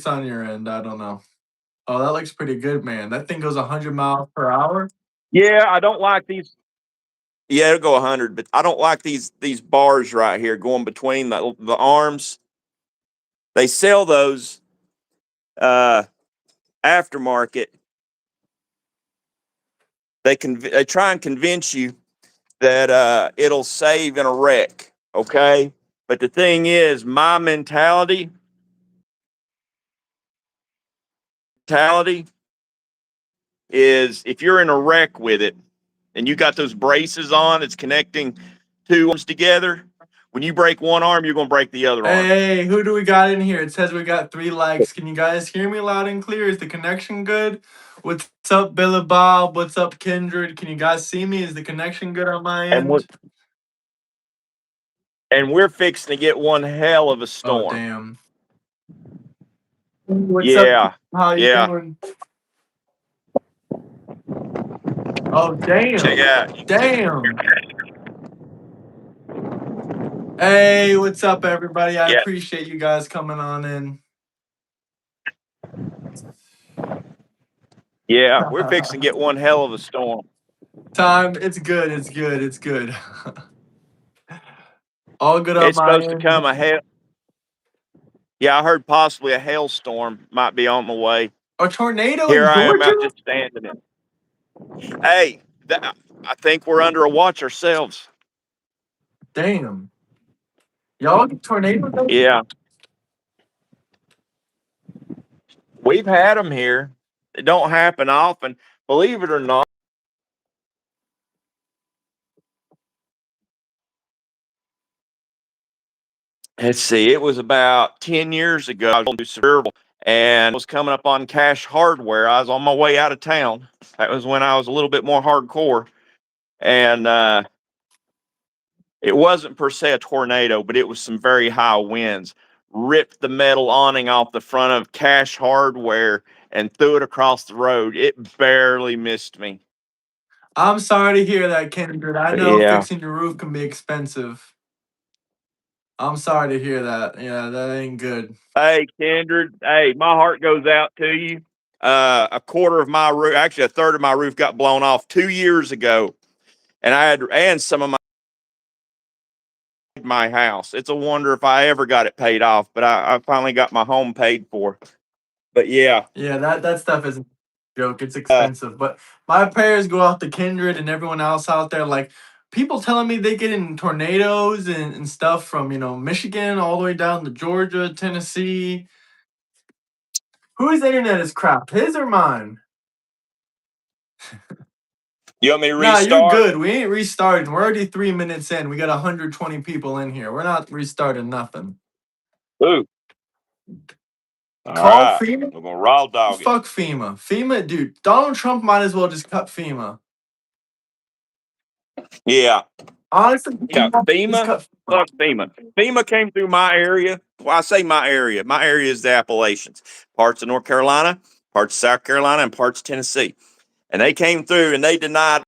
on your end? I don't know. Oh, that looks pretty good, man. That thing goes 100 miles per hour. Yeah, I don't like these. Yeah, it'll go 100, but I don't like these bars right here going between the arms. They sell those aftermarket. They try and convince you that it'll save in a wreck, okay? But the thing is, my mentality is if you're in a wreck with it and you got those braces on, it's connecting two arms together. When you break one arm, you're gonna break the other arm. Hey, who do we got in here? It says we got 3 likes. Can you guys hear me loud and clear? Is the connection good? What's up, Billy Bob? What's up, Kindred? Can you guys see me? Is the connection good on my end? And we're fixing to get one hell of a Oh, storm. damn. What's up? How you doing? Oh, damn. Check out. Damn. Hey, what's up, everybody? I appreciate you guys coming on in. Yeah, we're fixing to get one hell of a storm. Time, it's good, it's good, it's good. All good on It's my supposed end. to come a hail. Yeah, I heard possibly a hailstorm might be on the way. A tornado Here in I am Georgia? out just standing in. Hey, I think we're under a watch ourselves. Damn. Y'all get tornadoes? Yeah. We've had them here. They don't happen often. Believe it or not. Let's see. It was about 10 years ago. I was going to survival and was coming up on Cash Hardware. I was on my way out of town. That was when I was a little bit more hardcore. And it wasn't per se a tornado, but it was some very high winds. Ripped the metal awning off the front of Cash Hardware and threw it across the road. It barely missed me. I'm sorry to hear that, Kendrick. I know fixing your roof can be expensive. I'm sorry to hear that. Yeah, that ain't good. Hey, Kendrick. Hey, my heart goes out to you. A quarter of my roof, actually a third of my roof got blown off 2 years ago. And some of my house. It's a wonder if I ever got it paid off, but I finally got my home paid for. But yeah. Yeah, that stuff isn't a joke. It's expensive. But my prayers go out to Kindred and everyone else out there. Like, people telling me they get in tornadoes and stuff from, Michigan all the way down to Georgia, Tennessee. Whose internet is crap? His or mine? You want me to restart? Nah, you're good. We ain't restarting. We're already 3 minutes in. We got 120 people in here. We're not restarting nothing. Ooh. Call FEMA? We're gonna raw dog it. Fuck FEMA. FEMA, dude. Donald Trump might as well just cut FEMA. Yeah. Honestly, FEMA. Fuck FEMA. FEMA came through my area. Well, I say my area. My area is the Appalachians. Parts of North Carolina, parts of South Carolina, and parts of Tennessee. And they came through and they denied.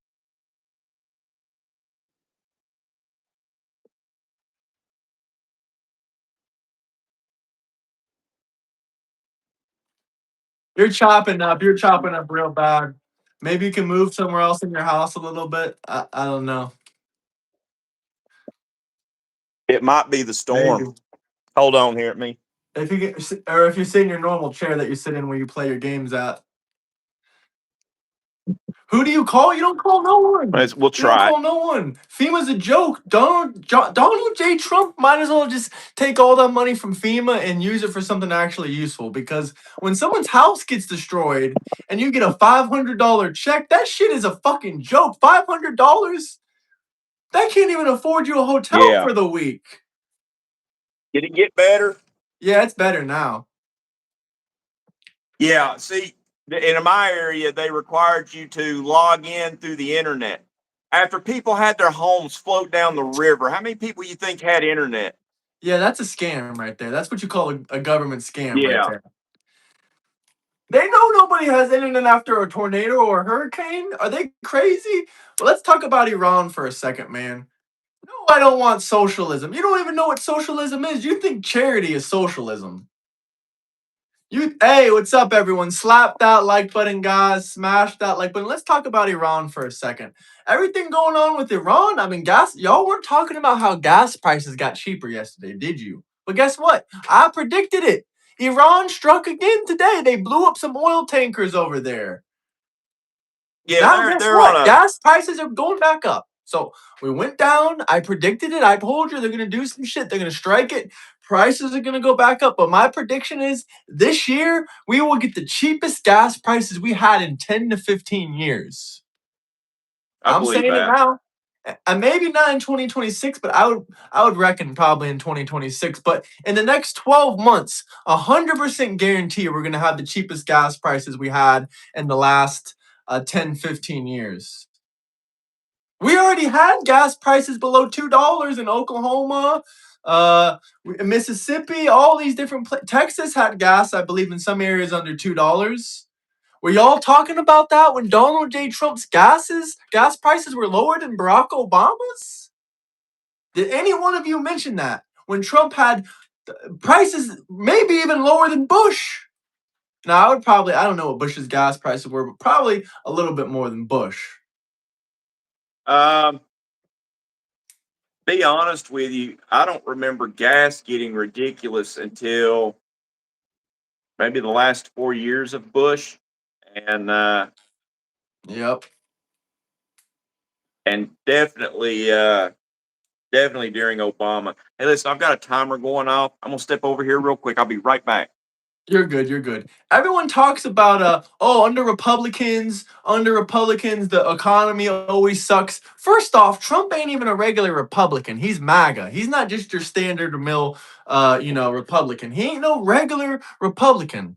You're chopping up. You're chopping up real bad. Maybe you can move somewhere else in your house a little bit. I don't know. It might be the storm. Maybe. Hold on here at me. If you sit in your normal chair that you sit in where you play your games at. Who do you call? You don't call no one. We'll try. You don't call no one. FEMA's a joke. Donald J. Trump might as well just take all that money from FEMA and use it for something actually useful. Because when someone's house gets destroyed and you get a $500 check, that shit is a fucking joke. $500? That can't even afford you a hotel for the week. Did it get better? Yeah, it's better now. Yeah, see, in my area, they required you to log in through the internet. After people had their homes float down the river, how many people you think had internet? Yeah, that's a scam right there. That's what you call a government scam right there. They know nobody has internet after a tornado or a hurricane. Are they crazy? Well, let's talk about Iran for a second, man. No, I don't want socialism. You don't even know what socialism is. You think charity is socialism. Hey, what's up, everyone? Slap that like button, guys. Smash that like button. Let's talk about Iran for a second. Everything going on with Iran. I mean, y'all weren't talking about how gas prices got cheaper yesterday, did you? But guess what? I predicted it. Iran struck again today. They blew up some oil tankers over there. Yeah, Now, guess they're on what? a Gas prices are going back up. So we went down. I predicted it. I told you they're going to do some shit. They're going to strike it. Prices are going to go back up. But my prediction is this year, we will get the cheapest gas prices we had in 10 to 15 years. I I'm believe saying it that. now. And maybe not in 2026, but I would reckon probably in 2026. But in the next 12 months, 100% guarantee we're gonna have the cheapest gas prices we had in the last 10, 15 years. We already had gas prices below $2 in Oklahoma, Mississippi, all these different Texas had gas, I believe, in some areas under $2. Were y'all talking about that when Donald J. Trump's gas prices were lower than Barack Obama's? Did any one of you mention that? When Trump had prices maybe even lower than Bush? Now, I don't know what Bush's gas prices were, but probably a little bit more than Bush. Be honest with you, I don't remember gas getting ridiculous until maybe the last 4 years of Bush, and Yep. definitely during Obama. Hey, listen, I've got a timer going off. I'm gonna step over here real quick. I'll be right back. You're good. You're good. Everyone talks about under Republicans, the economy always sucks. First off, Trump ain't even a regular Republican. He's MAGA. He's not just your standard mill Republican. He ain't no regular Republican.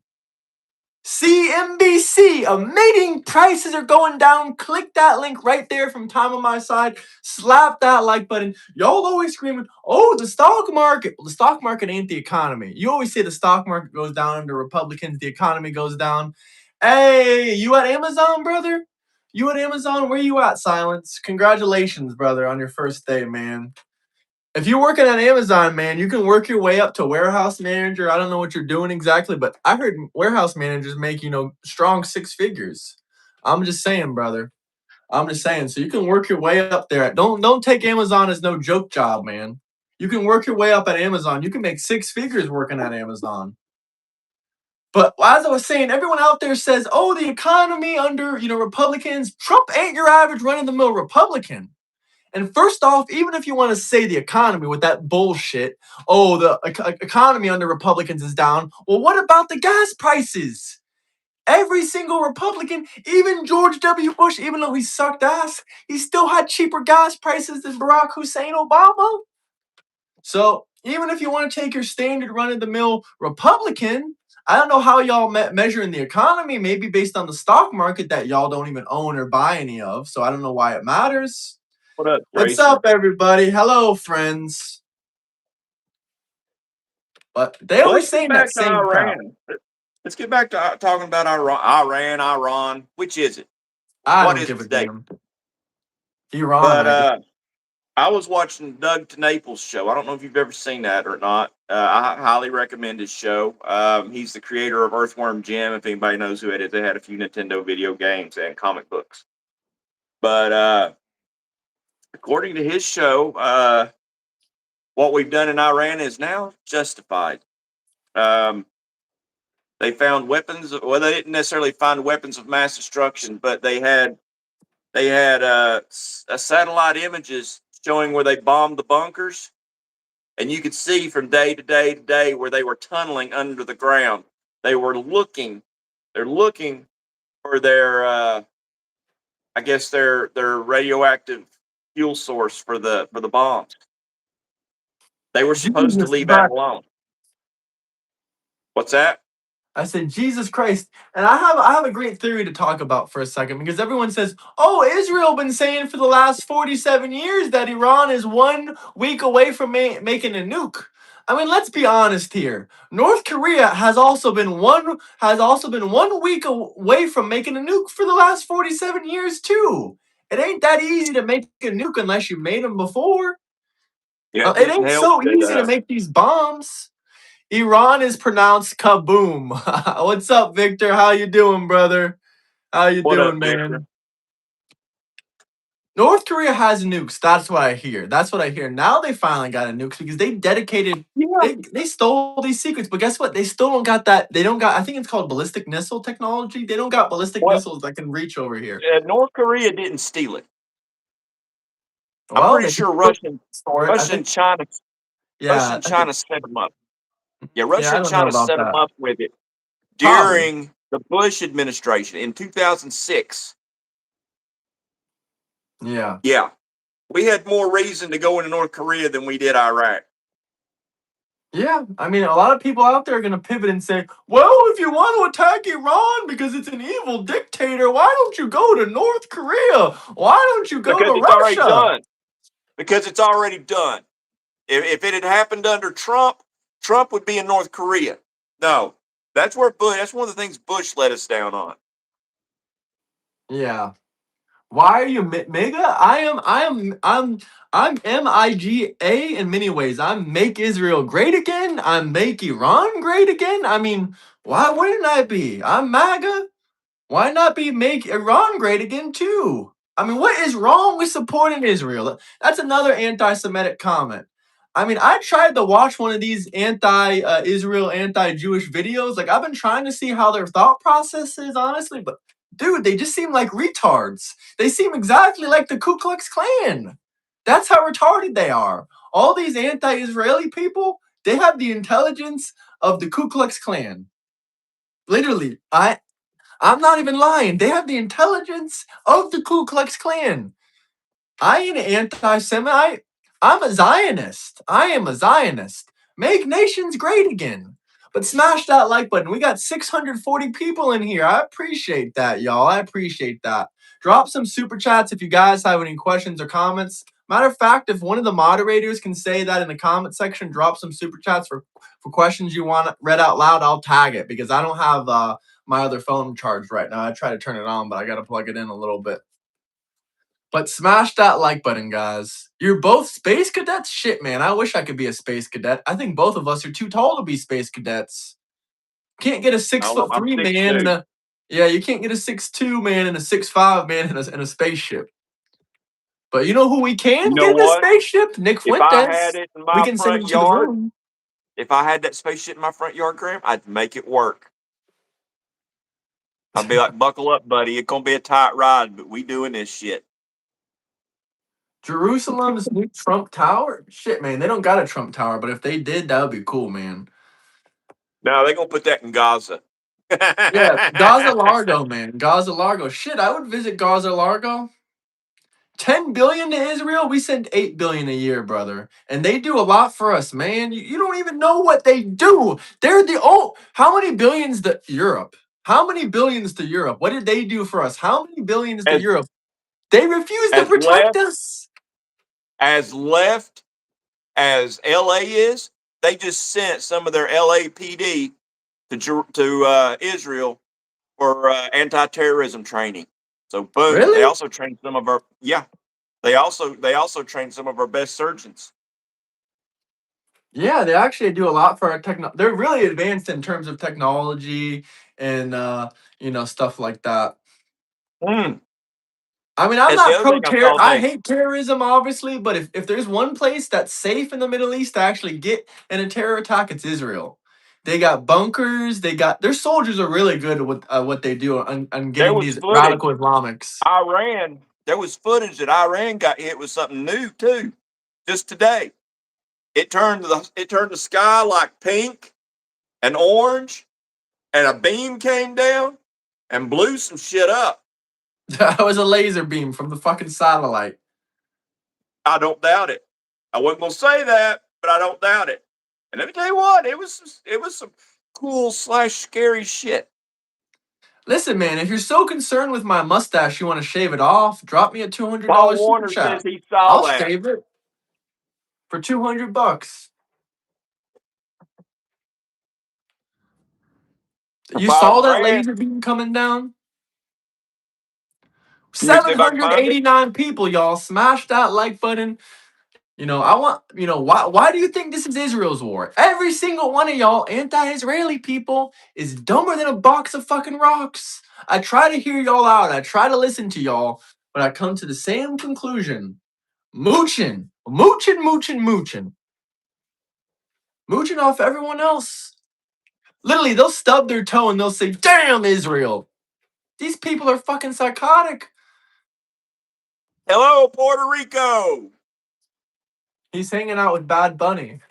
CNBC, admitting prices are going down. Click that link right there from Time on My Side. Slap that like button. Y'all always screaming, oh, the stock market. Well, the stock market ain't the economy. You always say the stock market goes down under Republicans, the economy goes down. Hey, you at Amazon, brother? You at Amazon? Where you at, Silence? Congratulations, brother, on your first day, man. If you're working at Amazon, man, you can work your way up to warehouse manager. I don't know what you're doing exactly, but I heard warehouse managers make, strong six figures. I'm just saying, brother. I'm just saying. So you can work your way up there. Don't take Amazon as no joke job, man. You can work your way up at Amazon. You can make six figures working at Amazon. But as I was saying, everyone out there says, oh, the economy under, Republicans. Trump ain't your average run-of-the-mill Republican. And first off, even if you want to say the economy with that bullshit, oh, the economy under Republicans is down. Well, what about the gas prices? Every single Republican, even George W. Bush, even though he sucked ass, he still had cheaper gas prices than Barack Hussein Obama. So even if you want to take your standard run-of-the-mill Republican, I don't know how y'all measuring the economy, maybe based on the stock market that y'all don't even own or buy any of. So I don't know why it matters. What up, What's Grayson? up, everybody? Hello, friends. But they Well, always let's get saying that back to same crap. Iran. Let's get back to talking about Iran. Which is it? I What don't is it give a today? damn. Iran, But I guess. I was watching Doug TeNaples' show. I don't know if you've ever seen that or not. I highly recommend his show. He's the creator of Earthworm Jim. If anybody knows who it is, they had a few Nintendo video games and comic books. But according to his show, what we've done in Iran is now justified. They found weapons. Well, they didn't necessarily find weapons of mass destruction, but they had a satellite images showing where they bombed the bunkers, and you could see from day to day to day where they were tunneling under the ground. They were looking. They're looking for their, I guess their radioactive fuel source for the bombs. They were supposed to Jesus leave that Christ. alone. What's that? I said, Jesus Christ. And I have a great theory to talk about for a second because everyone says, oh, Israel been saying for the last 47 years that Iran is 1 week away from making a nuke. I mean, let's be honest here. North Korea has also been 1 week away from making a nuke for the last 47 years too. It ain't that easy to make a nuke unless you made them before. Yeah, It didn't ain't help so that easy to make these bombs. Iran is pronounced kaboom. What's up, Victor? How you doing, brother? How you What up, doing, Victor? man? North Korea has nukes. That's what I hear. That's what I hear. Now they finally got a nukes because they dedicated. Yeah. They stole these secrets, but guess what? They still don't got that. They don't got. I think it's called ballistic missile technology. They don't got ballistic Well, missiles that can reach over here. North Korea didn't steal it. I'm Well, pretty they sure store it. I think. China Yeah, I think. set them up. Yeah, Yeah, Russia I and don't know China about set them that. up with it Probably. during the Bush administration in 2006. Yeah. Yeah, we had more reason to go into North Korea than we did Iraq. Yeah, I mean, a lot of people out there are going to pivot and say, well, if you want to attack Iran because it's an evil dictator, why don't you go to North Korea? Why don't you go Because to it's already Russia? done. Because it's already done. If it had happened under Trump, Trump would be in North Korea. No, that's where Bush. That's one of the things Bush let us down on. Yeah. Why are you MAGA? I'm MIGA in many ways. I'm make Israel great again. I'm make Iran great again. I mean, why wouldn't I be? I'm MAGA. Why not be make Iran great again too? I mean, what is wrong with supporting Israel? That's another anti-Semitic comment. I mean, I tried to watch one of these anti-Israel, anti-Jewish videos. Like, I've been trying to see how their thought process is, honestly, but dude, they just seem like retards. They seem exactly like the Ku Klux Klan. That's how retarded they are. All these anti-Israeli people, they have the intelligence of the Ku Klux Klan. Literally, I'm not even lying. They have the intelligence of the Ku Klux Klan. I ain't an anti-Semite. I'm a Zionist. I am a Zionist. Make nations great again. But smash that like button. We got 640 people in here. I appreciate that, y'all. I appreciate that. Drop some super chats if you guys have any questions or comments. Matter of fact, if one of the moderators can say that in the comment section, drop some super chats for questions you want read out loud, I'll tag it because I don't have my other phone charged right now. I try to turn it on, but I got to plug it in a little bit. But smash that like button, guys. You're both space cadets? Shit, man. I wish I could be a space cadet. I think both of us are too tall to be space cadets. Can't get a I don't know. I'm 6'3" man 6'2". in a. Yeah, you can't get a 6'2" man and a 6'5" man in a spaceship. But you know who we can You know get in a what? spaceship? Nick If I had Fuentes. it in We my can send front him to the yard, moon. if I had that spaceship in my front yard, Graham, I'd make it work. I'd be like, buckle up, buddy. It's gonna be a tight ride, but we doing this shit. Jerusalem's new Trump Tower? Shit, man. They don't got a Trump Tower, but if they did, that would be cool, man. No, they're gonna put that in Gaza. Yeah, Gaza Largo, man. Gaza Largo. Shit, I would visit Gaza Largo. 10 billion to Israel, we send 8 billion a year, brother. And they do a lot for us, man. You don't even know what they do. They're the how many billions to Europe? How many billions to Europe? What did they do for us? How many billions to as Europe? They refuse to as protect left us. as left as LA is, they just sent some of their LAPD to Israel for anti-terrorism training. So boom, they Really? also trained some of our They also trained some of our best surgeons. Yeah, they actually do a lot for our They're really advanced in terms of technology and stuff like that. Mm. I mean, I'm That's the not other thing pro I terror. saw I today. hate terrorism, obviously, but if there's one place that's safe in the Middle East to actually get in a terror attack, it's Israel. They got bunkers. They got their soldiers are really good with what they do on There getting was these footage. radical Islamics. There was footage that Iran got hit with something new too, just today. It turned the sky like pink and orange, and a beam came down and blew some shit up. That was a laser beam from the fucking satellite. I don't doubt it. I wasn't gonna say that, but I don't doubt it. And let me tell you what, it was some cool / scary shit. Listen, man, if you're so concerned with my mustache, you want to shave it off? Drop me a Paul $200 super Warner says chat. he saw I'll that. shave it for $200. For You saw that 5 grand. laser beam coming down? Let me see if I can find it. 789 people, y'all. Smash that like button. I want, why do you think this is Israel's war? Every single one of y'all anti-Israeli people is dumber than a box of fucking rocks. I try to hear y'all out. I try to listen to y'all, but I come to the same conclusion. Mooching off everyone else. Literally, they'll stub their toe and they'll say, "Damn, Israel." These people are fucking psychotic. Hello, Puerto Rico. He's hanging out with Bad Bunny.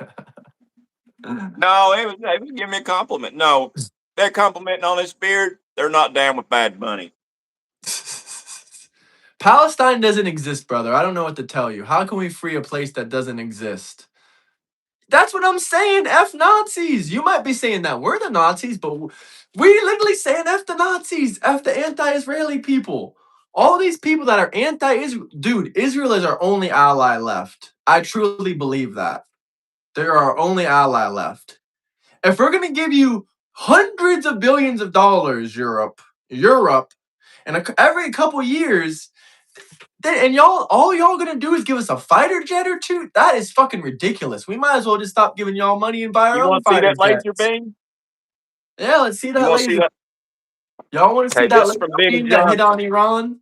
No, they was giving me a compliment. No, they're complimenting on his beard. They're not down with Bad Bunny. Palestine doesn't exist, brother. I don't know what to tell you. How can we free a place that doesn't exist? That's what I'm saying. F Nazis. You might be saying that we're the Nazis, but we literally saying F the Nazis. F the anti-Israeli people. All these people that are anti-Israel. Dude, Israel is our only ally left. I truly believe that. They're our only ally left. If we're going to give you hundreds of billions of dollars, Europe, and every couple years, and all y'all gonna do is give us a fighter jet or two? That is fucking ridiculous. We might as well just stop giving y'all money and buy our You own want to see fighter that laser jets. beam? Yeah, let's see You that want to see laser. that? Y'all want to see Okay, that this is laser from Benny beam that hit Johnson. on Iran?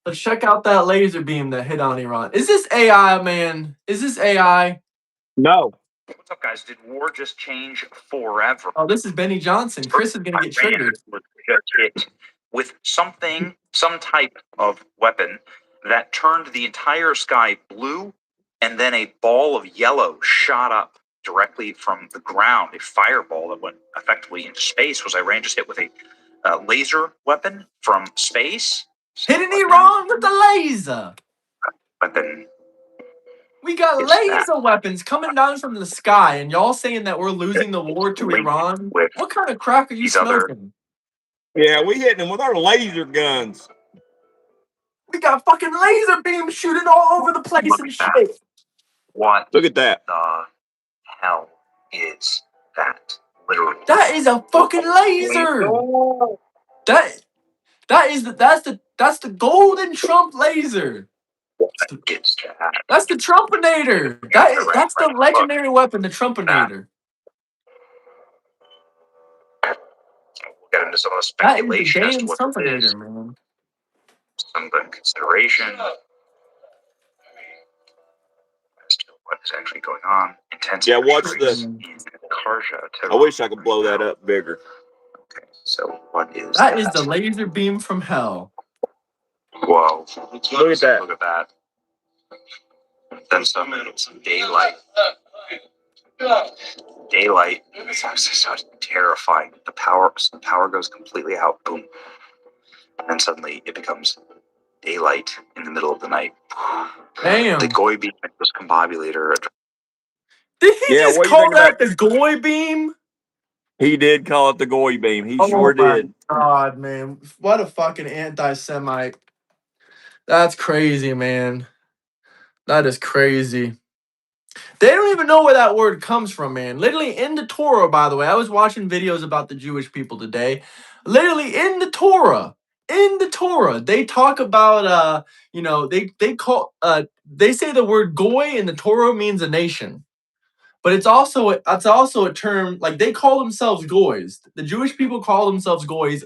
Let's check out that laser beam that hit on Iran. Is this AI, man? Is this AI? No. What's up, guys? Did war just change forever? Oh, this is Benny Johnson. Chris is gonna get triggered. Was just hit with some type of weapon that turned the entire sky blue, and then a ball of yellow shot up directly from the ground. A fireball that went effectively into space. Was Iran just hit with a laser weapon from space? Hitting Iran with the laser. Weapon. We got Is laser weapons coming down from the sky, and y'all saying that we're losing the war to linked Iran? with What kind of crack are you these other- smoking? Yeah, we hitting them with our laser guns. We got fucking laser beams shooting all over the place Look and at that. shit. What Look at that. the hell is that? Literally. That is a fucking laser. That's the golden Trump laser. It's that. That's the Trumpinator. That's the legendary weapon, the Trumpinator. We'll get into some of the That is the speculation as damn to what it is, Trumpinator, man. some of the consideration as to what is actually going on. Intense Yeah, watch this. in Karja. I wish I could blow that up bigger. Okay, so what is That is the laser beam from hell. Whoa. Look at that. Look at that. Then some daylight. Daylight. It's so terrifying. The power goes completely out. Boom. And then suddenly it becomes daylight in the middle of the night. Damn. The Goy beam discombobulator. Did he Yeah, just what do you call think that about- the Goy beam? He did call it the Goy beam. He Oh sure my did. God, man. What a fucking anti-Semite. That's crazy, man. That is crazy. They don't even know where that word comes from, man. Literally in the Torah, by the way. I was watching videos about the Jewish people today. Literally in the Torah. In the Torah, they talk about they say the word goy in the Torah means a nation. But it's also a term, like they call themselves goys. The Jewish people call themselves goys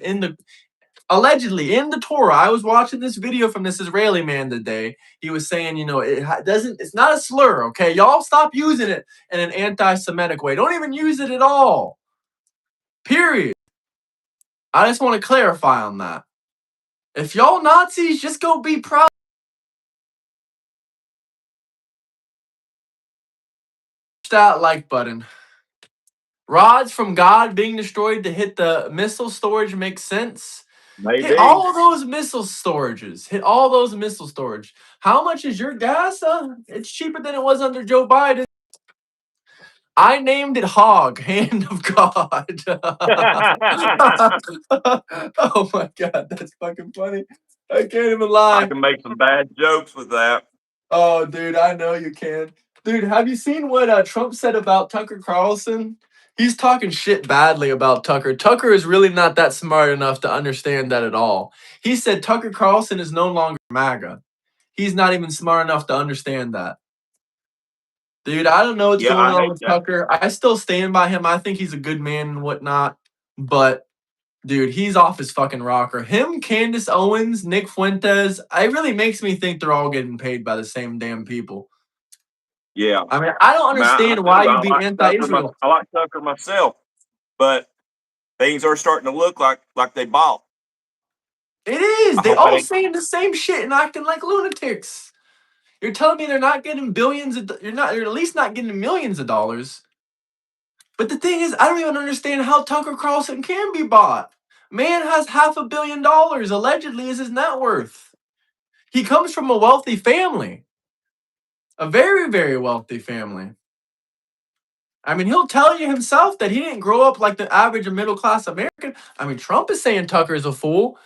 allegedly in the Torah. I was watching this video from this Israeli man today. He was saying, it's not a slur, okay? Y'all stop using it in an anti-Semitic way. Don't even use it at all. Period. I just want to clarify on that. If y'all Nazis, just go be proud. That like button. Rods from God being destroyed to hit the missile storage makes sense. Maybe. Hit all those missile storages. Hit all those missile storage. How much is your gas? It's cheaper than it was under Joe Biden. I named it Hog, Hand of God. Oh my God, that's fucking funny. I can't even lie. I can make some bad jokes with that. Oh, dude, I know you can. Dude, have you seen what Trump said about Tucker Carlson? He's talking shit badly about Tucker. Tucker is really not that smart enough to understand that at all. He said Tucker Carlson is no longer MAGA. he's not even smart enough to understand that. Dude, I don't know what's going I on hate with that. Tucker. I still stand by him. I think he's a good man and whatnot. But, dude, he's off his fucking rocker. Him, Candace Owens, Nick Fuentes, it really makes me think they're all getting paid by the same damn people. Yeah. I mean, I don't understand why you'd be anti-Israel. I like Tucker myself, but things are starting to look like they bought. It is. I They hope all that ain't- saying the same shit and acting like lunatics. You're telling me they're not getting billions of you're at least not getting millions of dollars. But the thing is, I don't even understand how Tucker Carlson can be bought. Man has $500 million allegedly is his net worth. He comes from a wealthy family. A very, very wealthy family. I mean, he'll tell you himself that he didn't grow up like the average middle class American. I mean, Trump is saying Tucker's a fool.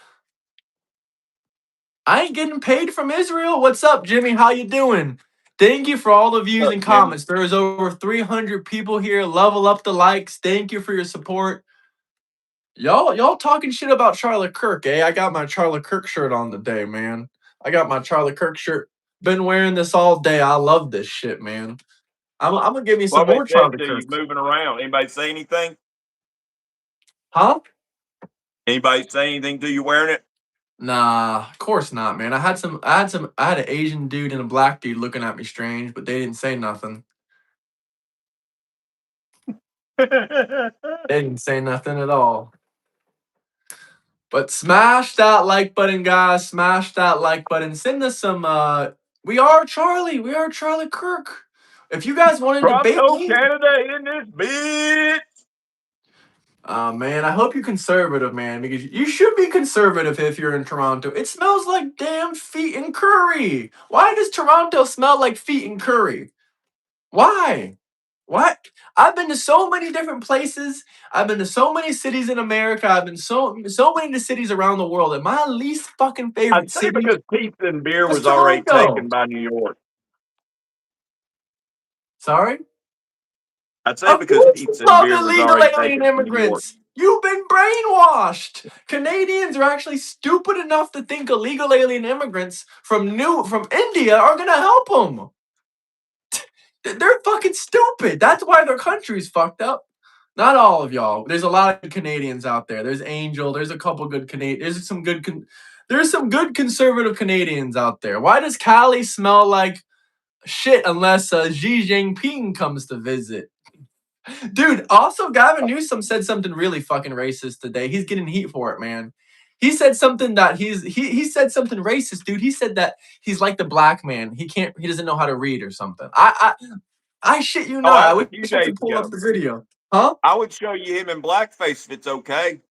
I ain't getting paid from Israel. What's up, Jimmy? How you doing? Thank you for all the views Look, and Jimmy. comments. There is over 300 people here. Level up the likes. Thank you for your support. Y'all talking shit about Charlie Kirk, eh? I got my Charlie Kirk shirt on today, man. I got my Charlie Kirk shirt. Been wearing this all day. I love this shit, man. I'm gonna give me some more Charlie Kirk. Moving around. Anybody say anything? Huh? Anybody say anything to you wearing it? Nah, of course not, man. I had an Asian dude and a black dude looking at me strange, but they didn't say nothing. They didn't say nothing at all. But smash that like button, guys. Smash that like button. Send us some we are Charlie. We are Charlie Kirk. If you guys want to debate me, Canada in this bitch. man, I hope you're conservative, man, because you should be conservative if you're in Toronto. It smells like damn feet and curry. Why does Toronto smell like feet and curry? Why? What? I've been to so many different places. I've been to so many cities in America. I've been so many cities around the world. And my least fucking favorite I'd say city because pizza and beer was was already Toronto. taken by New York. Sorry? I'd say Of because course you pizza and love beer was illegal already alien taken from New York. immigrants. You've been brainwashed. Canadians are actually stupid enough to think illegal alien immigrants from India are gonna help them. They're fucking stupid. That's why their country's fucked up. Not all of y'all. There's a lot of Canadians out there. There's Angel. There's a couple good Canadians. There's some good conservative Canadians out there. Why does Cali smell like shit unless Xi Jinping comes to visit? Dude, also Gavin Newsom said something really fucking racist today. He's getting heat for it, man. He said something that he said something racist, dude. He said that he's like the black man. He doesn't know how to read or something. I shit you not. I wish I could pull up the video. Huh? I would show you him in blackface if it's okay.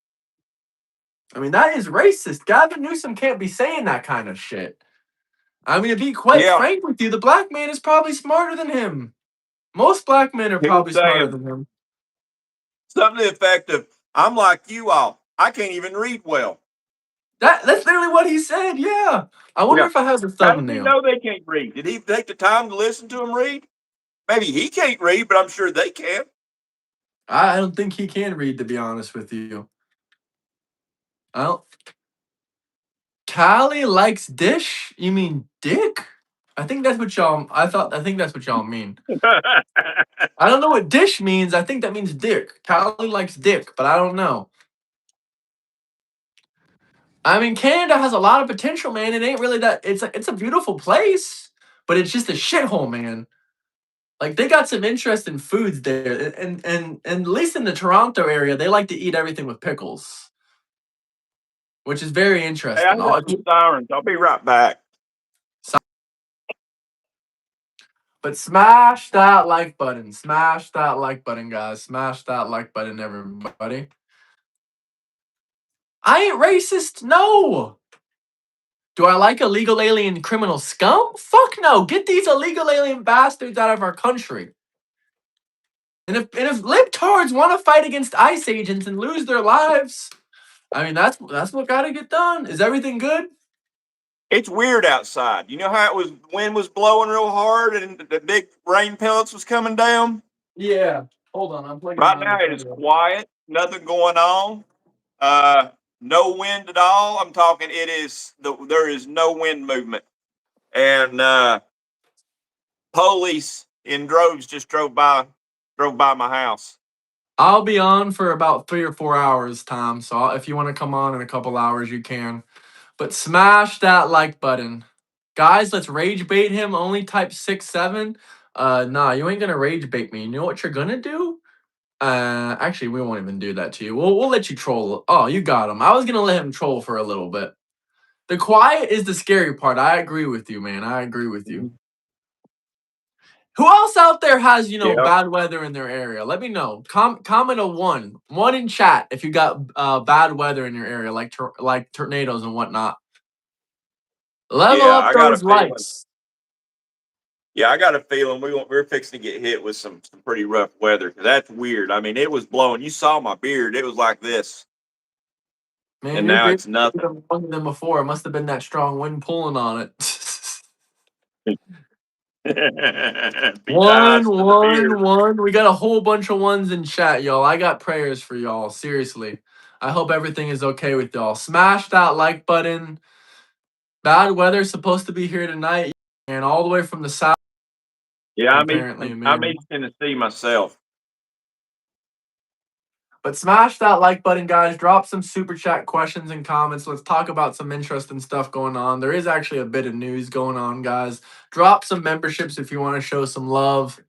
I mean, that is racist. Gavin Newsom can't be saying that kind of shit. I mean, to be quite frank with you, the black man is probably smarter than him. Most black men are probably smarter than him. Something to the effect of, I'm like you all. I can't even read well. That's literally what he said, yeah. I wonder if I have the thumbnail. How did he know they can't read? Did he take the time to listen to him read? Maybe he can't read, but I'm sure they can. I don't think he can read, to be honest with you. I don't. Callie likes dish? You mean dick? I think that's what y'all. I think that's what y'all mean. I don't know what dish means. I think that means dick. Callie likes dick, but I don't know. I mean, Canada has a lot of potential, man. It ain't really that. It's a beautiful place, but it's just a shithole, man. Like they got some interesting foods there, and at least in the Toronto area, they like to eat everything with pickles, which is very interesting. Hey, I heard some sirens. I'll be right back. But smash that like button. Smash that like button, guys. Smash that like button, everybody. I ain't racist. No. Do I like illegal alien criminal scum? Fuck no. Get these illegal alien bastards out of our country. And if libtards want to fight against ICE agents and lose their lives, I mean that's what gotta get done. Is everything good? It's weird outside. You know how the wind was blowing real hard and the big rain pellets was coming down? Yeah. Hold on, I'm plugging Right now it is quiet, nothing going on. No wind at all. I'm talking there is no wind movement. and police in droves just drove by my house. I'll be on for about 3 or 4 hours, Tom. So if you want to come on in a couple hours, you can. But smash that like button. Guys, let's rage bait him. Only type 6-7. Nah, you ain't gonna rage bait me. You know what you're gonna do? Actually, we won't even do that to you. We'll let you troll. Oh, you got him. I was gonna let him troll for a little bit. The quiet is the scary part. I agree with you, man. I agree with you. Who else out there has, Yeah. bad weather in their area? Let me know. Comment a one in chat if you got bad weather in your area, like tornadoes and whatnot. Level Yeah, up I got a those feeling. likes. Yeah, I got a feeling we're fixing to get hit with some pretty rough weather. 'Cause that's weird. I mean, it was blowing. You saw my beard; it was like this, Man, and your now beard it's nothing. even longer than before. It must have been that strong wind pulling on it. Be nice to the beard. One. We got a whole bunch of ones in chat, y'all. I got prayers for y'all. Seriously. I hope everything is okay with y'all. Smash that like button. Bad weather supposed to be here tonight, and all the way from the south. Yeah, Apparently, I'm man. East Tennessee myself. But smash that like button, guys. Drop some super chat questions and comments. Let's talk about some interesting stuff going on. There is actually a bit of news going on, guys. Drop some memberships if you want to show some love.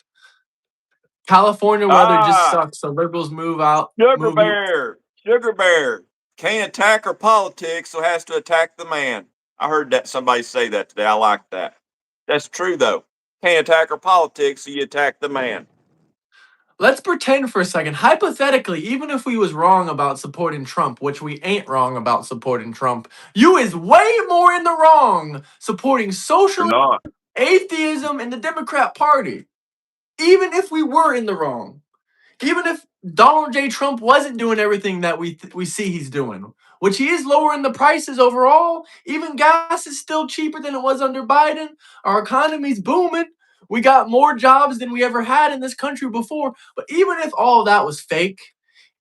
California weather just sucks, so liberals move out. Sugar Bear can't attack her politics, so has to attack the man. I heard that somebody say that today. I like that. That's true though. Can't attack her politics, so you attack the man. Let's pretend for a second, hypothetically, even if we was wrong about supporting Trump, which we ain't wrong about supporting Trump, you is way more in the wrong supporting Or socialism, not. atheism, and the Democrat Party. Even if we were in the wrong. Even if Donald J. Trump wasn't doing everything that we see he's doing, which he is lowering the prices overall. Even gas is still cheaper than it was under Biden. Our economy's booming. We got more jobs than we ever had in this country before. But even if all of that was fake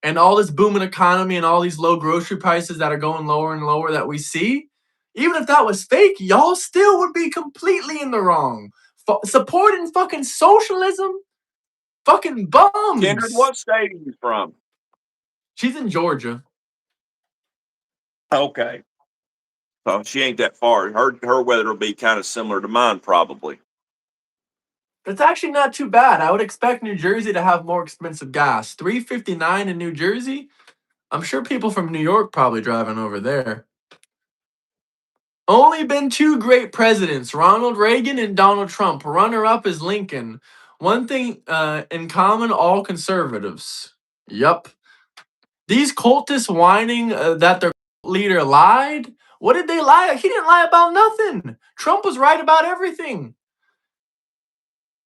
and all this booming economy and all these low grocery prices that are going lower and lower that we see, even if that was fake, y'all still would be completely in the wrong. Supporting fucking socialism? Fucking bums. Kindred, what state are you from? She's in Georgia. Okay. So she ain't that far. Her weather will be kind of similar to mine, probably. It's actually not too bad. I would expect New Jersey to have more expensive gas. $3.59 in New Jersey. I'm sure people from New York probably driving over there. Only been two great presidents, Ronald Reagan and Donald Trump. Runner-up is Lincoln. One thing in common, all conservatives. Yup. These cultists whining that their leader lied. What did they lie? He didn't lie about nothing. Trump was right about everything.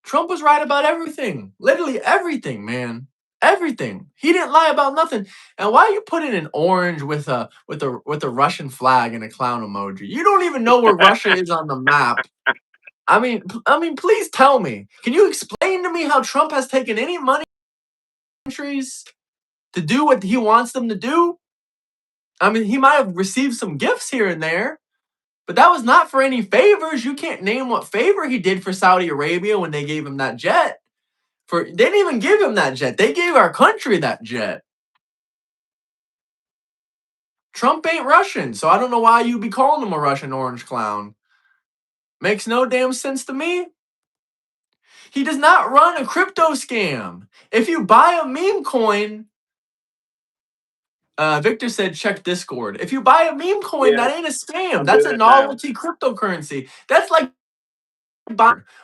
Trump was right about everything. Literally everything, man. Everything. He didn't lie about nothing. And why are you putting an orange with a Russian flag and a clown emoji? You don't even know where Russia is on the map. I mean, please tell me. Can you explain to me how Trump has taken any money from countries to do what he wants them to do? I mean, he might have received some gifts here and there, but that was not for any favors. You can't name what favor he did for Saudi Arabia when they gave him that jet. They didn't even give him that jet. They gave our country that jet. Trump ain't Russian, so I don't know why you be calling him a Russian orange clown. Makes no damn sense to me. He does not run a crypto scam. If you buy a meme coin, Victor said check Discord. If you buy a meme coin, Yeah, that ain't a scam. I'm That's doing a it now. novelty cryptocurrency. That's like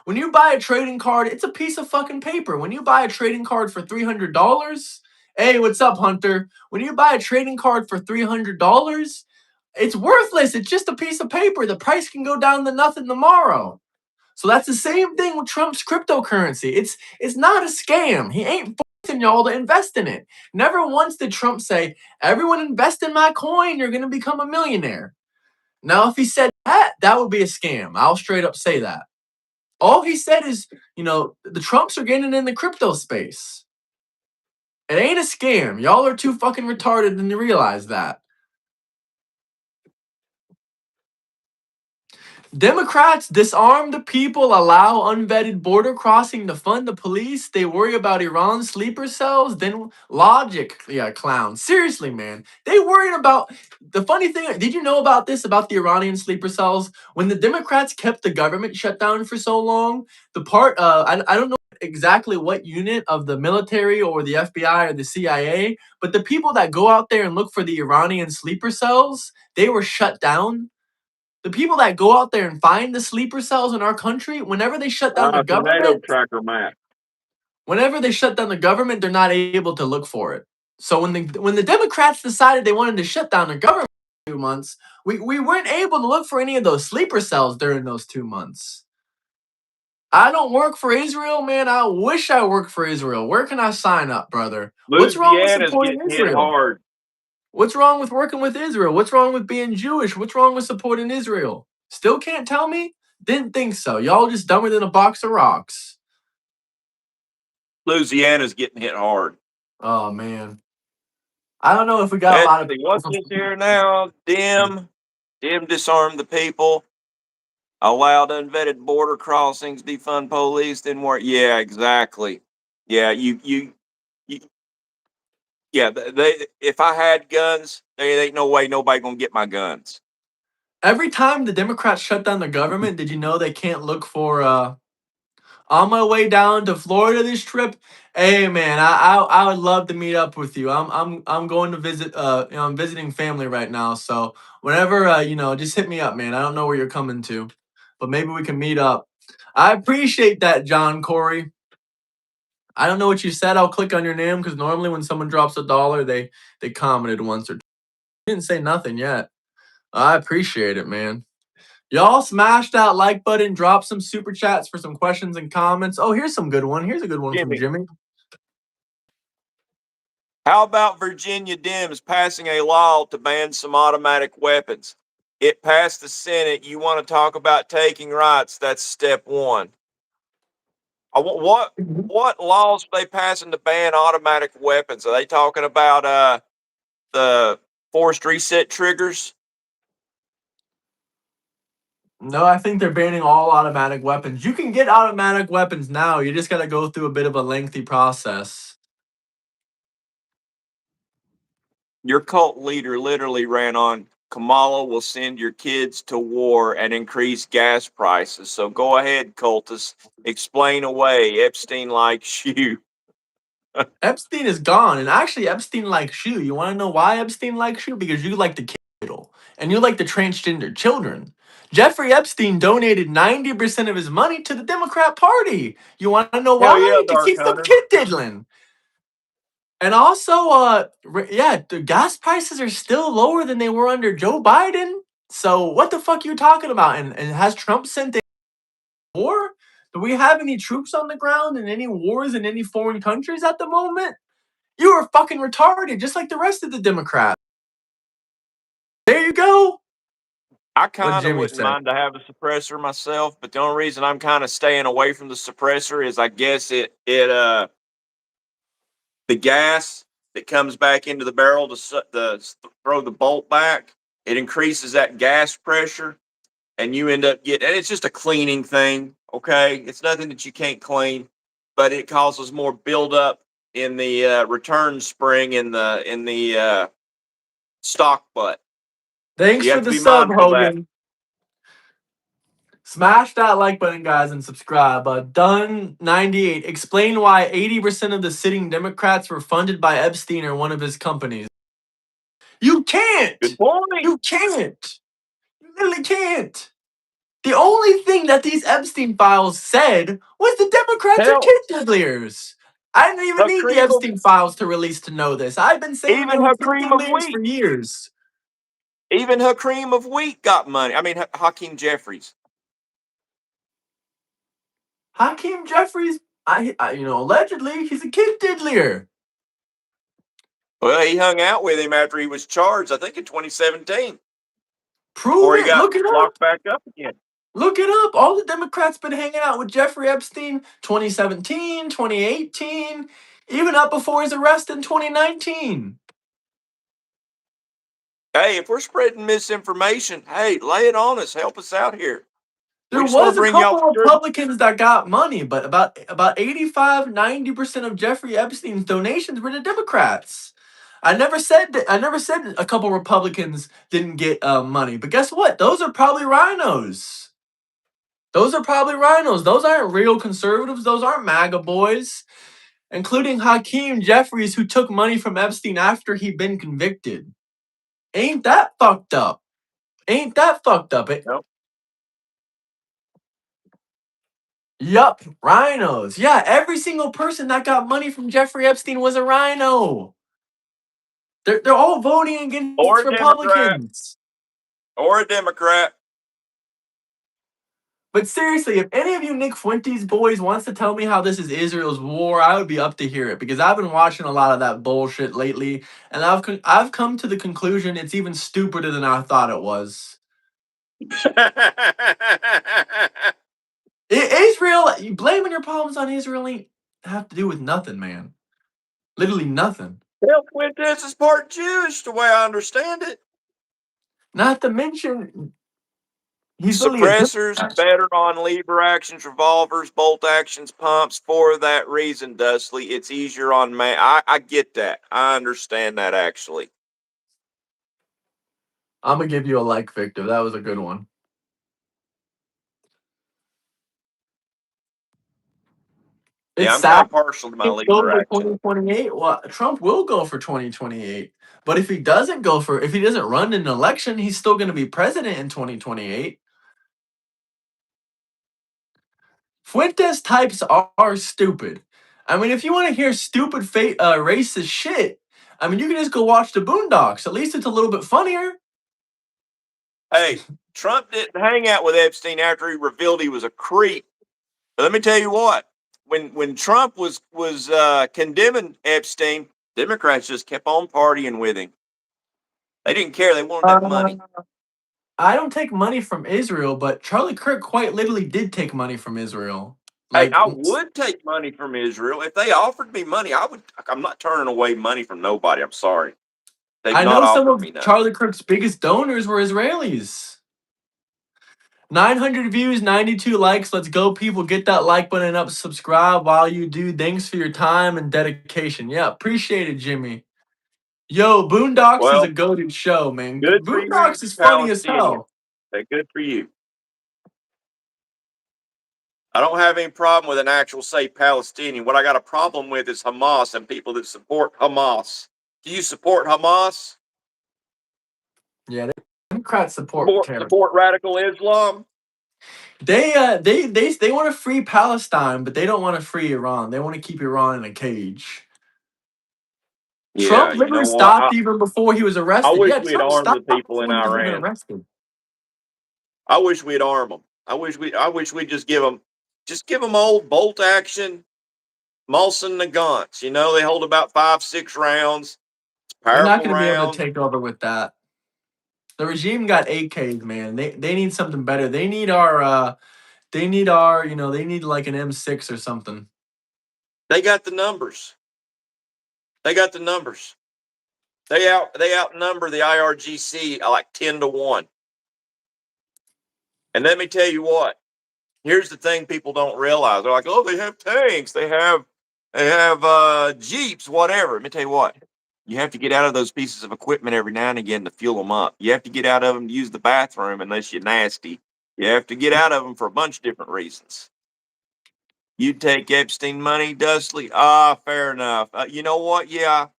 when you buy a trading card, it's a piece of fucking paper. When you buy a trading card for $300, hey, what's up, Hunter? When you buy a trading card for $300, it's worthless. It's just a piece of paper. The price can go down to nothing tomorrow. So that's the same thing with Trump's cryptocurrency. It's not a scam. He ain't forcing y'all to invest in it. Never once did Trump say, everyone invest in my coin, you're going to become a millionaire. Now, if he said that, that would be a scam. I'll straight up say that. All he said is, the Trumps are getting in the crypto space. It ain't a scam. Y'all are too fucking retarded to realize that. Democrats disarm the people, allow unvetted border crossing to fund the police. They worry about Iran sleeper cells. Then logic, yeah, clown. Seriously, man. They worried about the funny thing. Did you know about this, about the Iranian sleeper cells? When the Democrats kept the government shut down for so long, I don't know exactly what unit of the military or the FBI or the CIA, but the people that go out there and look for the Iranian sleeper cells, they were shut down. The people that go out there and find the sleeper cells in our country, whenever they shut down the Tornado government, tracker map. they're not able to look for it. So when the Democrats decided they wanted to shut down the government for 2 months, we weren't able to look for any of those sleeper cells during those 2 months. I don't work for Israel, man. I wish I worked for Israel. Where can I sign up, brother? What's wrong with Louisiana's supporting getting hit Israel? hard. What's wrong with working with Israel? What's wrong with being Jewish? What's wrong with supporting Israel? Still can't tell me? Didn't think so. Y'all just dumber than a box of rocks. Louisiana's getting hit hard. Oh, man. I don't know if we got a Let's lot of see, what's this here now? Dim disarm the people. Allowed unvetted border crossings, defund police, didn't work. Yeah, exactly. Yeah, you yeah, they if I had guns, there ain't no way nobody gonna get my guns. Every time the Democrats shut down the government, did you know they can't look for on my way down to Florida this trip? Hey man, I would love to meet up with you. I'm going to visit I'm visiting family right now, so whenever just hit me up, man. I don't know where you're coming to, but maybe we can meet up. I appreciate that, John Corey. I don't know what you said. I'll click on your name because normally when someone drops $1, they commented once or two. You didn't say nothing yet. I appreciate it, man. Y'all smash that like button, drop some super chats for some questions and comments. Oh, here's some good one. Here's a good one from Jimmy, Jimmy. how about Virginia Dems passing a law to ban some automatic weapons? It passed the Senate. You want to talk about taking rights? That's step one. What laws are they passing to ban automatic weapons? Are they talking about the forced reset triggers? No, I think they're banning all automatic weapons. You can get automatic weapons now. You just got to go through a bit of a lengthy process. Your cult leader literally ran on Kamala will send your kids to war and increase gas prices. So go ahead, cultists. Explain away. Epstein likes you. Epstein is gone, and actually, Epstein likes you. You want to know why Epstein likes you? Because you like the kiddo, and you like the transgender children. Jeffrey Epstein donated 90% of his money to the Democrat Party. You want to know Hell yeah, why? To Dark keep them Hunter. kid diddling. And also, the gas prices are still lower than they were under Joe Biden. So what the fuck you talking about? And has Trump sent a war? Do we have any troops on the ground in any wars in any foreign countries at the moment? You are fucking retarded, just like the rest of the Democrats. There you go. I What kind of Jimmy wouldn't said. mind to have a suppressor myself, but the only reason I'm kind of staying away from the suppressor is I guess the gas that comes back into the barrel to throw the bolt back, it increases that gas pressure, and you end up getting. And it's just a cleaning thing, okay? It's nothing that you can't clean, but it causes more buildup in the return spring in the stock butt. Thanks You for have to the be sub, mindful of that. Hogan. Smash that like button, guys, and subscribe. Done98. Explain why 80% of the sitting Democrats were funded by Epstein or one of his companies. You can't. Good point. You can't. You literally can't. The only thing that these Epstein files said was the Democrats are Hell, kid diddlers. I didn't even the need the cream of Epstein files to release to know this. I've been saying they even were her kid cream of diddlers wheat. for years. Even her cream of wheat got money. I mean, Hakeem Jeffries. Hakeem Jeffries, allegedly he's a kid diddler. Well, he hung out with him after he was charged, I think in 2017. Prove Or he it. got Look it up. locked back up again. Look it up. All the Democrats been hanging out with Jeffrey Epstein 2017, 2018, even up before his arrest in 2019. Hey, if we're spreading misinformation, hey, lay it on us. Help us out here. There We just want was to a bring y'all couple through. Republicans that got money, but about 85-90% of Jeffrey Epstein's donations were to Democrats. I never said a couple Republicans didn't get money, but guess what? Those are probably rhinos. Those are probably rhinos. Those aren't real conservatives. Those aren't MAGA boys, including Hakeem Jeffries, who took money from Epstein after he'd been convicted. Ain't that fucked up? Ain't that fucked up? Nope. Yup, rhinos. Yeah, every single person that got money from Jeffrey Epstein was a rhino. They're all voting against Or a Democrat. Republicans. Or a Democrat. But seriously, if any of you Nick Fuentes boys wants to tell me how this is Israel's war, I would be up to hear it, because I've been watching a lot of that bullshit lately, and I've come to the conclusion it's even stupider than I thought it was. Israel, you blaming your problems on Israel ain't have to do with nothing, man. Literally nothing. Well, Fuentes is part Jewish, the way I understand it. Not to mention, he's literally a Suppressors, better non-lever actions, revolvers, bolt actions, pumps. For that reason, Dustley, it's easier on man. I get that. I understand that, actually. I'm gonna give you a like, Victor. That was a good one. Yeah, It's I'm sad. kind of partial to my Go lever for action. 2028. Well, Trump will go for 2028. But if he doesn't run in an election, he's still going to be president in 2028. Fuentes types are stupid. I mean, if you want to hear stupid, racist shit, I mean, you can just go watch the Boondocks. At least it's a little bit funnier. Hey, Trump didn't hang out with Epstein after he revealed he was a creep. But let me tell you what. When Trump was condemning Epstein, Democrats just kept on partying with him. They didn't care. They wanted that money. I don't take money from Israel, but Charlie Kirk quite literally did take money from Israel. Hey, I would take money from Israel if they offered me money. I would. I'm not turning away money from nobody. I'm sorry. They've I not know some offered of me none. Charlie Kirk's biggest donors were Israelis. 900 views, 92 likes. Let's go, people. Get that like button up. Subscribe while you do. Thanks for your time and dedication. Yeah, appreciate it, Jimmy. Yo, Boondocks is Well, a goated show, man. good for you, Boondocks is funny as Palestinian. hell. Hey, good for you. I don't have any problem with an actual, say, Palestinian. What I got a problem with is Hamas and people that support Hamas. Do you support Hamas? Yeah, Democrats support terror. Support radical Islam? They want to free Palestine, but they don't want to free Iran. They want to keep Iran in a cage. Yeah, Trump you literally know stopped what? even before he was arrested. I wish Yeah, we'd Trump armed the stopped people in before he was even Iran. arrested. I wish we'd arm them. I wish we'd just give them old bolt action Molson Nagants. You know, they hold about 5-6 rounds. It's They're not powerful going to be able rounds. to take over with that. The regime got AKs, man. They need something better. They need our they need like an M6 or something. They got the numbers. They outnumber the IRGC like 10-1. And let me tell you what. Here's the thing people don't realize. They're like, oh, they have tanks, they have Jeeps, whatever. Let me tell you what. You have to get out of those pieces of equipment every now and again to fuel them up. You have to get out of them to use the bathroom unless you're nasty. You have to get out of them for a bunch of different reasons. You take Epstein money, Dustley? Fair enough. You know what? Yeah,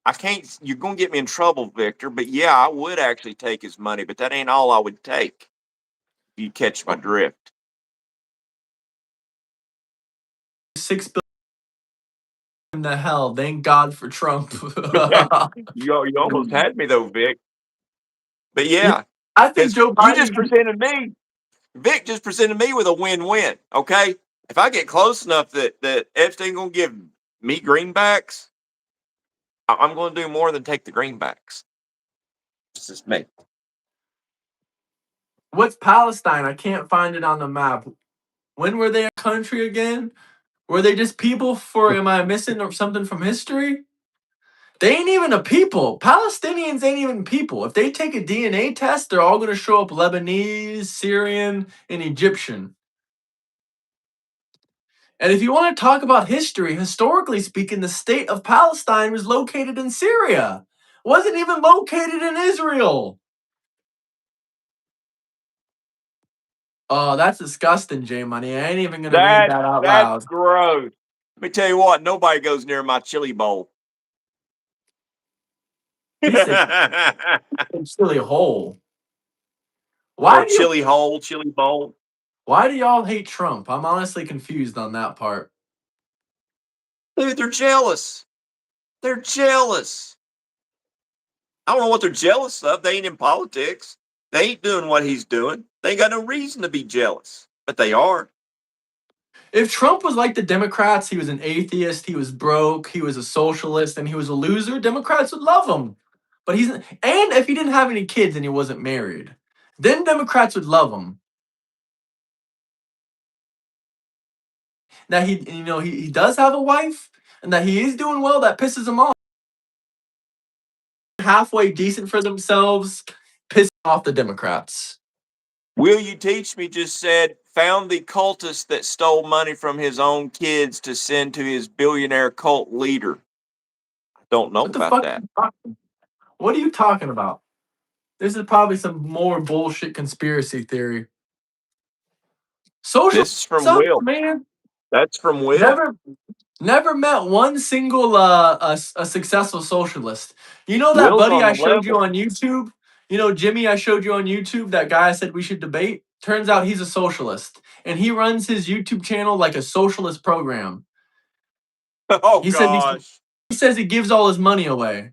I can't. You're going to get me in trouble, Victor. But yeah, I would actually take his money, but that ain't all I would take. You catch my drift. 6 billion in the hell. Thank God for Trump. You almost had me though, Vic. But yeah, I think Joe Biden. Vic just presented me with a win-win. Okay, if I get close enough that Epstein gonna give me greenbacks, I'm gonna do more than take the greenbacks. This is me. What's Palestine? I can't find it on the map. When were they a country again? Were they just people for? Am I missing something from history? They ain't even a people. Palestinians ain't even people. If they take a DNA test, they're all going to show up Lebanese, Syrian, and Egyptian. And if you want to talk about history, historically speaking, the state of Palestine was located in Syria. Wasn't even located in Israel. Oh, that's disgusting, J Money. I ain't even going to read that out That's loud. gross. Let me tell you what, nobody goes near my chili bowl. He said chili hole. Or chili hole, chili bowl. Why do y'all hate Trump? I'm honestly confused on that part. Dude, they're jealous. They're jealous. I don't know what they're jealous of. They ain't in politics. They ain't doing what he's doing. They ain't got no reason to be jealous, but they are. If Trump was like the Democrats, he was an atheist, he was broke, he was a socialist, and he was a loser, Democrats would love him. But and if he didn't have any kids and he wasn't married, then Democrats would love him. Now he does have a wife, and that he is doing well, that pisses him off. Halfway decent for themselves, pissing off the Democrats. Will You Teach Me just said, found the cultist that stole money from his own kids to send to his billionaire cult leader. I don't know about that. What are you talking about? This is probably some more bullshit conspiracy theory. Social This is from Will. Man. That's from Will. Never met one single a successful socialist. You know that Will's buddy on I the showed you level. on YouTube? You know Jimmy I showed you on YouTube, that guy I said we should debate? Turns out he's a socialist. And he runs his YouTube channel like a socialist program. Oh, He says he gives all his money away.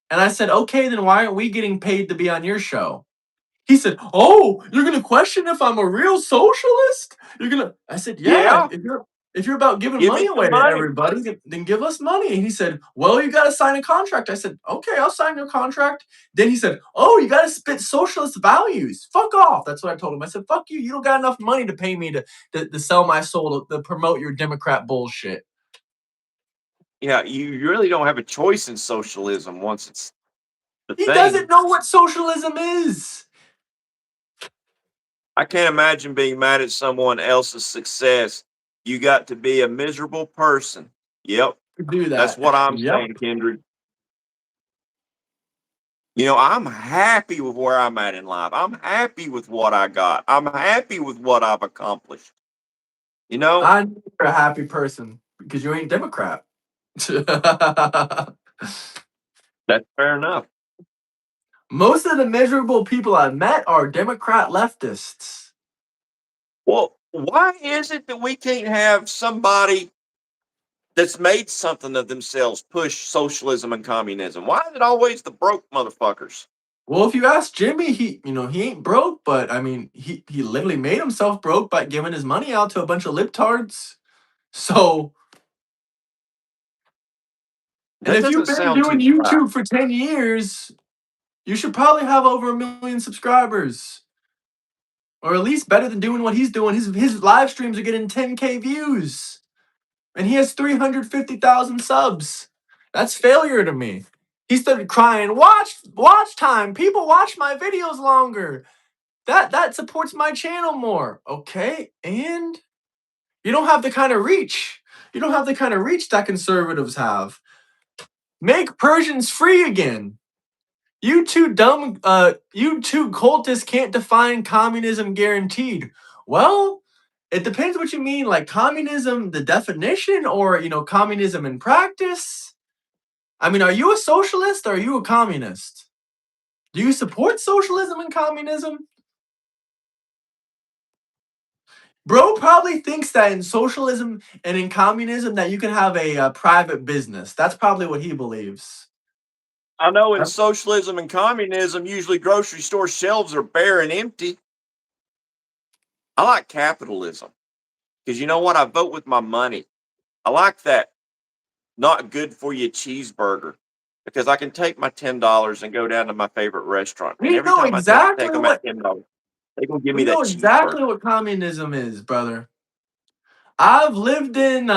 And I said, okay, then why aren't we getting paid to be on your show? He said, "Oh, you're gonna question if I'm a real socialist? I said, "Yeah. If you're about giving Give money me away some to money. everybody, then give us money." And he said, "Well, you got to sign a contract." I said, "Okay, I'll sign your contract." Then he said, "Oh, you got to spit socialist values. Fuck off." That's what I told him. I said, "Fuck you. You don't got enough money to pay me to sell my soul to promote your Democrat bullshit." Yeah, you really don't have a choice in socialism once it's the He thing. doesn't know what socialism is. I can't imagine being mad at someone else's success. You got to be a miserable person. Yep. Do that. That's what I'm Yep. saying, Kendrick. You know, I'm happy with where I'm at in life. I'm happy with what I got. I'm happy with what I've accomplished. You know? I know you're a happy person because you ain't Democrat. That's fair enough. Most of the miserable people I've met are Democrat leftists. Well, why is it that we can't have somebody that's made something of themselves push socialism and communism? Why is it always the broke motherfuckers? Well, if you ask Jimmy, he ain't broke, but I mean, he literally made himself broke by giving his money out to a bunch of libtards. So, and if you've been doing YouTube for 10 years, you should probably have over 1 million subscribers. Or at least better than doing what he's doing. His live streams are getting 10K views. And he has 350,000 subs. That's failure to me. He started crying, watch time. People watch my videos longer. That supports my channel more. Okay, and you don't have the kind of reach. You don't have the kind of reach that conservatives have. Make Persians free again. You two cultists can't define communism guaranteed. Well, it depends what you mean, like communism, the definition, or communism in practice. I mean, are you a socialist or are you a communist? Do you support socialism and communism? Bro probably thinks that in socialism and in communism that you can have a private business. That's probably what he believes. I know in socialism and communism, usually grocery store shelves are bare and empty. I like capitalism because you know what? I vote with my money. I like that not good for you cheeseburger because I can take my $10 and go down to my favorite restaurant. And every time I take them at $10, they're going to give me that cheeseburger. Exactly what communism is, brother. I've lived in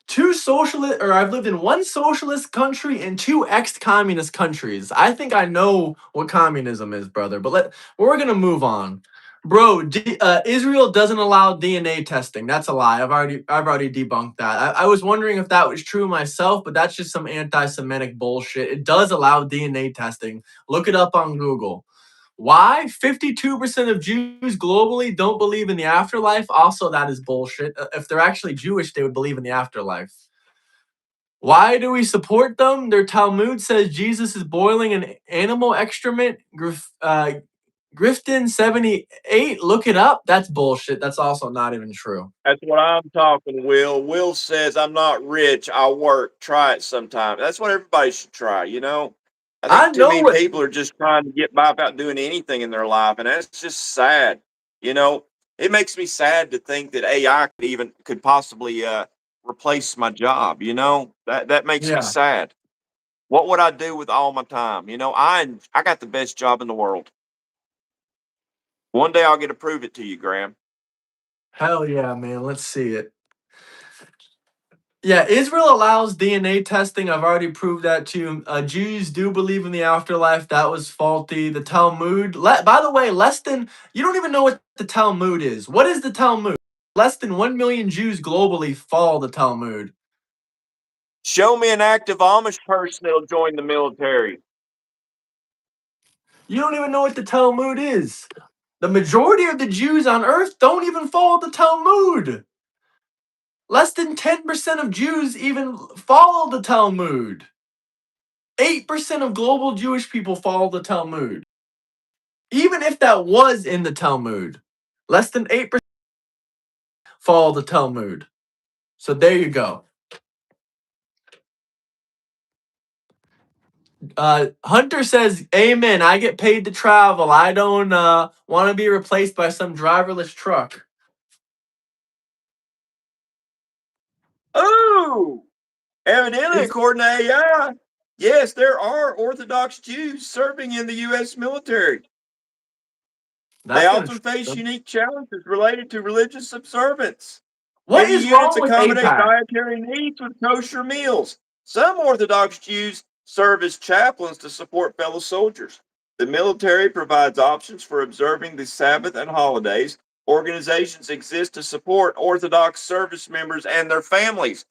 I've lived in one socialist country and 2 ex-communist countries. I think I know what communism is, brother. But we're gonna move on, bro. Israel doesn't allow DNA testing. That's a lie. I've already debunked that. I was wondering if that was true myself, but that's just some anti-Semitic bullshit. It does allow DNA testing. Look it up on Google. Why? 52% of Jews globally don't believe in the afterlife. Also, that is bullshit. If they're actually Jewish, they would believe in the afterlife. Why do we support them? Their Talmud says Jesus is boiling an animal excrement. Grifton 78. Look it up. That's bullshit. That's also not even true. That's what I'm talking, Will. Will says, I'm not rich. I'll work. Try it sometime. That's what everybody should try, you know? I I think too know many what. people are just trying to get by without doing anything in their life, and that's just sad. You know, it makes me sad to think that AI could possibly replace my job. You know, that makes me Yeah. sad. What would I do with all my time? You know, I got the best job in the world. One day I'll get to prove it to you, Graham. Hell yeah, man. Let's see it. Yeah, Israel allows DNA testing. I've already proved that to you. Jews do believe in the afterlife. That was faulty. The Talmud. By the way, you don't even know what the Talmud is. What is the Talmud? Less than 1 million Jews globally follow the Talmud. Show me an active Amish person that'll join the military. You don't even know what the Talmud is. The majority of the Jews on earth don't even follow the Talmud. Less than 10% of Jews even follow the Talmud. 8% of global Jewish people follow the Talmud. Even if that was in the Talmud, less than 8% follow the Talmud. So there you go. Hunter says, amen. I get paid to travel. I don't want to be replaced by some driverless truck. Oh, evidently, Is- according to AI, yes, there are Orthodox Jews serving in the U.S. military. They That's gonna. often face unique challenges related to religious observance. What Many is units wrong with accommodate AIPAC? dietary needs with kosher meals. Some Orthodox Jews serve as chaplains to support fellow soldiers. The military provides options for observing the Sabbath and holidays. Organizations exist to support Orthodox service members and their families.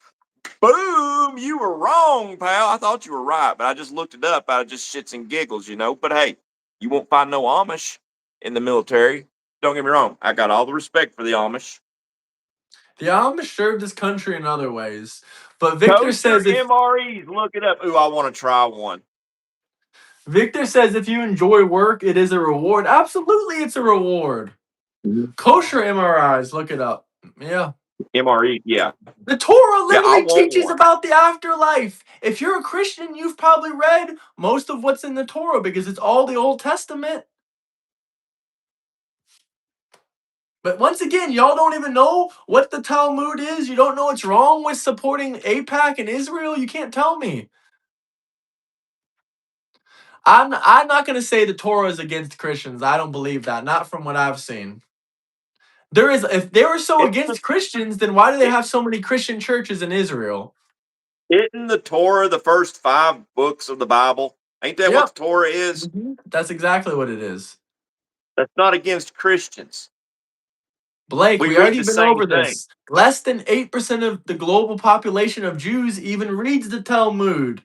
Boom! You were wrong, pal. I thought you were right, but I just looked it up out of just shits and giggles, you know. But hey, you won't find no Amish in the military. Don't get me wrong. I got all the respect for the Amish. The Amish served this country in other ways. But Victor Kosher says if MREs, look it up. Ooh, I want to try one. you enjoy work, it is a reward. Absolutely, it's a reward. Kosher MRIs, look it up. Yeah. MRE, yeah. The Torah Yeah, I literally want teaches one. about the afterlife. If you're a Christian, you've probably read most of what's in the Torah because it's all the Old Testament. But once again, y'all don't even know what the Talmud is. You don't know what's wrong with supporting AIPAC and Israel. You can't tell me. I'm not going to say the Torah is against Christians. I don't believe that. Not from what I've seen. If they were so Isn't against Christians, then why do they have so many Christian churches in Israel? the Torah the first 5 books of the Bible? Ain't that what Yep. the Torah is? That's exactly what it is. That's not against Christians. Blake, We we read already the been same over thing. this. Less than 8% of the global population of Jews even reads the Talmud.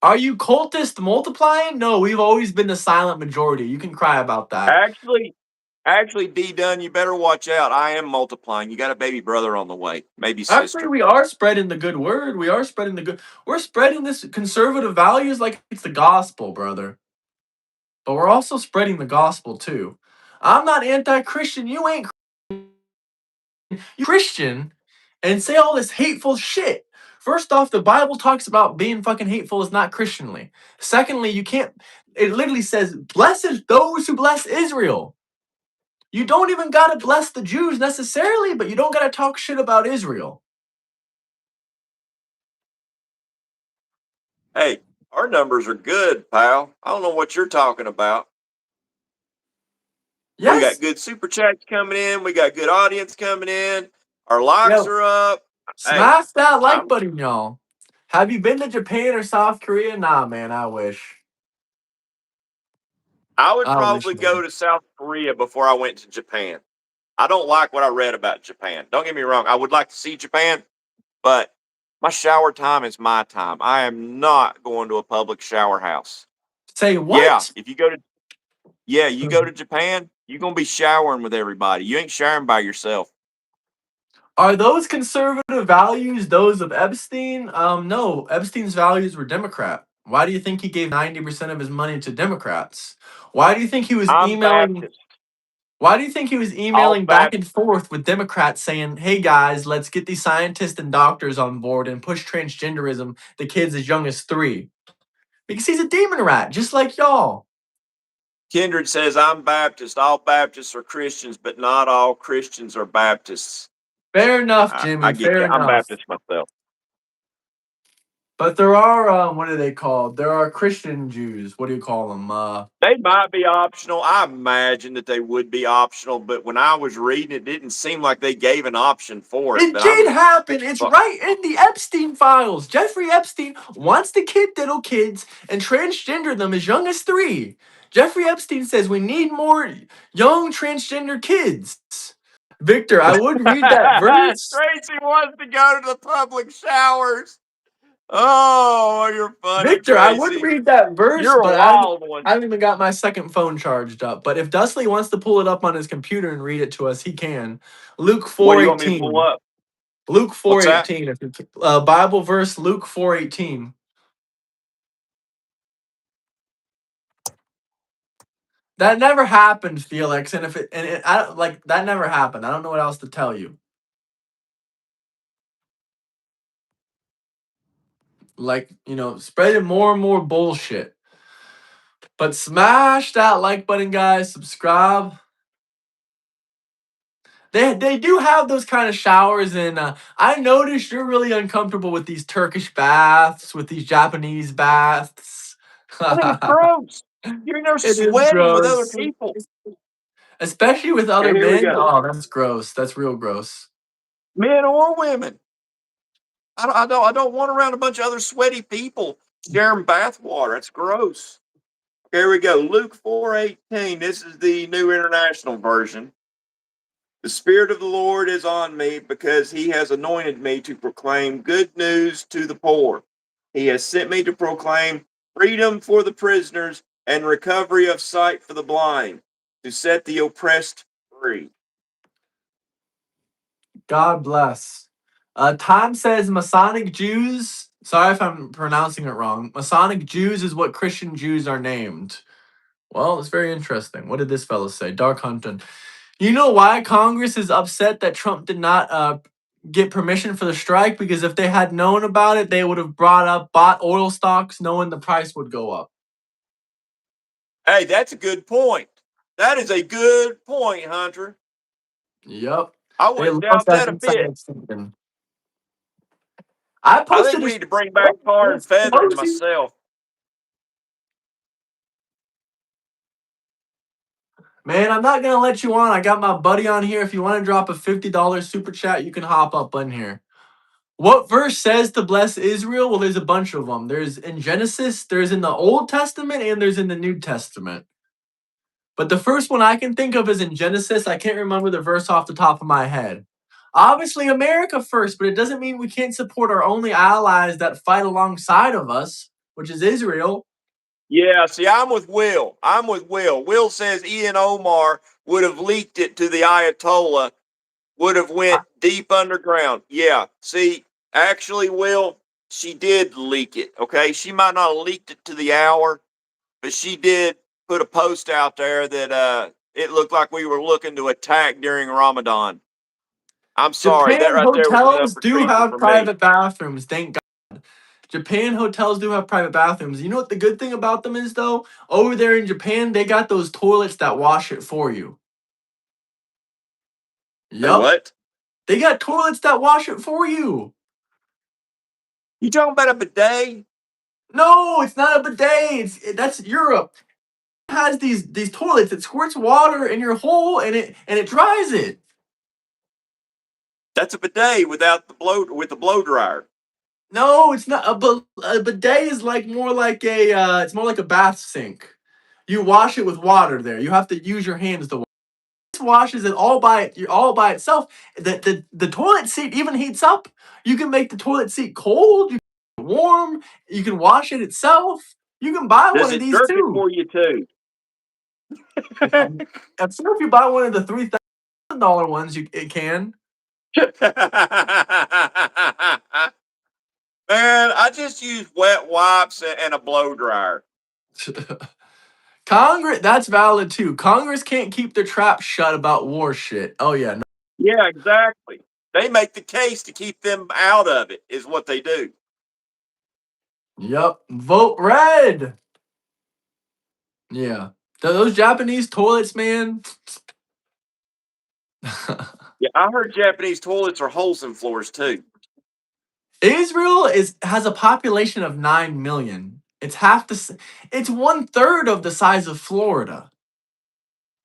Are you cultist multiplying? No, we've always been the silent majority. You can cry about that. Actually, D Dunn, you better watch out. I am multiplying. You got a baby brother on the way, maybe Actually, sister. we are spreading the good word. We are spreading the good. We're spreading this conservative values like it's the gospel, brother. But we're also spreading the gospel too. I'm not anti-Christian. You ain't Christian and say all this hateful shit. First off, the Bible talks about being fucking hateful is not Christianly. Secondly, you can't. It literally says, "Blessed those who bless Israel." You don't even gotta bless the Jews necessarily, but you don't gotta talk shit about Israel. Hey, our numbers are good, pal. I don't know what you're talking about. We got Yes. good super chats coming in. We got good audience coming in. Our likes Yo, are up. Hey, Smash that like I'm button, y'all. Have you been to Japan or South Korea? Nah, man, I wish. I would I wish, probably go man. to South Korea before I went to Japan. I don't like what I read about Japan. Don't get me wrong. I would like to see Japan, but my shower time is my time. I am not going to a public shower house. Say Yeah, what? if you go to you go to Japan, you're gonna be showering with everybody. You ain't showering by yourself. Are those conservative values those of Epstein? No. Epstein's values were Democrat. Why do you think he gave 90% of his money to Democrats? Why do you think he was I'm emailing Baptist. Why do you think he was All emailing back and Baptist. forth with Democrats saying, "Hey guys, let's get these scientists and doctors on board and push transgenderism to kids as young as 3?" Because he's a demon rat, just like y'all. Kindred says, I'm Baptist. All Baptists are Christians, but not all Christians are Baptists. Fair enough, I Jimmy. get Fair that. I'm enough. Baptist myself. But there are what are they called? There are Christian Jews. What do you call them? They might be optional. I imagine that they would be optional, but when I was reading, it didn't seem like they gave an option for it. It But did I'm, happen. It's but right in the Epstein files. Jeffrey Epstein wants to kid diddle kids and transgender them as young as 3. Jeffrey Epstein says we need more young transgender kids. Victor, I would read that verse. Tracy wants to go to the public showers. Oh, you're funny, Victor, I would Tracy. read that verse, You're a but wild one. I haven't even got my second phone charged up. But if Dustley wants to pull it up on his computer and read it to us, he can. Luke What do you want me to pull 4:18. up? Luke What's that? 4:18. If you Bible verse Luke 4:18. That never happened, Felix. And if it and it, I don't like that never happened. I don't know what else to tell you. Like, spreading more and more bullshit. But smash that like button, guys. Subscribe. They do have those kind of showers, and I noticed you're really uncomfortable with these Turkish baths, with these Japanese baths. I think it's gross. You're in there It is sweating with other gross, people. especially with other Okay, here we men. go. Oh, that's gross. That's real gross. Men or women. I don't want around a bunch of other sweaty people sharing bath water. That's gross. Here we go. Luke 4:18. This is the New International Version. The Spirit of the Lord is on me because he has anointed me to proclaim good news to the poor. He has sent me to proclaim freedom for the prisoners and recovery of sight for the blind, to set the oppressed free. God bless. Time says Masonic Jews. Sorry if I'm pronouncing it wrong. Masonic Jews is what Christian Jews are named. Well, it's very interesting. What did this fellow say? Dark Hunter. You know why Congress is upset that Trump did not get permission for the strike? Because if they had known about it, they would have bought oil stocks knowing the price would go up. Hey, that's a good point. That is a good point, Hunter. Yep. I They wouldn't love doubt that that a bit. insider thinking. I I think posted we a need to bring back tar and feather posting. myself. Man, I'm not gonna let you on. I got my buddy on here. If you want to drop a $50 super chat, you can hop up in here. What verse says to bless Israel? Well, there's a bunch of them. There's in Genesis, there's in the Old Testament, and there's in the New Testament. But the first one I can think of is in Genesis. I can't remember the verse off the top of my head. Obviously, America first, but it doesn't mean we can't support our only allies that fight alongside of us, which is Israel. Yeah, see, I'm with Will. I'm with Will. Will says Ian Omar would have leaked it to the Ayatollah, would have went deep underground. Yeah, see, actually, Will, she did leak it, okay? She might not have leaked it to the hour, but she did put a post out there that it looked like we were looking to attack during Ramadan. I'm sorry, that Japan right there was enough hotels for do treason have for me. private bathrooms, thank God. Japan hotels do have private bathrooms. You know what the good thing about them is, though? Over there in Japan, they got those toilets that wash it for you. Hey, Yup. what? They got toilets that wash it for you. You talking about a bidet? No, it's not a bidet. That's Europe. It has these toilets that squirts water in your hole and it dries it. That's a bidet without the blow dryer. No, it's not. A bidet is like more like a. It's more like a bath sink. You wash it with water. There, you have to use your hands to. Washes it all by itself. The toilet seat even heats up. You can make the toilet seat cold. You can warm. You can wash it itself. You can buy Does one of it these jerk it too. for you too? I'm sure if you buy one of the $3,000 ones, it can. Man, I just use wet wipes and a blow dryer. Congress, that's valid too. Congress can't keep their trap shut about war shit. Oh yeah, no. Yeah, exactly. They make the case to keep them out of it, is what they do. Yep. Vote red. Yeah. Those Japanese toilets, man. Yeah, I heard Japanese toilets are holes in floors too. Israel has a population of 9 million. It's it's 1/3 of the size of Florida.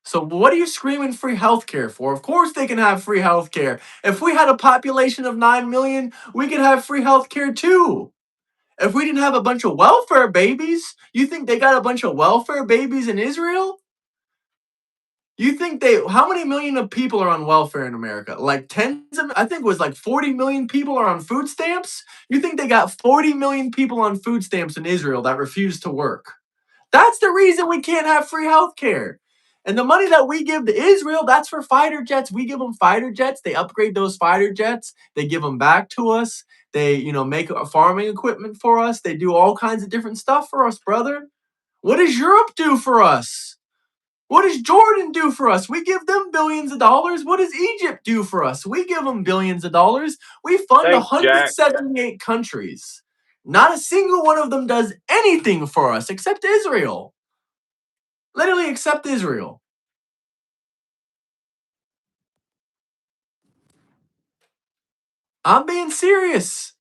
So what are you screaming free healthcare for? Of course they can have free healthcare. If we had a population of 9 million, we could have free healthcare too. If we didn't have a bunch of welfare babies, you think they got a bunch of welfare babies in Israel? You think how many million of people are on welfare in America? Like I think it was like 40 million people are on food stamps. You think they got 40 million people on food stamps in Israel that refuse to work? That's the reason we can't have free healthcare. And the money that we give to Israel, that's for fighter jets. We give them fighter jets. They upgrade those fighter jets. They give them back to us. They, make farming equipment for us. They do all kinds of different stuff for us, brother. What does Europe do for us? What does Jordan do for us? We give them billions of dollars. What does Egypt do for us? We give them billions of dollars. We fund Thanks, Jack. 178 countries. Not a single one of them does anything for us except Israel. Literally, except Israel. I'm being serious.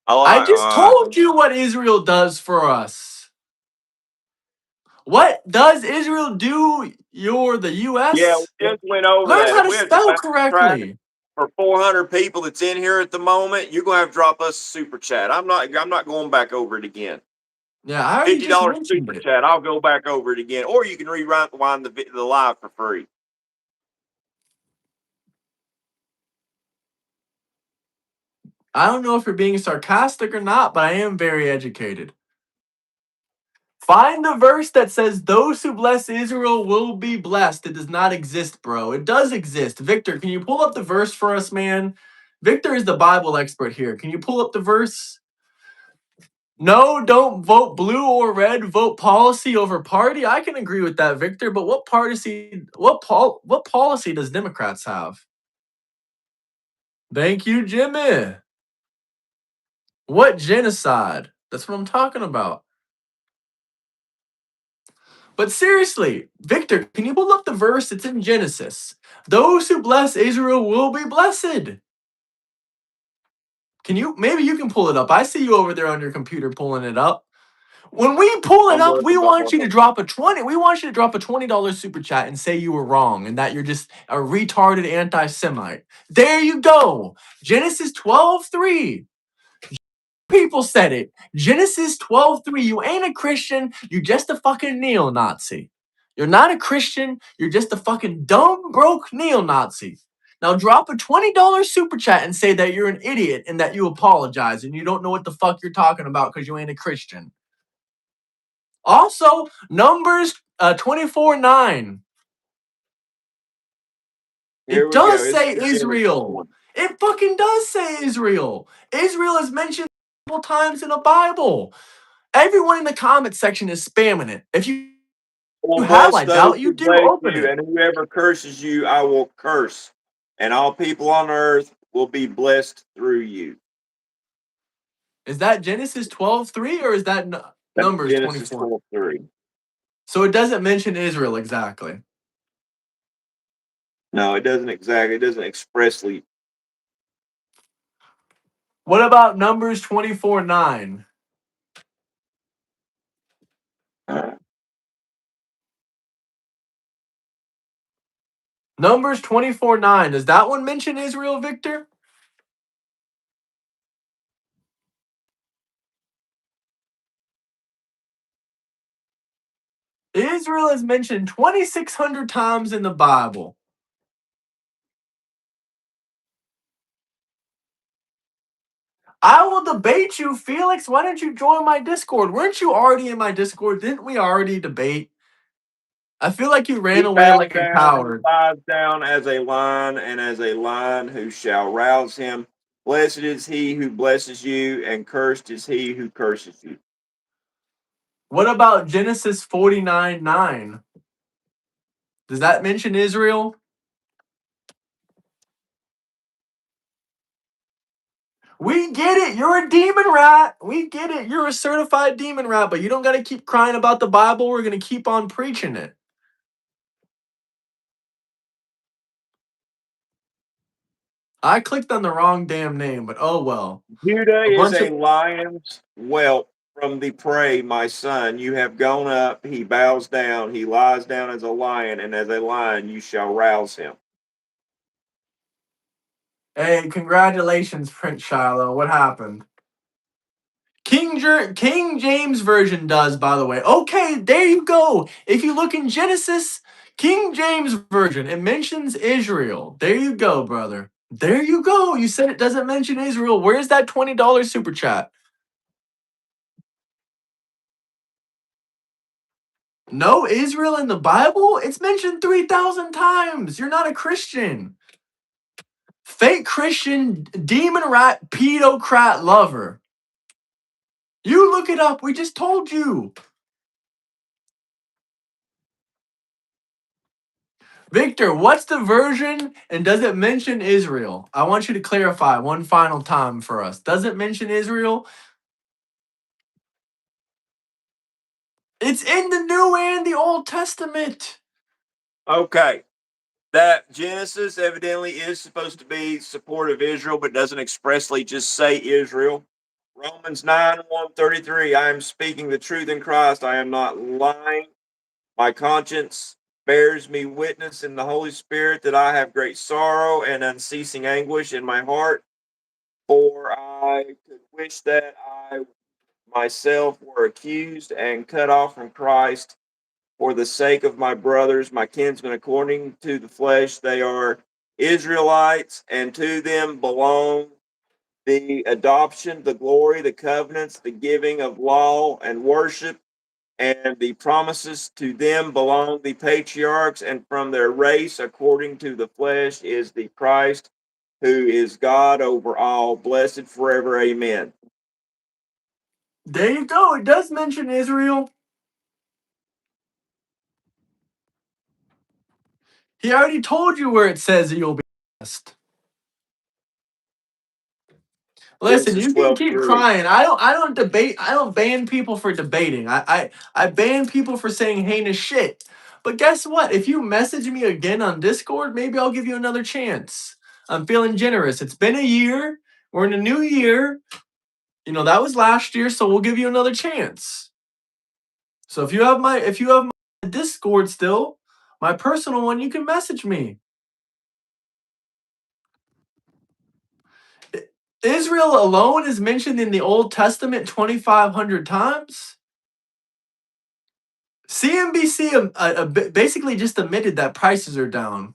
I just told you what Israel does for us. What does Israel do? You're the Yeah, U.S.? we just went over Learn that. how If to we have to spell try correctly. for 400 people that's in here at the moment, you're gonna have to drop us a super chat. I'm not going back over it again. Yeah, I already just $50 mentioned super it. chat. I'll go back over it again, or you can rewind the live for free. I don't know if you're being sarcastic or not, but I am very educated. Find the verse that says, "Those who bless Israel will be blessed." It does not exist, bro. It does exist. Victor, can you pull up the verse for us, man? Victor is the Bible expert here. Can you pull up the verse? No, don't vote blue or red. Vote policy over party. I can agree with that, Victor. But what policy does Democrats have? Thank you, Jimmy. What genocide? That's what I'm talking about. But seriously, Victor, can you pull up the verse? It's in Genesis. Those who bless Israel will be blessed. Maybe you can pull it up. I see you over there on your computer pulling it up. When we pull it I'm up, we working on want you to drop a 20. We want you to drop a $20 super chat and say you were wrong and that you're just a retarded anti-Semite. There you go. Genesis 12:3. People said it. Genesis 12:3. You ain't a Christian. You just a fucking neo-Nazi. You're not a Christian. You're just a fucking dumb, broke neo-Nazi. Now drop a $20 super chat and say that you're an idiot and that you apologize and you don't know what the fuck you're talking about because you ain't a Christian. Also, Numbers 24:9. Here It we go. does It's say Israel. It fucking does say Israel. Israel is mentioned multiple times in the Bible. Everyone in the comment section is spamming it. If you will have, bless I those doubt you who do, bless open you, it. and whoever curses you, I will curse. And all people on earth will be blessed through you. Is that Genesis 12:3 or is that That's Numbers Genesis 24? 12:3. So it doesn't mention Israel exactly. No, it doesn't exactly. It doesn't expressly. What about Numbers 24:9? Numbers 24:9. Does that one mention Israel, Victor? Israel is mentioned 2,600 times in the Bible. I will debate you, Felix. Why don't you join my Discord? Weren't you already in my Discord? Didn't we already debate? I feel like you ran He away bows like a down and coward. lies down as a lion, and as a lion who shall rouse him. Blessed is he who blesses you, and cursed is he who curses you. What about Genesis 49:9? Does that mention Israel? We get it. You're a demon rat. We get it. You're a certified demon rat, but you don't got to keep crying about the Bible. We're going to keep on preaching it. I clicked on the wrong damn name, but oh well. Judah A is bunch a of lion's whelp from the prey, my son. You have gone up, he bows down, he lies down as a lion, and as a lion you shall rouse him. Hey, congratulations, Prince Shiloh. What happened? King James Version does, by the way. Okay, there you go. If you look in Genesis, King James Version, it mentions Israel. There you go, brother. There you go. You said it doesn't mention Israel. Where's that $20 super chat? No Israel in the Bible? It's mentioned 3,000 times. You're not a Christian. Fake Christian, demon rat, pedocrat lover. You look it up. We just told you. Victor, what's the version and does it mention Israel? I want you to clarify one final time for us. Does it mention Israel? It's in the New and the Old Testament. Okay. That Genesis evidently is supposed to be supportive of Israel, but doesn't expressly just say Israel. Romans 9:133. I am speaking the truth in Christ. I am not lying. My conscience bears me witness in the Holy Spirit that I have great sorrow and unceasing anguish in my heart. For I could wish that I myself were accused and cut off from Christ for the sake of my brothers, my kinsmen, according to the flesh. They are Israelites, and to them belong the adoption, the glory, the covenants, the giving of law and worship, and the promises. To them belong the patriarchs, and from their race, according to the flesh, is the Christ, who is God over all, blessed forever. Amen. There you go. It does mention Israel. He already told you where it says that you'll be blessed. Listen, Genesis you can 12 keep 3. crying. I don't debate. I don't ban people for debating. I ban people for saying heinous shit. But guess what? If you message me again on Discord, maybe I'll give you another chance. I'm feeling generous. It's been a year. We're in a new year. You know, that was last year, so we'll give you another chance. So if you have my Discord still, my personal one, you can message me. Israel alone is mentioned in the Old Testament 2,500 times. CNBC basically just admitted that prices are down.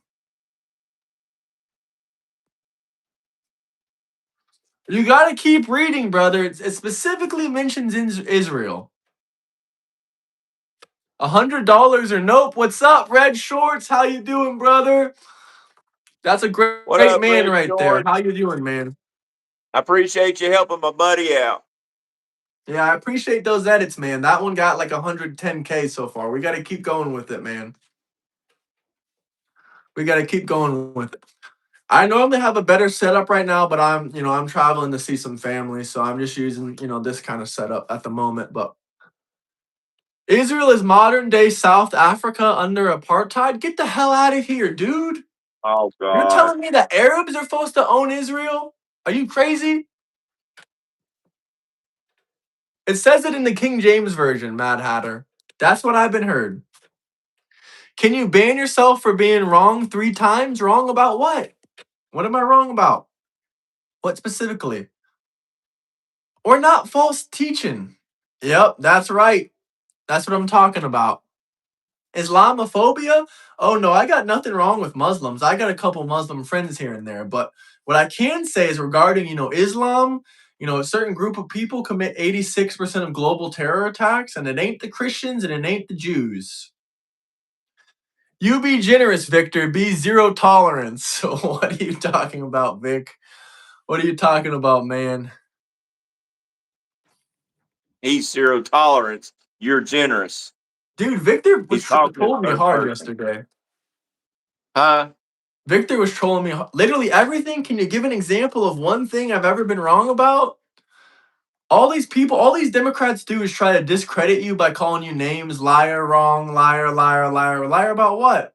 You got to keep reading, brother. It specifically mentions Israel. $100 or nope. What's up, Red Shorts? How you doing, brother? That's a What great up, man Red right there. Short? How you doing, man? I appreciate you helping my buddy out. Yeah, I appreciate those edits, man. That one got like 110K so far. We got to keep going with it, man. We got to keep going with it. I normally have a better setup right now, but I'm traveling to see some family, so I'm just using, this kind of setup at the moment. But Israel is modern day South Africa under apartheid. Get the hell out of here, dude. Oh, You're God. telling me that Arabs are supposed to own Israel? Are you crazy? It says it in the King James Version, Mad Hatter. That's what I've been heard. Can you ban yourself for being wrong 3 times? Wrong about what? What am I wrong about? What specifically? Or not false teaching? Yep, that's right. That's what I'm talking about. Islamophobia? Oh no, I got nothing wrong with Muslims. I got a couple Muslim friends here and there. But what I can say is regarding, Islam, a certain group of people commit 86% of global terror attacks, and it ain't the Christians and it ain't the Jews. You be generous, Victor. Be zero tolerance. What are you talking about, Vic? What are you talking about, man? He's zero tolerance. You're generous. Dude, Victor was He's talking in trolling me third hard person. yesterday. Huh? Victor was trolling me. Literally everything. Can you give an example of one thing I've ever been wrong about? All these people, all these Democrats do is try to discredit you by calling you names, liar, wrong, liar, liar, liar, liar about what?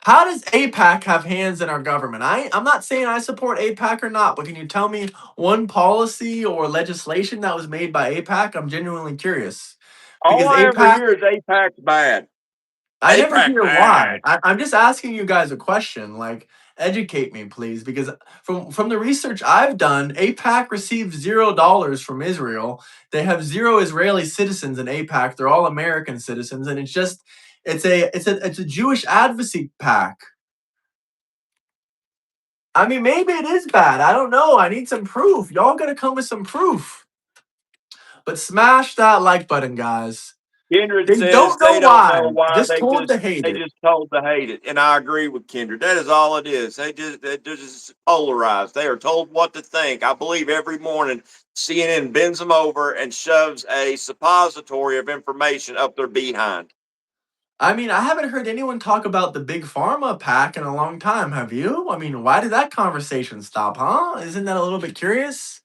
How does AIPAC have hands in our government? I'm not saying I support AIPAC or not, but can you tell me one policy or legislation that was made by AIPAC? I'm genuinely curious. All Because I ever AIPAC, hear is AIPAC's bad. I never AIPAC hear why. bad. I'm just asking you guys a question. Like, educate me, please. Because from the research I've done, AIPAC receives $0 from Israel. They have 0 Israeli citizens in AIPAC. They're all American citizens, and it's a Jewish advocacy pack. I mean, maybe it is bad. I don't know. I need some proof. Y'all gotta come with some proof. But smash that like button, guys. Kindred They says don't know they don't know why. why. Just told to hate They it. just told to hate it, and I agree with Kindred. That is all it is. They're just polarized. They are told what to think. I believe every morning CNN bends them over and shoves a suppository of information up their behind. I mean, I haven't heard anyone talk about the big pharma pack in a long time. Have you? I mean, why did that conversation stop, huh? Isn't that a little bit curious?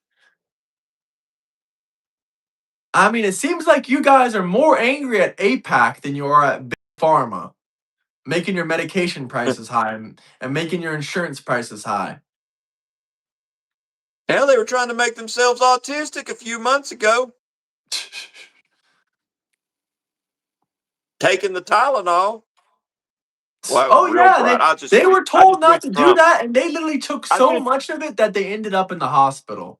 I mean, it seems like you guys are more angry at APAC than you are at big pharma, making your medication prices high and making your insurance prices high. Hell, they were trying to make themselves autistic a few months ago, taking the Tylenol. Well, Oh real yeah, bright. they were I just told not wish to do Trump. that, and they literally took so much of it that they ended up in the hospital.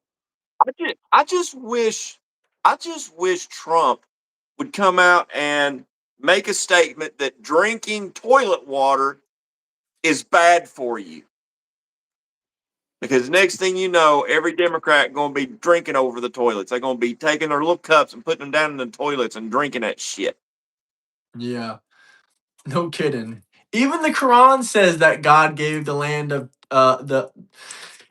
I just wish Trump would come out and make a statement that drinking toilet water is bad for you. Because next thing you know, every Democrat going to be drinking over the toilets. They're going to be taking their little cups and putting them down in the toilets and drinking that shit. Yeah, no kidding. Even the Quran says that God gave the land of the.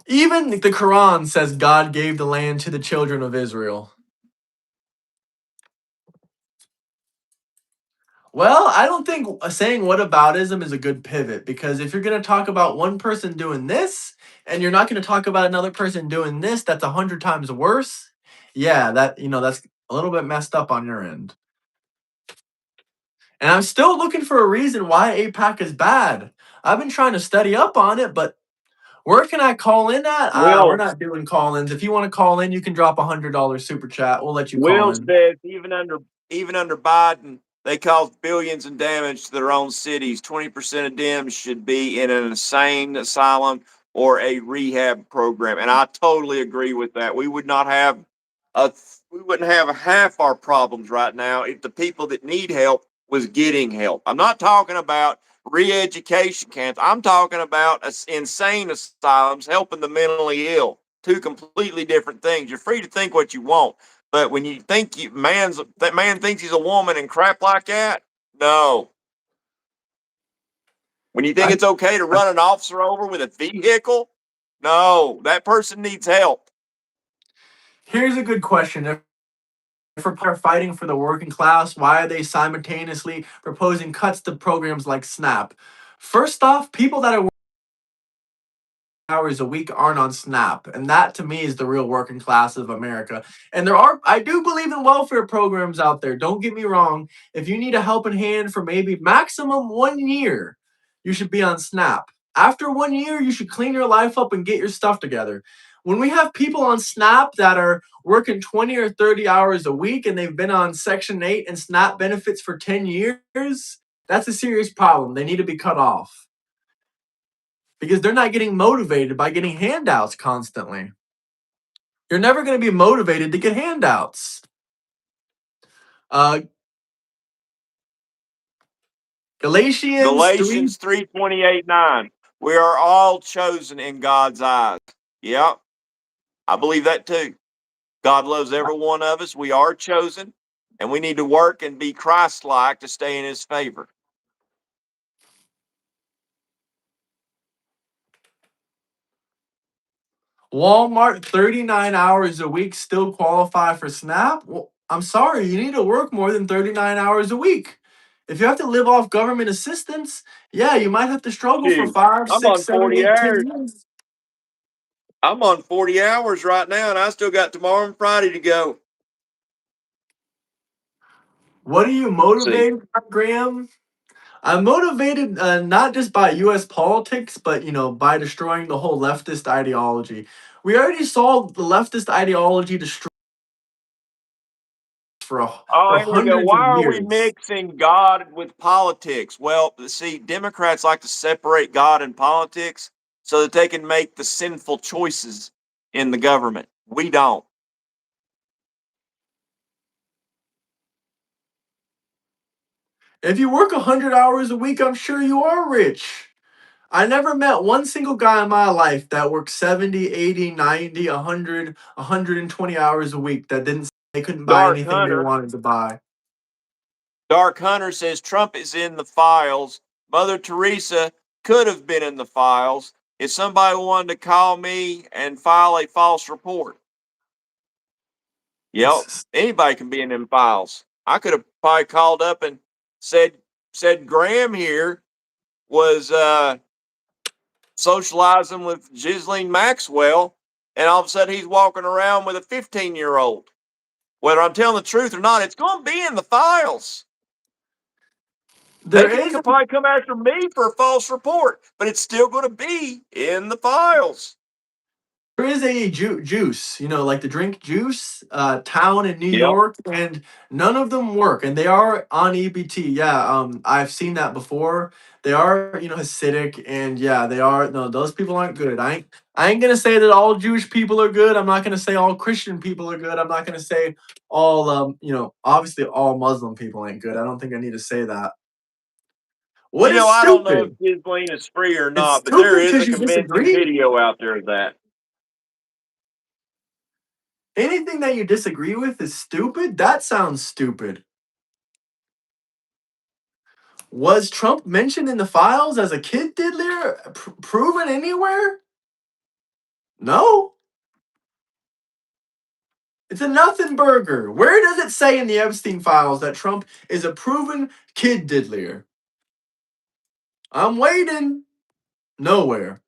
Even the Quran says God gave the land to the children of Israel. Well, I don't think saying whataboutism is a good pivot, because if you're going to talk about one person doing this and you're not going to talk about another person doing this, that's 100 times worse. Yeah, that's a little bit messed up on your end. And I'm still looking for a reason why APAC is bad. I've been trying to study up on it, but where can I call in at? We're not doing call-ins. If you want to call in, you can drop $100 super chat. We'll let you call Will in. says even under Biden, they caused billions in damage to their own cities. 20% of them should be in an insane asylum or a rehab program, and I totally agree with that. We wouldn't have half our problems right now if the people that need help was getting help. I'm not talking about re-education camps. I'm talking about insane asylums helping the mentally ill. Two completely different things. You're free to think what you want, but when you think that man thinks he's a woman and crap like that, no. When you think I, it's okay to run an officer over with a vehicle, no, that person needs help. Here's a good question. If we're fighting for the working class, why are they simultaneously proposing cuts to programs like SNAP? First off, people that are working hours a week aren't on SNAP, and that to me is the real working class of America. And I do believe in welfare programs out there. Don't get me wrong. If you need a helping hand for maybe maximum 1 year, you should be on SNAP. After 1 year, you should clean your life up and get your stuff together. When we have people on SNAP that are working 20 or 30 hours a week and they've been on Section 8 and SNAP benefits for 10 years, that's a serious problem. They need to be cut off because they're not getting motivated by getting handouts constantly. You're never going to be motivated to get handouts. Galatians 3. 3:28-9. We are all chosen in God's eyes. Yep. I believe that too. God loves every one of us. We are chosen, and we need to work and be Christ-like to stay in his favor. Walmart, 39 hours a week still qualify for SNAP? Well, I'm sorry, you need to work more than 39 hours a week. If you have to live off government assistance, yeah, you might have to struggle for Shoot, 5, I'm 6, on 7, 40 8, 10 hours. years. I'm on 40 hours right now, and I still got tomorrow and Friday to go. What are you motivated by, Graham? I'm motivated not just by U.S. politics, but by destroying the whole leftist ideology. We already saw the leftist ideology destroyed for Oh, here we go. hundreds Why of are we years. mixing God with politics? Well, see, Democrats like to separate God and politics so that they can make the sinful choices in the government. We don't. If you work 100 hours a week, I'm sure you are rich. I never met one single guy in my life that worked 70, 80, 90, 100, 120 hours a week that didn't they couldn't buy Dark anything they Hunter. wanted to buy. Dark Hunter says Trump is in the files. Mother Teresa could have been in the files if somebody wanted to call me and file a false report. Yep, anybody can be in them files. I could have probably called up and said Graham here was socializing with Ghislaine Maxwell, and all of a sudden he's walking around with a 15-year-old. Whether I'm telling the truth or not, it's going to be in the files. They could probably come after me for a false report, but it's still going to be in the files. There is a juice, like the drink juice, town in New York, and none of them work, and they are on EBT. Yeah, I've seen that before. They are, Hasidic, and yeah, they are. No, those people aren't good. I ain't gonna say that all Jewish people are good. I'm not gonna say all Christian people are good. I'm not gonna say all, obviously all Muslim people ain't good. I don't think I need to say that. What is I don't know if stupid? Ghislaine is free or It's not, but there stupid is a because you convincing disagree. video out there of that. Anything that you disagree with is stupid? That sounds stupid. Was Trump mentioned in the files as a kid diddler? Proven anywhere? No. It's a nothing burger. Where does it say in the Epstein files that Trump is a proven kid diddler? I'm waiting. Nowhere.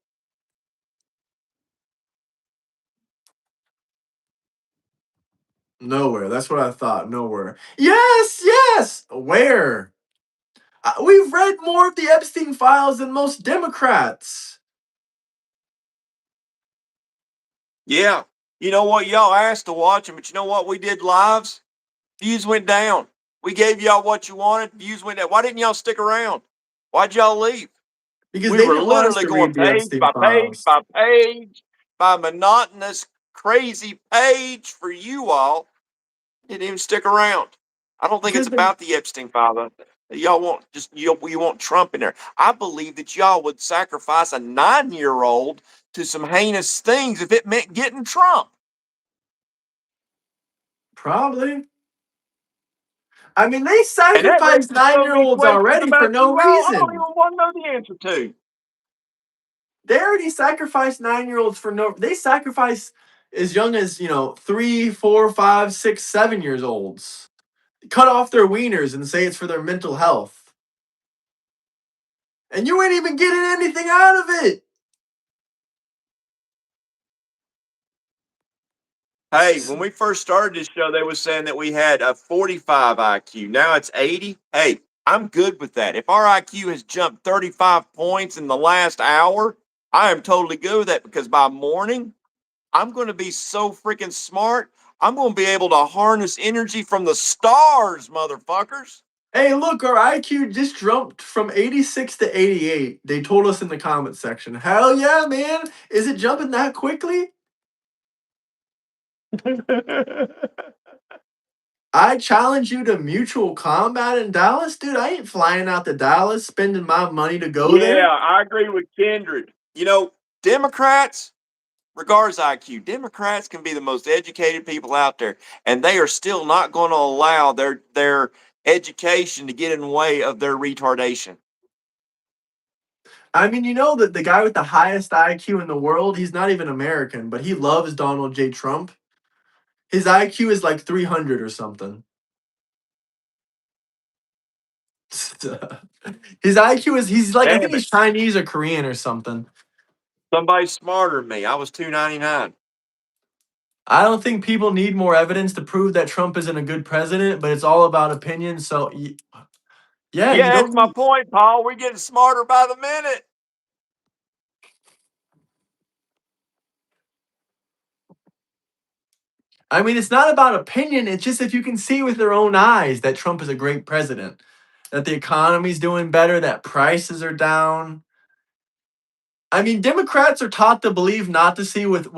Nowhere. That's what I thought. Nowhere. Yes, yes. Where? We've read more of the Epstein files than most Democrats. Yeah. You know what? Y'all asked to watch them, but you know what? We did lives. Views went down. We gave y'all what you wanted. Views went down. Why didn't y'all stick around? Why'd y'all leave? Because We they were didn't want us literally to going read the page Epstein by page files. by page by monotonous, crazy page for you all. Didn't even stick around. I don't think it's about the Epstein file. Y'all want you want Trump in there. I believe that y'all would sacrifice a 9-year-old to some heinous things if it meant getting Trump. Probably. I mean, they And that sacrificed raises so many 9-year-olds questions already for about no you all. I don't even reason. want to know the answer to. They already sacrificed 9-year-olds for no. They sacrifice as young as 3, 4, 5, 6, 7 years olds. Cut off their wieners and say it's for their mental health. And you ain't even getting anything out of it. Hey, when we first started this show, they were saying that we had a 45 IQ. Now it's 80. Hey, I'm good with that. If our IQ has jumped 35 points in the last hour, I am totally good with that because by morning, I'm going to be so freaking smart. I'm going to be able to harness energy from the stars, motherfuckers. Hey, look, our IQ just jumped from 86 to 88. They told us in the comment section. Hell yeah, man. Is it jumping that quickly? I challenge you to mutual combat in Dallas. Dude, I ain't flying out to Dallas, spending my money to go Yeah, there. I agree with Kindred. You know, Democrats, regards IQ, Democrats can be the most educated people out there, and they are still not going to allow their education to get in the way of their retardation. I mean, you know that the guy with the highest IQ in the world, he's not even American, but he loves Donald J. Trump. His IQ is like 300 or something. His IQ is, he's like, I Damn think it. he's Chinese or Korean or something. Somebody smarter than me. I was 299. I don't think people need more evidence to prove that Trump isn't a good president, but it's all about opinion. So, yeah, you Yeah, that's don't my need. point, Paul. We're getting smarter by the minute. I mean, it's not about opinion. It's just if you can see with their own eyes that Trump is a great president, that the economy's doing better, that prices are down. I mean, Democrats are taught to believe not to see with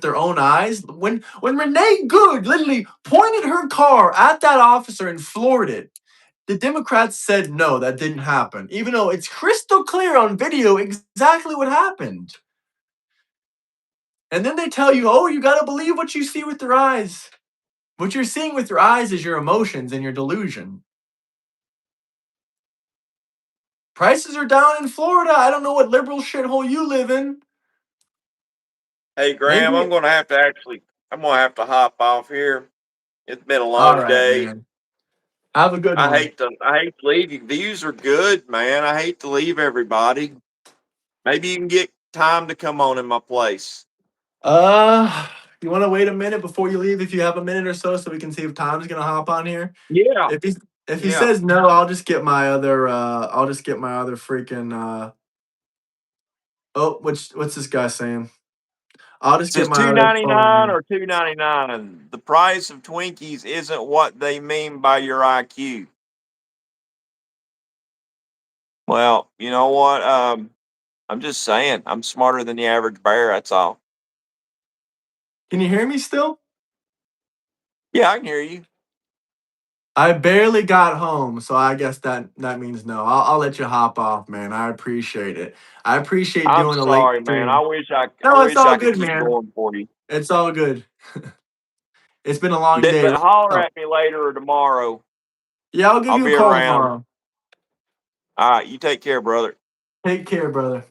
their own eyes. When Renee Good literally pointed her car at that officer and floored it, the Democrats said no, that didn't happen, even though it's crystal clear on video exactly what happened. And then they tell you, oh, you got to believe what you see with your eyes. What you're seeing with your eyes is your emotions and your delusion. Prices are down in Florida. I don't know what liberal shithole you live in. Hey, Graham, Maybe. I'm going to have to hop off here. It's been a All long right, day. man. Have a good one. I hate to leave you. Views are good, man. I hate to leave everybody. Maybe you can get time to come on in my place. Uh, you want to wait a minute before you leave? If you have a minute or so we can see if Tom's gonna hop on here. Yeah, If he yeah. says no, I'll just get my other freaking oh, what's this guy saying? I'll just get Says my two other ninety phone nine here. or 299. The price of Twinkies isn't what they mean by your IQ. Well, you know what? I'm just saying, I'm smarter than the average bear. That's all. Can you hear me still? Yeah, I can hear you. I barely got home, so I guess that means no. I'll let you hop off, man. I appreciate it. I appreciate I'm doing a late sorry, man. stream. I No, it's wish all I could good, keep man. going for you. It's all good. It's been a long day. But holler at me later or tomorrow. Yeah, I'll give I'll you a be call around. tomorrow. All right, you take care, brother. Take care, brother.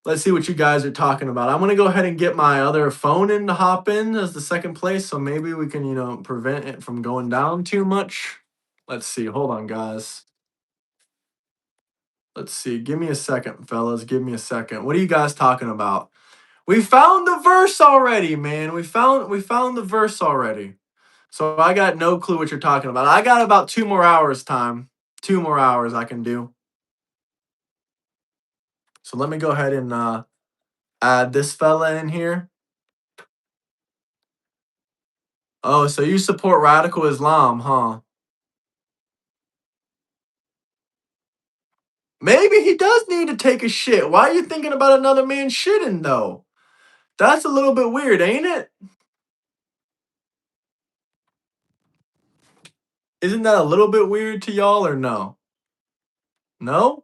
Let's see what you guys are talking about. I'm gonna go ahead and get my other phone in to hop in as the second place, so maybe we can, prevent it from going down too much. Let's see. Hold on, guys. Let's see. Give me a second, fellas. Give me a second. What are you guys talking about? We found the verse already, man. We found the verse already. So I got no clue what you're talking about. I got about 2 more hours time. 2 more hours I can do. So let me go ahead and add this fella in here. Oh, so you support radical Islam, huh? Maybe he does need to take a shit. Why are you thinking about another man shitting though? That's a little bit weird, ain't it? Isn't that a little bit weird to y'all or no? No?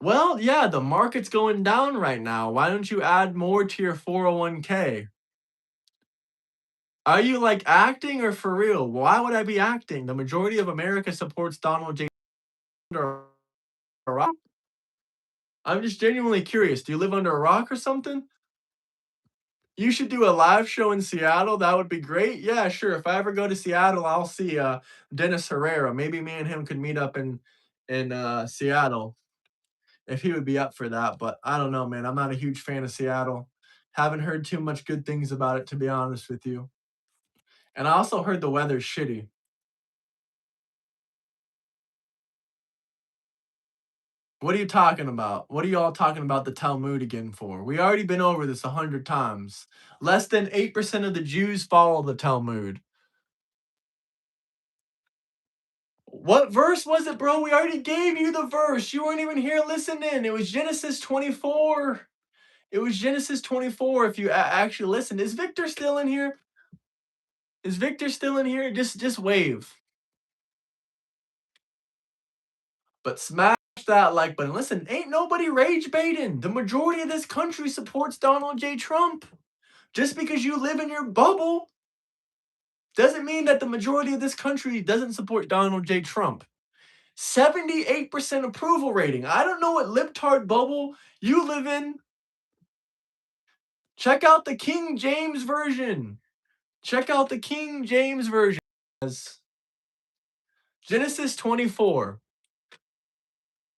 Well, yeah, the market's going down right now. Why don't you add more to your 401k? Are you like acting or for real? Why would I be acting? The majority of America supports Donald J. Under a rock. I'm just genuinely curious. Do you live under a rock or something? You should do a live show in Seattle. That would be great. Yeah, sure. If I ever go to Seattle, I'll see Dennis Herrera. Maybe me and him could meet up in Seattle if he would be up for that. But I don't know, man. I'm not a huge fan of Seattle. Haven't heard too much good things about it, to be honest with you. And I also heard the weather's shitty. What are you talking about? What are you all talking about the Talmud again for? We already been over this 100 times. Less than 8% of the Jews follow the Talmud. What verse was it, bro? We already gave you the verse. You weren't even here listening. It was Genesis 24. It was Genesis 24 if you actually listened. Is Victor still in here? Is Victor still in here? Just wave. But smash that like button. Listen, ain't nobody rage baiting. The majority of this country supports Donald J. Trump. Just because you live in your bubble doesn't mean that the majority of this country doesn't support Donald J. Trump. 78% approval rating. I don't know what libtard bubble you live in. Check out the King James Version. Check out the King James Version. Genesis 24.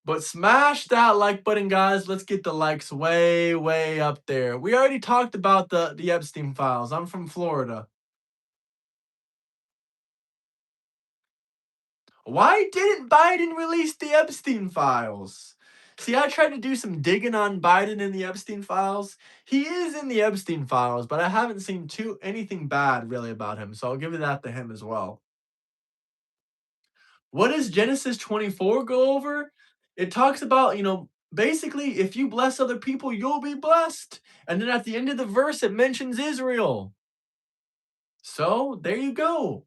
But smash that like button, guys. Let's get the likes way, way up there. We already talked about the Epstein files. I'm from Florida. Why didn't Biden release the Epstein files? See, I tried to do some digging on Biden in the Epstein files. He is in the Epstein files, but I haven't seen anything bad really about him. So I'll give that to him as well. What does Genesis 24 go over? It talks about, basically, if you bless other people, you'll be blessed. And then at the end of the verse, it mentions Israel. So there you go.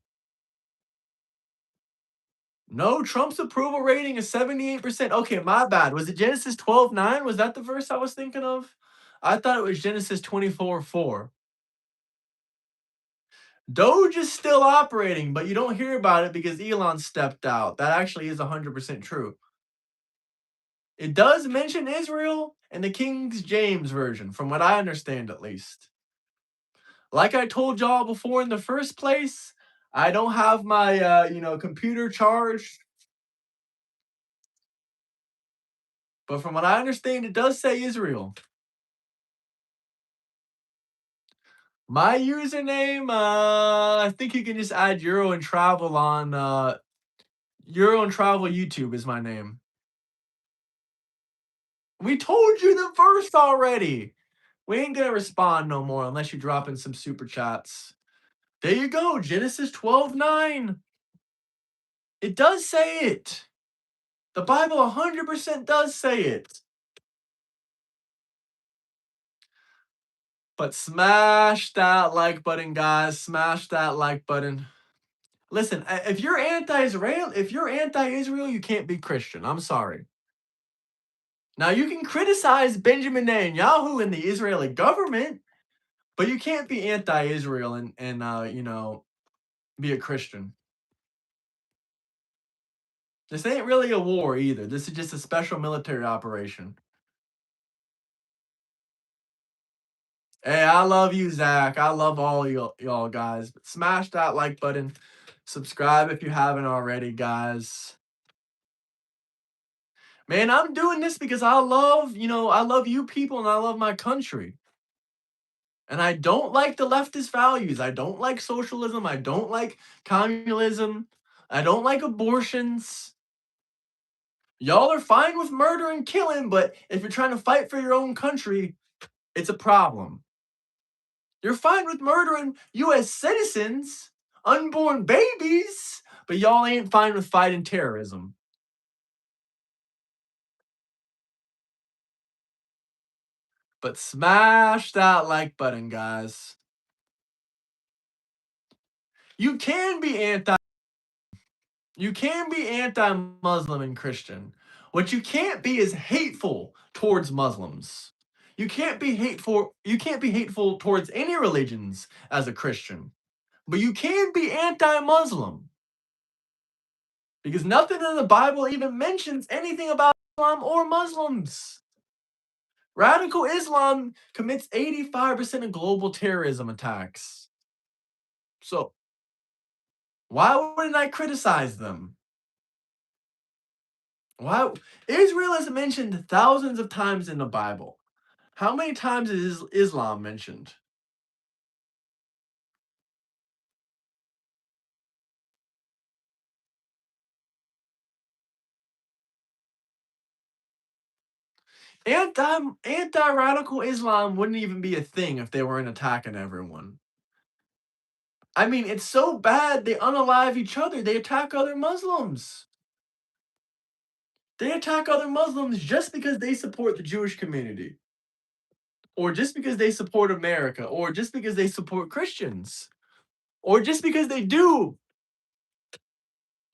No, Trump's approval rating is 78%. Okay, my bad. Was it Genesis 12:9? Was that the verse I was thinking of? I thought it was Genesis 24:4. Doge is still operating, but you don't hear about it because Elon stepped out. That actually is 100% true. It does mention Israel in the King James Version, from what I understand at least. Like I told y'all before in the first place, I don't have my computer charged. But from what I understand, it does say Israel. My username, I think you can just add Euro and Travel on Euro and Travel YouTube is my name. We told you the verse already. We ain't gonna respond no more unless you drop in some super chats. There you go, Genesis 12:9. It does say it. The Bible 100% does say it. But smash that like button, guys. Smash that like button. Listen, if you're anti-Israel, you can't be Christian. I'm sorry. Now you can criticize Benjamin Netanyahu and the Israeli government, but you can't be anti-Israel and be a Christian. This ain't really a war either. This is just a special military operation. Hey, I love you, Zach. I love all y'all guys. But smash that like button. Subscribe if you haven't already, guys. Man, I'm doing this because I love you people and I love my country. And I don't like the leftist values. I don't like socialism. I don't like communism. I don't like abortions. Y'all are fine with murder and killing, but if you're trying to fight for your own country, it's a problem. You're fine with murdering U.S. citizens, unborn babies, but y'all ain't fine with fighting terrorism. But smash that like button, guys. You can be anti-Muslim and Christian. What you can't be is hateful towards Muslims. You can't be hateful towards any religions as a Christian. But you can be anti-Muslim. Because nothing in the Bible even mentions anything about Islam or Muslims. Radical Islam commits 85% of global terrorism attacks. So, why wouldn't I criticize them? Why? Israel is mentioned thousands of times in the Bible. How many times is Islam mentioned? Anti-radical Islam wouldn't even be a thing if they weren't attacking everyone. I mean, it's so bad they unalive each other. They attack other Muslims. They attack other Muslims just because they support the Jewish community, or just because they support America, or just because they support Christians, or just because they do.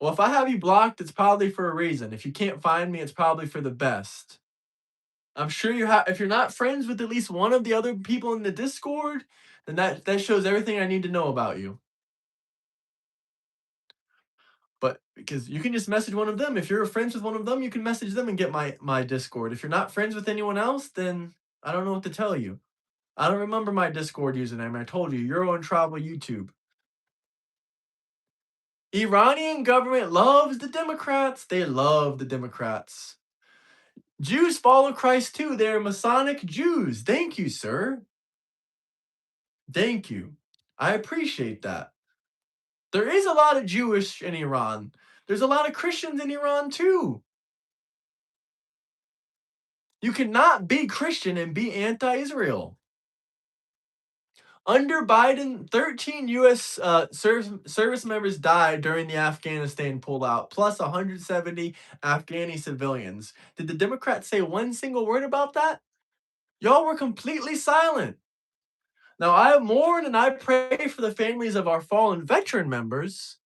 Well, if I have you blocked, it's probably for a reason. If you can't find me, it's probably for the best. I'm sure you have. If you're not friends with at least one of the other people in the Discord, then that shows everything I need to know about you. But because you can just message one of them. If you're friends with one of them, you can message them and get my Discord. If you're not friends with anyone else, then I don't know what to tell you. I don't remember my Discord username. I told you, Euro and Travel YouTube. Iranian government loves the Democrats. They love the Democrats. Jews follow Christ too. They're Masonic Jews. Thank you, sir. Thank you. I appreciate that. There is a lot of Jewish in Iran. There's a lot of Christians in Iran too. You cannot be Christian and be anti-Israel. Under Biden, 13 U.S. Service members died during the Afghanistan pullout, plus 170 Afghani civilians. Did the Democrats say one single word about that? Y'all were completely silent. Now, I mourn and I pray for the families of our fallen veteran members,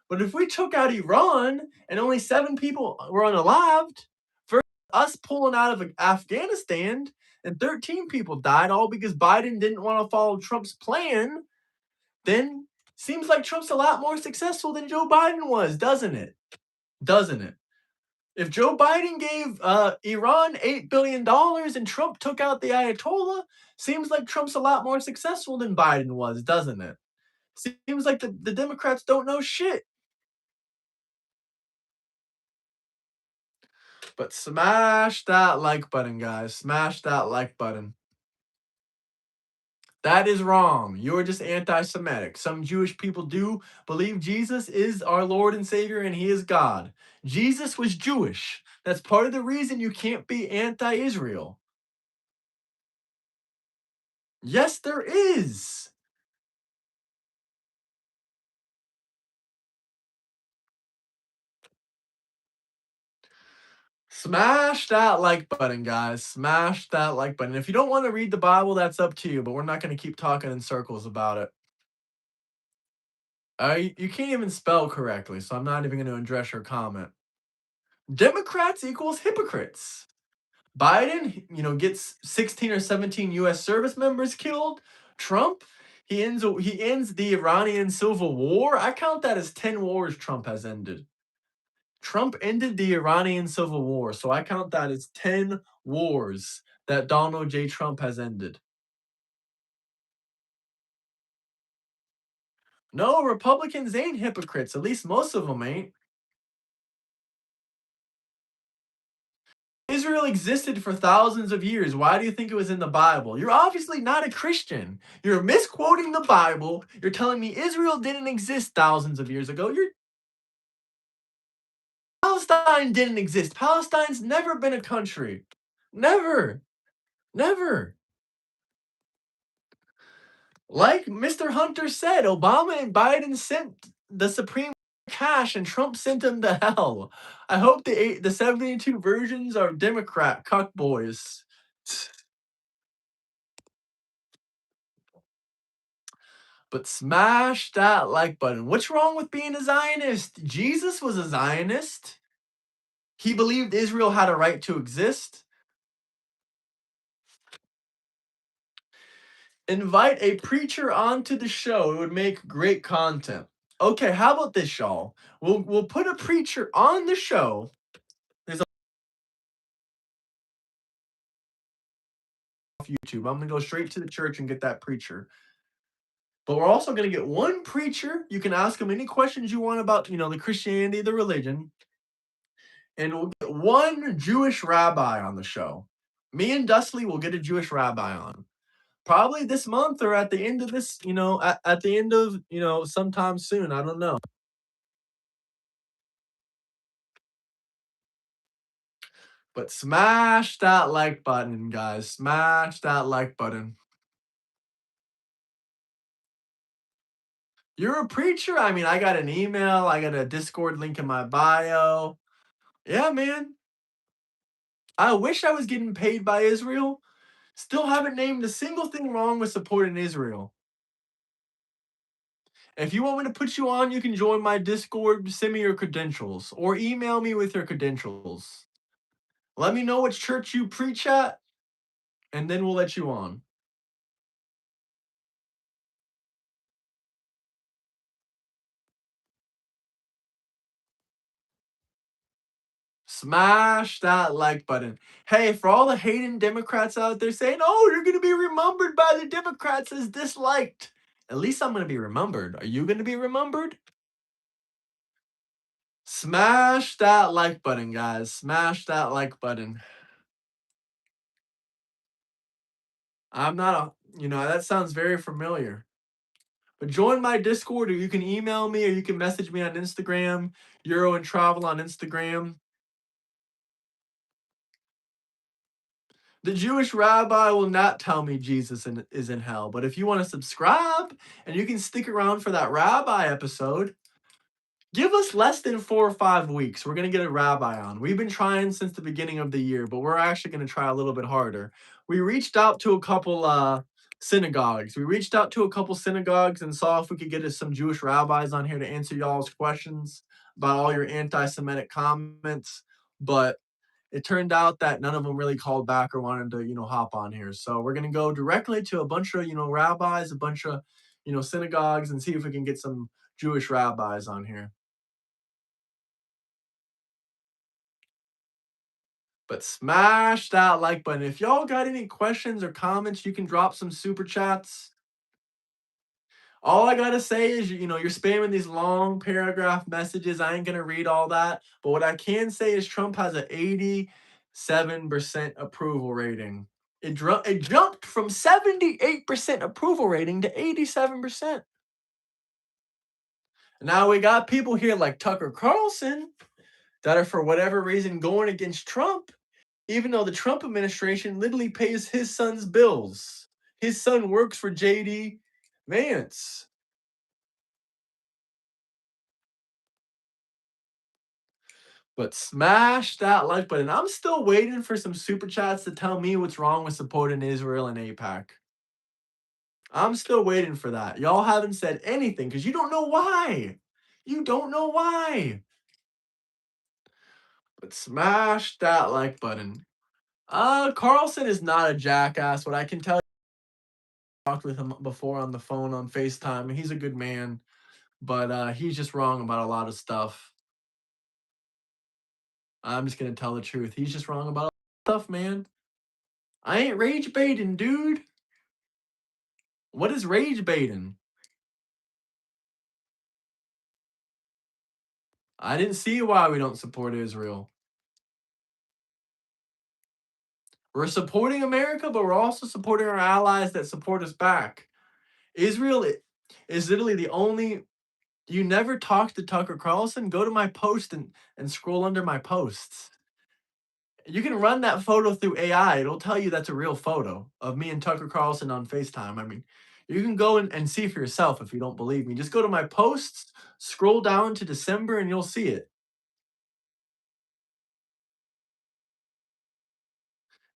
but if we took out Iran and only 7 people were unalived, for us pulling out of Afghanistan and 13 people died, all because Biden didn't want to follow Trump's plan, then seems like Trump's a lot more successful than Joe Biden was, doesn't it? Doesn't it? If Joe Biden gave Iran $8 billion and Trump took out the Ayatollah, seems like Trump's a lot more successful than Biden was, doesn't it? Seems like the Democrats don't know shit. But smash that like button, guys. Smash that like button. That is wrong. You're just anti-Semitic. Some Jewish people do believe Jesus is our Lord and Savior and he is God. Jesus was Jewish. That's part of the reason you can't be anti-Israel. Yes, there is. Smash that like button, guys. Smash that like button. If you don't want to read the Bible, that's up to you, but we're not going to keep talking in circles about it. You can't even spell correctly, so I'm not even going to address your comment. Democrats equals hypocrites. Biden, gets 16 or 17 U.S. service members killed. Trump, he ends the Iranian civil war. I count that as 10 wars Trump has ended. Trump ended the Iranian civil war, so I count that as 10 wars that Donald J. Trump has ended. No, Republicans ain't hypocrites. At least most of them ain't. Israel existed for thousands of years. Why do you think it was in the Bible? You're obviously not a Christian. You're misquoting the Bible. You're telling me Israel didn't exist thousands of years ago. Palestine didn't exist. Palestine's never been a country. Never. Never. Like Mr. Hunter said, Obama and Biden sent the Supreme cash and Trump sent them to hell. I hope the 72 versions are Democrat cuck boys. But smash that like button. What's wrong with being a Zionist? Jesus was a Zionist. He believed Israel had a right to exist. Invite a preacher onto the show. It would make great content. Okay, how about this, y'all? We'll put a preacher on the show. There's YouTube. I'm gonna go straight to the church and get that preacher. But we're also gonna get one preacher. You can ask him any questions you want about, the Christianity, the religion. And we'll get one Jewish rabbi on the show. Me and Dustley will get a Jewish rabbi on. Probably this month or at the end of this, at the end of, sometime soon. I don't know. But smash that like button, guys. Smash that like button. You're a preacher? I mean, I got an email. I got a Discord link in my bio. Yeah, man. I wish I was getting paid by Israel. Still haven't named a single thing wrong with supporting Israel. If you want me to put you on, you can join my Discord, send me your credentials, or email me with your credentials. Let me know which church you preach at, and then we'll let you on. Smash that like button. Hey, for all the hating Democrats out there saying, oh, you're going to be remembered by the Democrats as disliked. At least I'm going to be remembered. Are you going to be remembered? Smash that like button, guys. Smash that like button. I'm not that sounds very familiar. But join my Discord, or you can email me, or you can message me on Instagram, Euro and Travel on Instagram. The Jewish rabbi will not tell me Jesus is in hell. But if you want to subscribe and you can stick around for that rabbi episode, give us less than 4 or 5 weeks. We're going to get a rabbi on. We've been trying since the beginning of the year, but we're actually going to try a little bit harder. We reached out to a couple synagogues. We reached out to a couple synagogues and saw if we could get some Jewish rabbis on here to answer y'all's questions about all your anti-Semitic comments. But it turned out that none of them really called back or wanted to, hop on here. So we're going to go directly to a bunch of, rabbis, a bunch of, synagogues, and see if we can get some Jewish rabbis on here. But smash that like button. If y'all got any questions or comments, you can drop some super chats. All I gotta say is, you're spamming these long paragraph messages. I ain't gonna read all that. But what I can say is Trump has an 87% approval rating. It jumped from 78% approval rating to 87%. Now we got people here like Tucker Carlson that are, for whatever reason, going against Trump, even though the Trump administration literally pays his son's bills. His son works for J.D. Vance. But smash that like button. I'm still waiting for some super chats to tell me what's wrong with supporting Israel and AIPAC. I'm still waiting for that. Y'all haven't said anything because you don't know why. You don't know why. But smash that like button. Carlson is not a jackass. What I can tell you, I talked with him before on the phone on FaceTime. He's a good man, but he's just wrong about a lot of stuff. I'm just gonna tell the truth. He's just wrong about a lot of stuff, man. I ain't rage baiting, dude. What is rage baiting? I didn't see why we don't support Israel. We're supporting America, but we're also supporting our allies that support us back. Israel is literally the only. You never talk to Tucker Carlson? Go to my post and scroll under my posts. You can run that photo through AI. It'll tell you that's a real photo of me and Tucker Carlson on FaceTime. I mean, you can go and see for yourself if you don't believe me. Just go to my posts, scroll down to December, and you'll see it.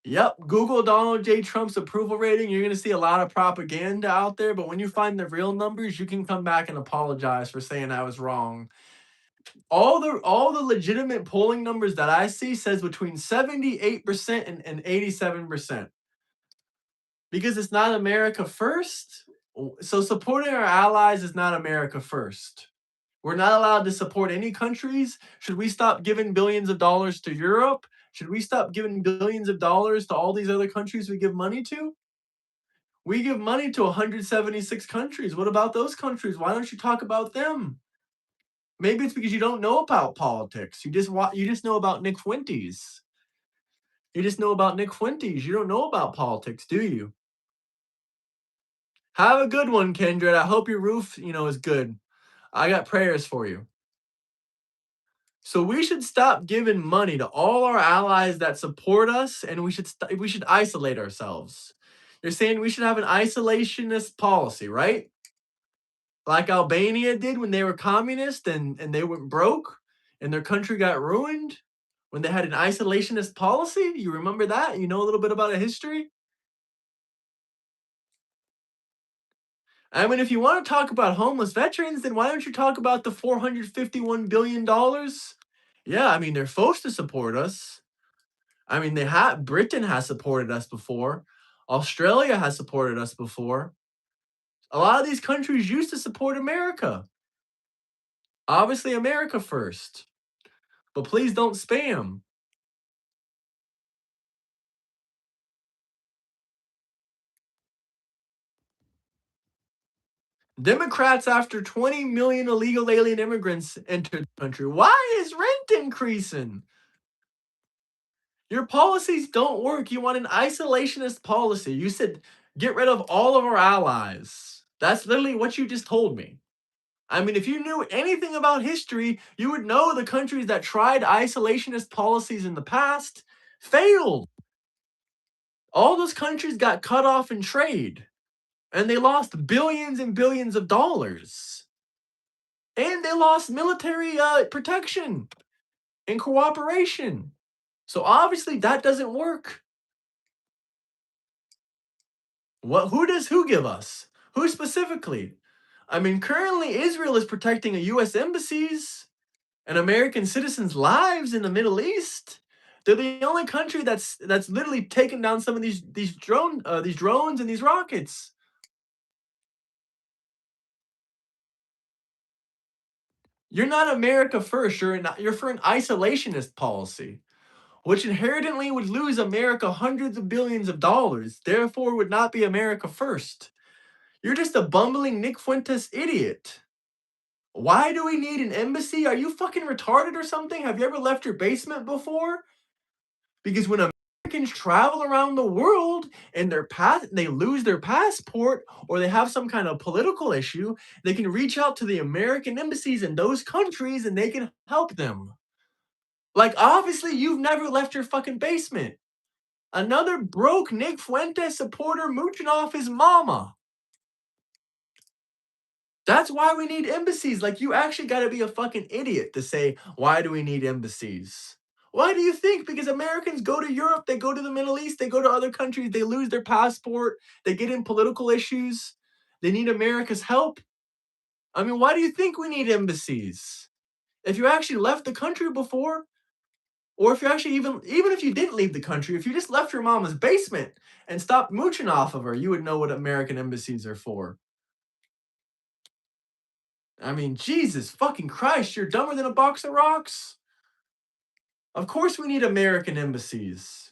Yep, Google Donald J. Trump's approval rating. You're going to see a lot of propaganda out there, but when you find the real numbers, you can come back and apologize for saying I was wrong. All the legitimate polling numbers that I see says between 78% and 87%. Because it's not America first. So supporting our allies is not America first. We're not allowed to support any countries. Should we stop giving billions of dollars to Europe? Should we stop giving billions of dollars to all these other countries we give money to? We give money to 176 countries. What about those countries? Why don't you talk about them? Maybe it's because you don't know about politics. You just know about Nick Fuentes. You just know about Nick Fuentes. You don't know about politics, do you? Have a good one, Kendra. I hope your roof, is good. I got prayers for you. So we should stop giving money to all our allies that support us, and we should isolate ourselves. You're saying we should have an isolationist policy, right? Like Albania did when they were communist and they went broke and their country got ruined when they had an isolationist policy. You remember that? You know a little bit about a history? I mean, if you want to talk about homeless veterans, then why don't you talk about the $451 billion? Yeah, I mean, they're supposed to support us. I mean, Britain has supported us before. Australia has supported us before. A lot of these countries used to support America. Obviously, America first. But please don't spam. Democrats, after 20 million illegal alien immigrants entered the country. Why is rent increasing? Your policies don't work. You want an isolationist policy. You said get rid of all of our allies. That's literally what you just told me. I mean, if you knew anything about history, you would know the countries that tried isolationist policies in the past failed. All those countries got cut off in trade, and they lost billions and billions of dollars. And they lost military protection and cooperation. So obviously that doesn't work. Who does who give us? Who specifically? I mean, currently Israel is protecting US embassies and American citizens' lives in the Middle East. They're the only country that's literally taken down some of these drones and these rockets. You're not America first. You're for an isolationist policy, which inherently would lose America hundreds of billions of dollars, therefore would not be America first. You're just a bumbling Nick Fuentes idiot. Why do we need an embassy? Are you fucking retarded or something? Have you ever left your basement before? Because when Americans travel around the world and they lose their passport or they have some kind of political issue, they can reach out to the American embassies in those countries and they can help them. Like, obviously, you've never left your fucking basement. Another broke Nick Fuentes supporter mooching off his mama. That's why we need embassies. Like, you actually got to be a fucking idiot to say, why do we need embassies? Why do you think? Because Americans go to Europe, they go to the Middle East, they go to other countries, they lose their passport, they get in political issues, they need America's help. I mean, why do you think we need embassies? If you actually left the country before, or if you actually even if you didn't leave the country, if you just left your mama's basement and stopped mooching off of her, you would know what American embassies are for. I mean, Jesus fucking Christ, you're dumber than a box of rocks. Of course we need American embassies.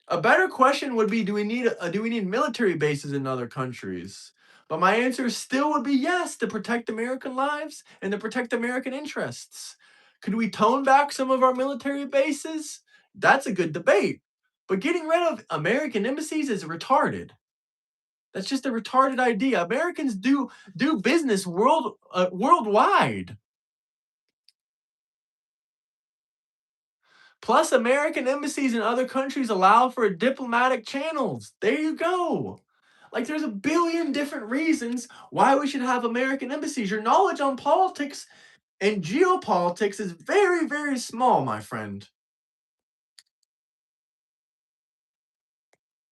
A better question would be, do we need military bases in other countries? But my answer still would be yes, to protect American lives and to protect American interests. Could we tone back some of our military bases? That's a good debate. But getting rid of American embassies is retarded. That's just a retarded idea. Americans do business worldwide. Plus, American embassies in other countries allow for diplomatic channels. There you go. Like, there's a billion different reasons why we should have American embassies. Your knowledge on politics and geopolitics is very, very small, my friend.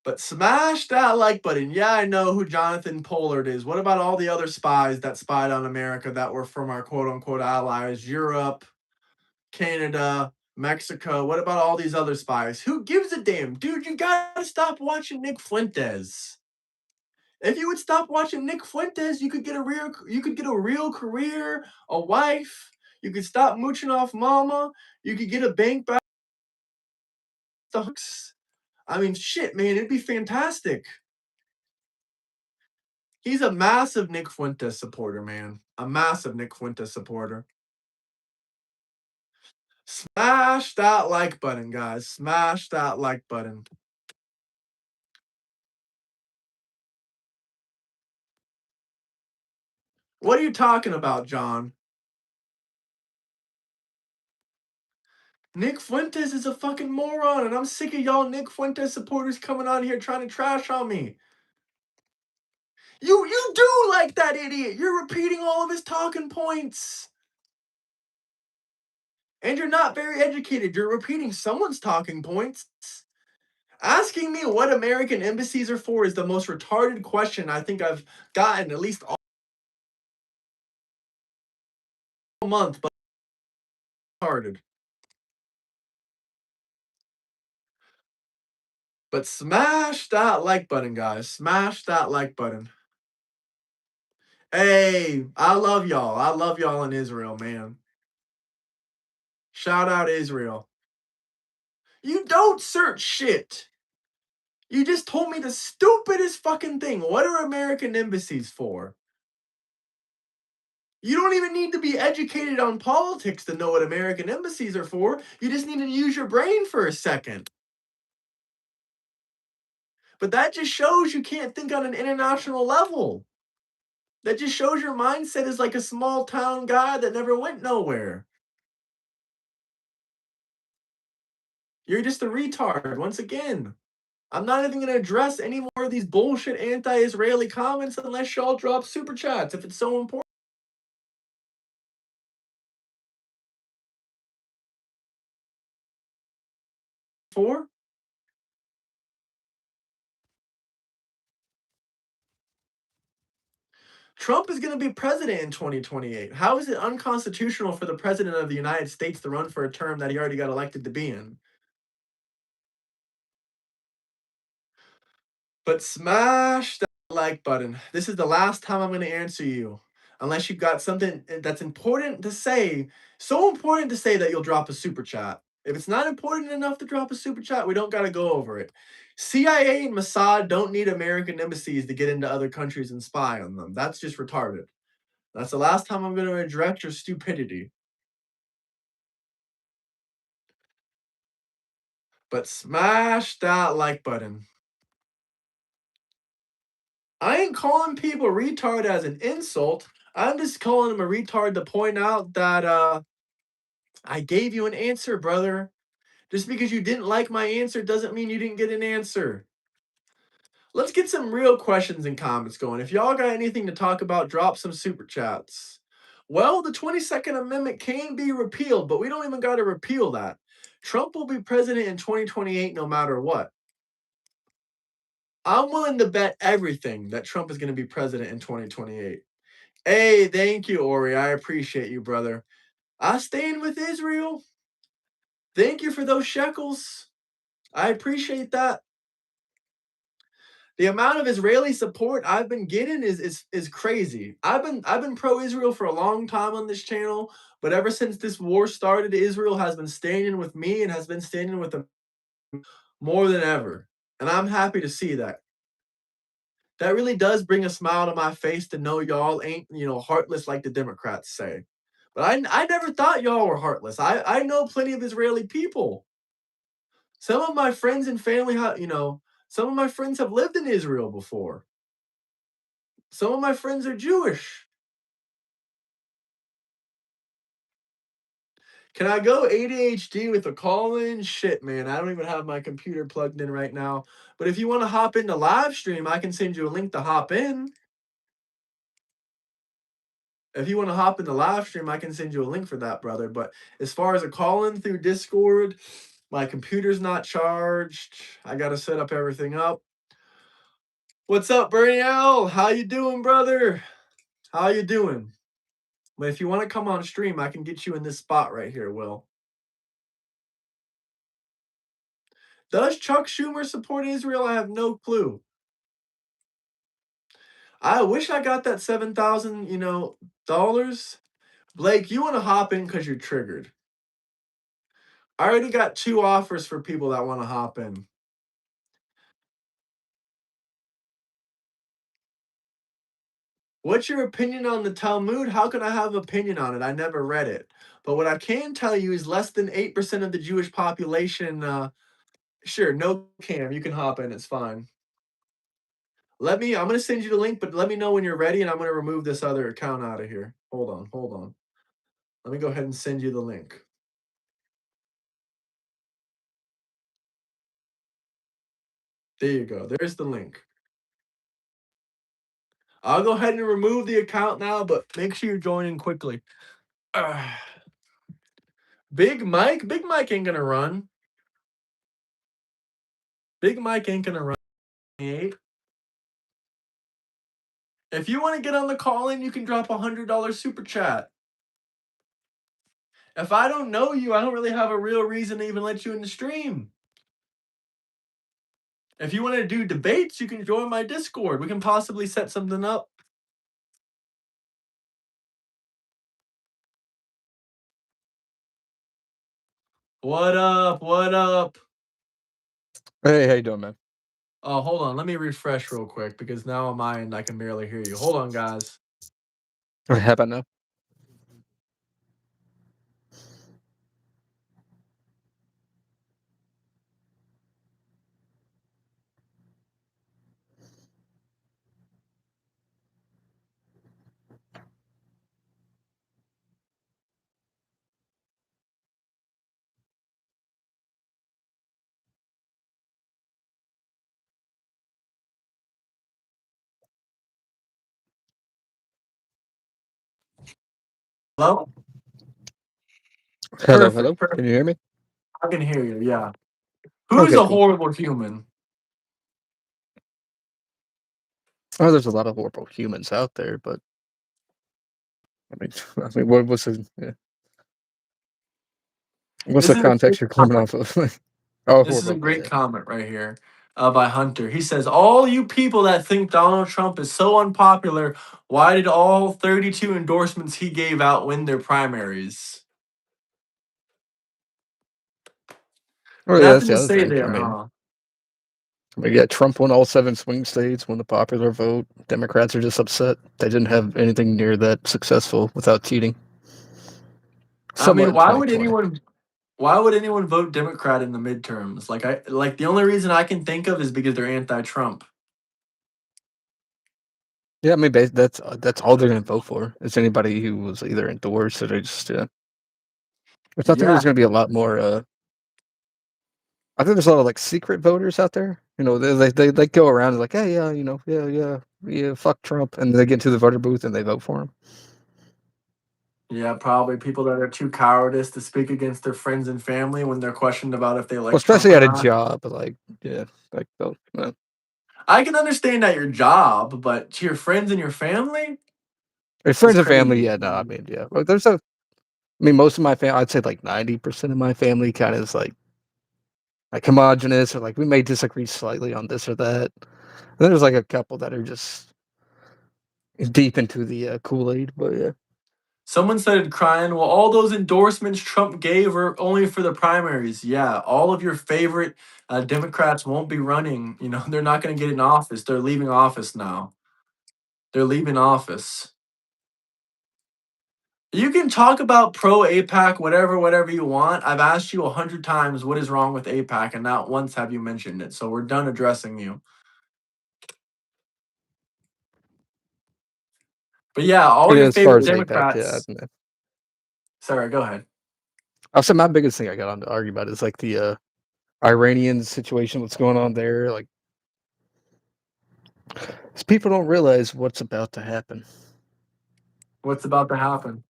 But smash that like button. Yeah, I know who Jonathan Pollard is. What about all the other spies that spied on America that were from our quote unquote allies? Europe, Canada, Mexico. What about all these other spies? Who gives a damn? Dude, you gotta stop watching Nick Fuentes. If you would stop watching Nick Fuentes, you could get a real career, a wife. You could stop mooching off mama. You could get a bank back. I mean, shit, man, it'd be fantastic. He's a massive Nick Fuentes supporter, man. A massive Nick Fuentes supporter. Smash that like button, guys. Smash that like button. What are you talking about, John? Nick Fuentes is a fucking moron, and I'm sick of y'all Nick Fuentes supporters coming on here trying to trash on me. You do like that idiot. You're repeating all of his talking points. And you're not very educated. You're repeating someone's talking points. Asking me what American embassies are for is the most retarded question I think I've gotten at least all month, but retarded. But smash that like button, guys. Smash that like button. Hey, I love y'all. I love y'all in Israel, man. Shout out Israel. You don't search shit. You just told me the stupidest fucking thing. What are American embassies for? You don't even need to be educated on politics to know what American embassies are for. You just need to use your brain for a second. But that just shows you can't think on an international level. That just shows your mindset is like a small town guy that never went nowhere. You're just a retard, once again. I'm not even going to address any more of these bullshit anti-Israeli comments unless y'all drop super chats if it's so important. For Trump is going to be president in 2028. How is it unconstitutional for the president of the United States to run for a term that he already got elected to be in? But smash that like button. This is the last time I'm going to answer you. Unless you've got something that's important to say. So important to say that you'll drop a super chat. If it's not important enough to drop a super chat, we don't got to go over it. CIA and Mossad don't need American embassies to get into other countries and spy on them. That's just retarded. That's the last time I'm going to address your stupidity. But smash that like button. I ain't calling people retard as an insult. I'm just calling them a retard to point out that I gave you an answer, brother. Just because you didn't like my answer doesn't mean you didn't get an answer. Let's get some real questions and comments going. If y'all got anything to talk about, drop some super chats. Well, the 22nd Amendment can be repealed, but we don't even got to repeal that. Trump will be president in 2028 no matter what. I'm willing to bet everything that Trump is going to be president in 2028. Hey, thank you, Ori. I appreciate you, brother. I stand with Israel. Thank you for those shekels. I appreciate that. The amount of Israeli support I've been getting is crazy. I've been pro-Israel for a long time on this channel, but ever since this war started, Israel has been standing with me and has been standing with them more than ever. And I'm happy to see that. That really does bring a smile to my face to know y'all ain't, heartless like the Democrats say. But I never thought y'all were heartless. I know plenty of Israeli people. Some of my friends and family, some of my friends have lived in Israel before. Some of my friends are Jewish. Can I go ADHD with a call in? Shit, man. I don't even have my computer plugged in right now. But if you want to hop into live stream, I can send you a link to hop in. If you want to hop in the live stream, I can send you a link for that, brother. But as far as a call in through Discord, my computer's not charged. I got to set up everything up. What's up, Bernie L? How you doing, brother? How you doing? But if you want to come on stream, I can get you in this spot right here, Will. Does Chuck Schumer support Israel? I have no clue. I wish I got that $7,000, dollars. Blake, you want to hop in because you're triggered. I already got 2 offers for people that want to hop in. What's your opinion on the Talmud? How can I have opinion on it? I never read it. But what I can tell you is less than 8% of the Jewish population. Sure, no Cam, you can hop in. It's fine. I'm going to send you the link, but let me know when you're ready, and I'm going to remove this other account out of here. Hold on. Let me go ahead and send you the link. There you go. There's the link. I'll go ahead and remove the account now, but make sure you join in quickly. Big Mike ain't gonna run. Big Mike ain't gonna run. If you want to get on the call in, you can drop $100 super chat. If I don't know you, I don't really have a real reason to even let you in the stream. If you want to do debates, you can join my Discord. We can possibly set something up. What up? What up? Hey, how you doing, man? Oh, hold on. Let me refresh real quick because now on my end I can barely hear you. Hold on, guys. How about now? Hello? Hello, Perfect. hello. Can you hear me? I can hear you. Yeah. Who's Okay, a cool. horrible human? Oh, there's a lot of horrible humans out there, but what's the what's This the is a great context you're coming comment. off of? Oh, This is a horrible. great Yeah. comment right here by Hunter. He says, all you people that think Donald Trump is so unpopular, why did all 32 endorsements he gave out win their primaries? Oh, yeah, that's Nothing the to other say thing. there, huh? Yeah, Trump won all 7 swing states, won the popular vote. Democrats are just upset they didn't have anything near that successful without cheating. I Somewhat mean, in 2020. why would anyone vote Democrat in the midterms? Like the only reason I can think of is because they're anti-Trump. Yeah, I mean, that's all they're going to vote for. Is anybody who was either endorsed or they just. There's nothing. Yeah, There's going to be a lot more. I think there's a lot of like secret voters out there. You know, they go around and like, hey, yeah, you know, yeah, fuck Trump, and they get into the voter booth and they vote for him. yeah, probably people that are too cowardice to speak against their friends and family when they're questioned about if they Well, like Trump especially or at a not. job, like yeah, like those. I can understand at your job, but to your friends and your family, If it's friends and family, crazy. yeah, no, I mean, yeah. Well, there's a. I mean, most of my family, I'd say like 90% of my family, kind of is like homogenous, or like we may disagree slightly on this or that. And then there's like a couple that are just deep into the Kool-Aid, but yeah. Someone started crying. Well, all those endorsements Trump gave are only for the primaries. Yeah, all of your favorite Democrats won't be running. You know, they're not going to get in office. They're leaving office now. They're leaving office. You can talk about pro APAC, whatever you want. I've asked you 100 times what is wrong with APAC, and not once have you mentioned it. So we're done addressing you. But yeah, all Yeah, your as far favorite as APAC, yeah. Democrats. Sorry, go ahead. I'll say my biggest thing I got on to argue about is like the Iranian situation, what's going on there. Like, people don't realize what's about to happen. What's about to happen?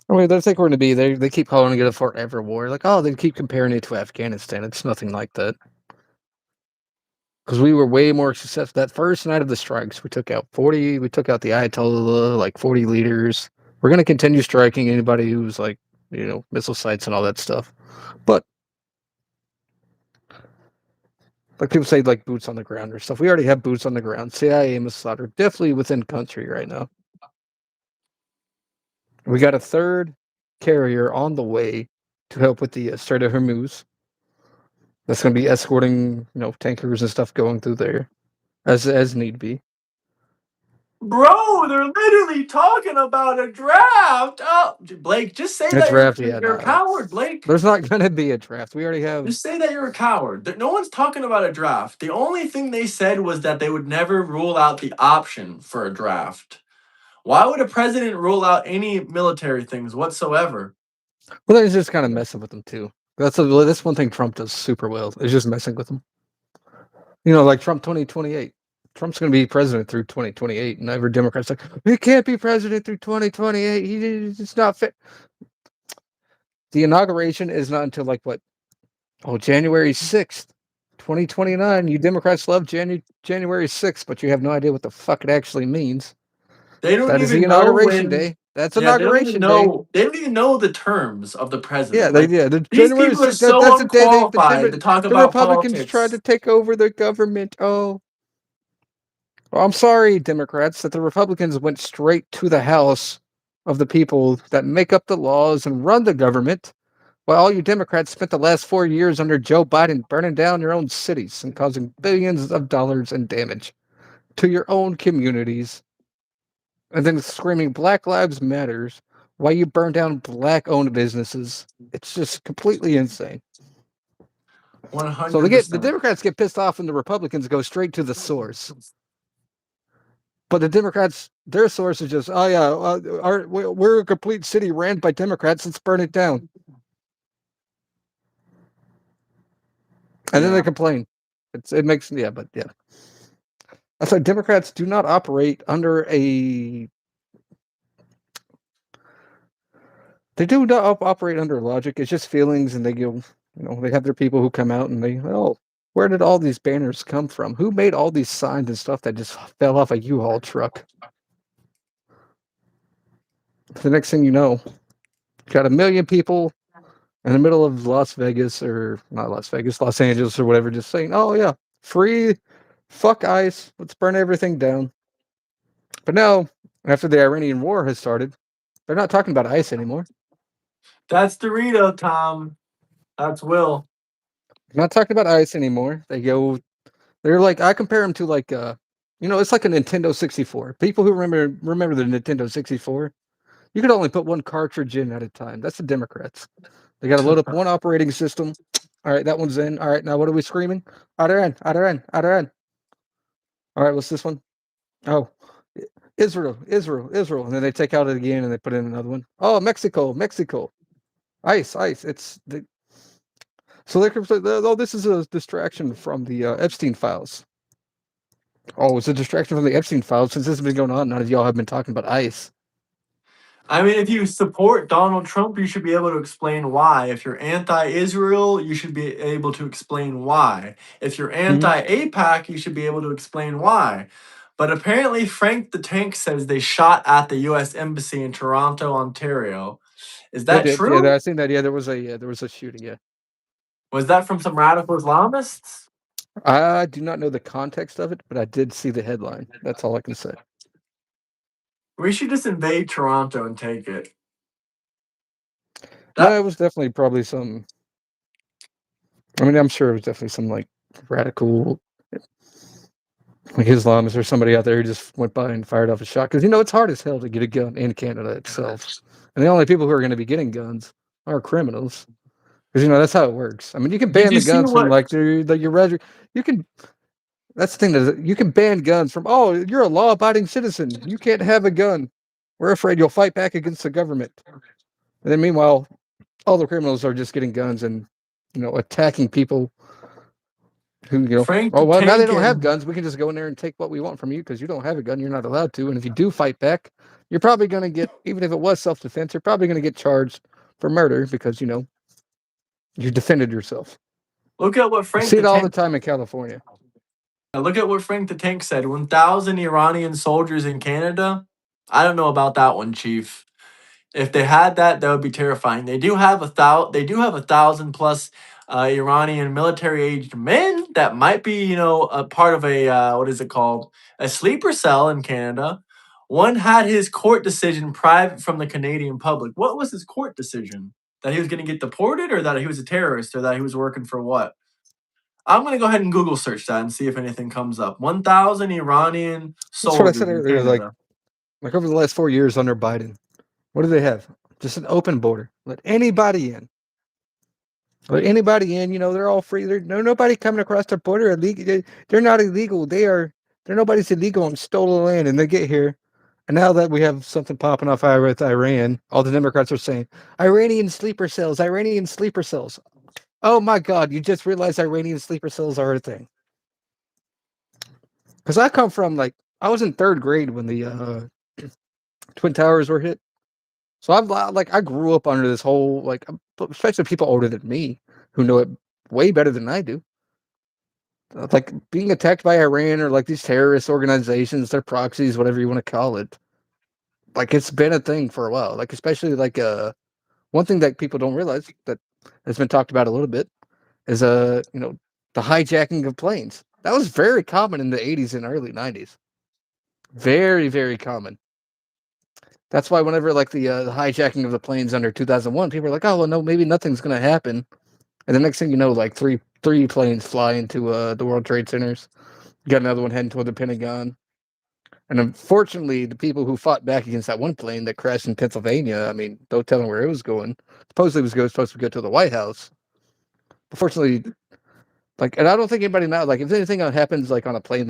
I mean, they think we're going to be there. They keep calling it a forever war. Like, oh, they keep comparing it to Afghanistan. It's nothing like that. Because we were way more successful. That first night of the strikes, we took out we took out the Ayatollah, like 40 leaders. We're going to continue striking anybody who's like, missile sites and all that stuff. But like people say, like boots on the ground or stuff. We already have boots on the ground. CIA and Mossad are definitely within country right now. We got a third carrier on the way to help with the Strait of Hormuz. That's going to be escorting, tankers and stuff going through there as need be. Bro, they're literally talking about a draft. Oh, Blake, just say A that draft, you're a coward, Blake. there's not going to be a draft. We already have. Just say that you're a coward. No one's talking about a draft. The only thing they said was that they would never rule out the option for a draft. Why would a president rule out any military things whatsoever? Well, they're just kind of messing with them too. That's one thing Trump does super well. Is just messing with them. Like Trump 2028. Trump's going to be president through 2028, and every Democrat's like, he can't be president through 2028. It's not fit. The inauguration is not until January 6th, 2029. You Democrats love January 6th, but you have no idea what the fuck it actually means. They don't That is the even know inauguration when. day. That's Yeah, they don't even inauguration day. know. They don't even know the terms of the Yeah, president. the These January people are 6th. so That's the day unqualified to talk the about Republicans tried to politics. take over the government. Oh, well, I'm sorry, Democrats, that the Republicans went straight to the House of the people that make up the laws and run the government, while all you Democrats spent the last 4 years under Joe Biden burning down your own cities and causing billions of dollars in damage to your own communities, and then screaming Black Lives Matters while you burn down black-owned businesses. It's just completely insane. So the 100%. Democrats get pissed off and the Republicans go straight to the source. But the Democrats, their source is just, oh yeah, we're a complete city ran by Democrats. Let's burn it down. And then they complain. It makes, but yeah. That's why Democrats do not operate under a. They do not operate under logic. It's just feelings, and they they have their people who come out and where did all these banners come from? Who made all these signs and stuff that just fell off a U-Haul truck? The next thing you know, got 1 million people in the middle of Las Vegas, or not Las Vegas, Los Angeles or whatever, just saying, oh yeah, free, fuck ICE, let's burn everything down. But now, after the Iranian war has started, they're not talking about ICE anymore. That's Dorito, Tom. That's Will. They're not talking about ICE anymore. They're like, I compare them to it's like a Nintendo 64. People who remember the Nintendo 64, you could only put one cartridge in at a time. That's the Democrats. They got to load up one operating system. All right, that one's in. All right, now what are we screaming? Other end, other end, other end. All right, what's this one? Oh, Israel, Israel, Israel. And then they take out it again and they put in another one. Oh, Mexico, Mexico. ICE, ICE. So this is a distraction from the Epstein files. Oh, it's a distraction from the Epstein files. Since this has been going on, none of y'all have been talking about ICE. I mean, if you support Donald Trump, you should be able to explain why. If you're anti-Israel, you should be able to explain why. If you're anti-AIPAC, you should be able to explain why. But apparently, Frank the Tank says they shot at the U.S. Embassy in Toronto, Ontario. Is They that did. true? Yeah, I seen that. Yeah, there was a shooting. Yeah. Was that from some radical Islamists? I do not know the context of it, but I did see the headline. That's all I can say. We should just invade Toronto and take it. No, it was definitely probably some. I mean, I'm sure it was definitely some radical, Islamists or somebody out there who just went by and fired off a shot. Because it's hard as hell to get a gun in Canada itself, and the only people who are going to be getting guns are criminals. Because that's how it works. I mean, you can ban the guns from you can. That's the thing, that you can ban guns from. Oh, you're a law-abiding citizen. You can't have a gun. We're afraid you'll fight back against the government. And then meanwhile, all the criminals are just getting guns and attacking people who Frank oh the well, now they Tank don't have and guns. We can just go in there and take what we want from you because you don't have a gun. You're not allowed to. And if you do fight back, you're probably going to get, even if it was self-defense, you're probably going to get charged for murder because you defended yourself. look at what You Frank see the it all the Tank. time in California. Look at what Frank the Tank said. 1,000 Iranian soldiers in Canada. I don't know about that one, Chief. If they had that, that would be terrifying. They do have They do have 1,000 plus Iranian military-aged men that might be, a part of a what is it called? A sleeper cell in Canada. One had his court decision private from the Canadian public. What was his court decision? That he was going to get deported, or that he was a terrorist, or that he was working for what? I'm going to go ahead and Google search that and see if anything comes up. 1,000 Iranian That's what I soldiers said in earlier. Canada. Like over the last 4 years under Biden, what do they have? Just an open border. Let anybody in. Let anybody in. They're all free. There's nobody coming across the border illegal. They're not illegal. They're nobody's illegal and stolen land, and they get here. And now that we have something popping off with Iran, all the Democrats are saying Iranian sleeper cells, Iranian sleeper cells. Oh my God! You just realized Iranian sleeper cells are a thing. Because I come from I was in 3rd grade when the Twin Towers were hit. So I grew up under this whole especially people older than me who know it way better than I do. Like being attacked by Iran or these terrorist organizations, their proxies, whatever you want to call it. It's been a thing for a while. Especially one thing that people don't realize that has been talked about a little bit is the hijacking of planes. That was very common in the 80s and early 90s. Very, very common. That's why whenever the hijacking of the planes under 2001, people are like, oh well, no, maybe nothing's gonna happen, and the next thing you know, three planes fly into the World Trade Centers. You got another one heading toward the Pentagon, and unfortunately, the people who fought back against that one plane that crashed in Pennsylvania, I mean, don't tell them where it was going. Supposedly, it was supposed to go to the White House. Unfortunately, and I don't think anybody now, if anything happens on a plane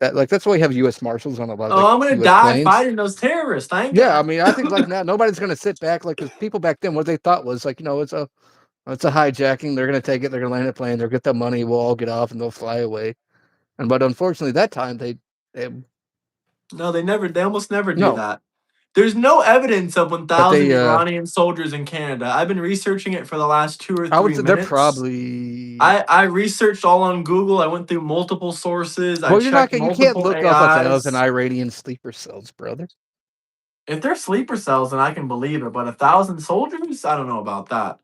that, that's why we have U.S. Marshals on a lot of Oh, I'm gonna US die planes. fighting those terrorists. Thank Yeah, I God. mean, I think now nobody's gonna sit back because people back then what they thought was it's a hijacking. They're gonna take it. They're gonna land a plane. They'll get the money. We'll all get off and they'll fly away. But unfortunately, that time they No, they almost never do no, that. There's no evidence of but 1,000 Iranian soldiers in Canada. I've been researching it for the last 2 or I would 3 say they're minutes. probably. I researched all on Google. I went through multiple sources. I Well, you can't checked look multiple up AIs. 1,000 Iranian sleeper cells, brother. If they're sleeper cells, then I can believe it. But 1,000 soldiers, I don't know about that.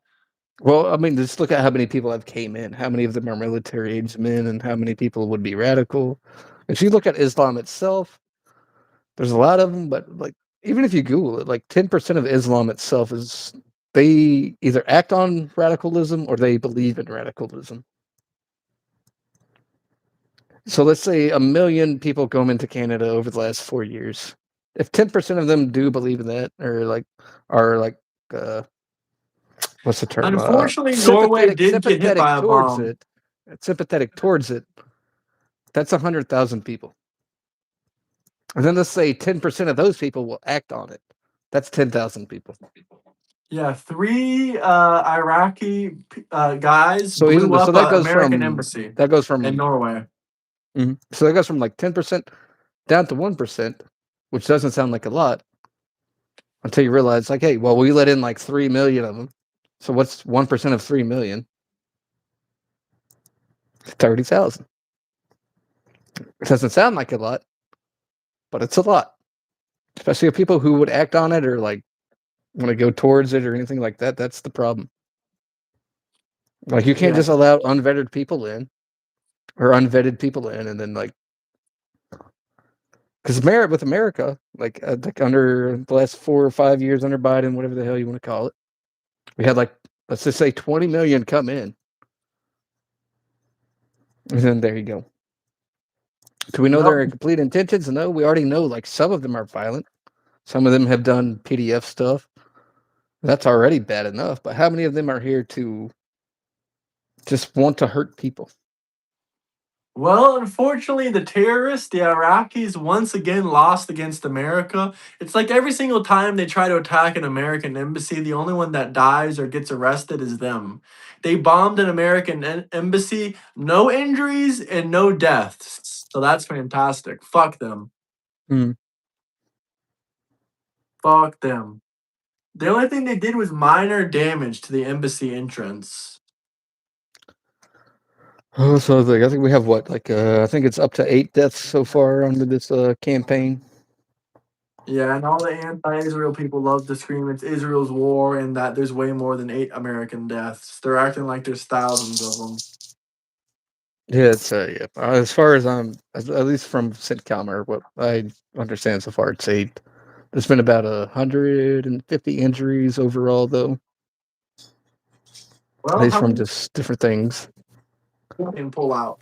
Well, I mean, just look at how many people have came in. How many of them are military age men, and how many people would be radical. If you look at Islam itself, there's a lot of them, but even if you Google it, 10% of Islam itself is they either act on radicalism or they believe in radicalism. So let's say 1 million people come into Canada over the last 4 years. If 10% of them do believe in that, or are what's the term? Unfortunately, Norway did get hit by a towards bomb. it. Sympathetic towards it. That's 100,000 people. And then let's say 10% of those people will act on it. That's 10,000 people. Yeah, 3 Iraqi guys So blew up that an goes American from embassy that goes from in Norway. So that goes from 10% down to 1%, which doesn't sound like a lot until you realize hey, well, we let in 3 million of them. So what's 1% of 3 million? 30,000. It doesn't sound like a lot, but it's a lot. Especially if people who would act on it or want to go towards it or anything like that. That's the problem. You can't just allow unvetted people in or unvetted people in, and then because with America, under the last 4 or 5 years under Biden, whatever the hell you want to call it, we had let's just say 20 million come in, and then there you go. Do we know their complete intentions? No, we already know some of them are violent. Some of them have done PDF stuff. That's already bad enough. But how many of them are here to just want to hurt people? Well, unfortunately, the terrorists, the Iraqis, once again lost against America. It's like every single time they try to attack an American embassy, the only one that dies or gets arrested is them. They bombed an American embassy, no injuries and no deaths. So that's fantastic. Fuck them. Mm. Fuck them. The only thing they did was minor damage to the embassy entrance. Oh, so I think we have I think it's up to 8 deaths so far under this campaign. Yeah, and all the anti-Israel people love to scream it's Israel's war and that there's way more than 8 American deaths. They're acting like there's thousands of them. Yeah, it's yeah. As far as at least from Sitcom or what I understand so far, it's 8. There's been about 150 injuries overall, though. Well, At least how from many just different things. can pull out?